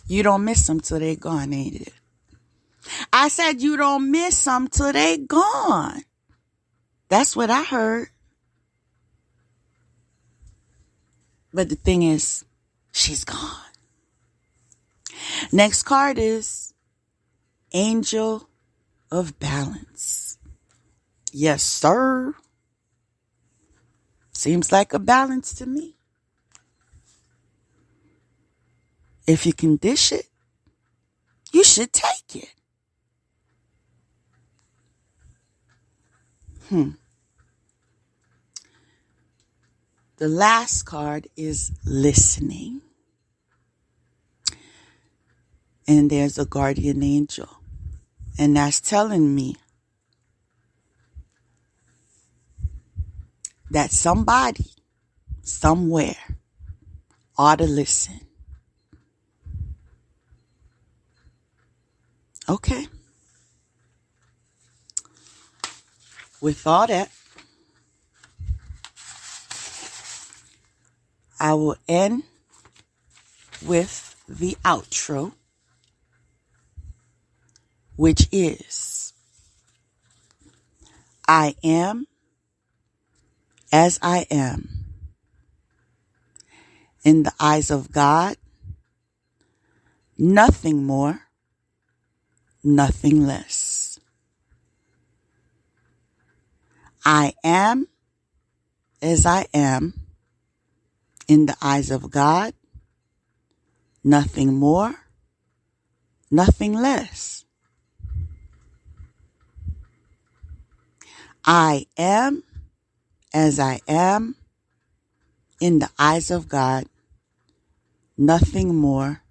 You don't miss them till they gone, ain't it? I said you don't miss them till they gone. That's what I heard. But the thing is, she's gone. Next card is Angel of Balance. Yes, sir. Seems like a balance to me. If you can dish it, you should take it. The last card is listening. And there's a guardian angel. And that's telling me that somebody, somewhere, ought to listen. Okay. With all that, I will end with the outro, which is, I am as I am. In the eyes of God, nothing more, nothing less. I am as I am. In the eyes of God, nothing more, nothing less. I am as I am. In the eyes of God, nothing more,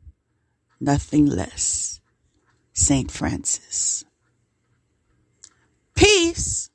nothing less. St. Francis. Peace.